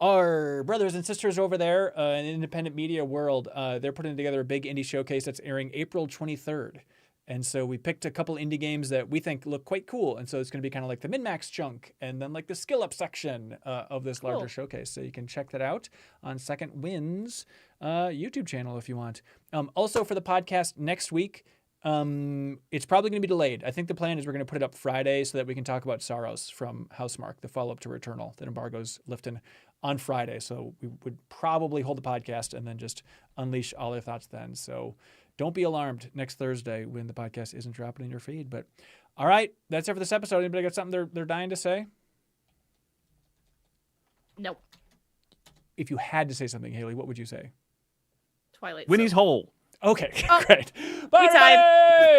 our brothers and sisters over there in the independent media world. They're putting together a big indie showcase that's airing April 23rd. And so we picked a couple indie games that we think look quite cool. And so it's going to be kind of like the MinnMax chunk and then like the skill up section of this larger showcase. So you can check that out on Second Wind's YouTube channel if you want. Also for the podcast next week, it's probably going to be delayed. I think the plan is we're going to put it up Friday so that we can talk about Sorrows from Housemarque, the follow-up to Returnal that embargo's lifting on Friday. So we would probably hold the podcast and then just unleash all our thoughts then. So don't be alarmed next Thursday when the podcast isn't dropping in your feed. But all right, that's it for this episode. Anybody got something they're dying to say? Nope. If you had to say something, Haley, what would you say? Twilight. Winnie's Hole. Okay, great. Bye, We tied. everybody!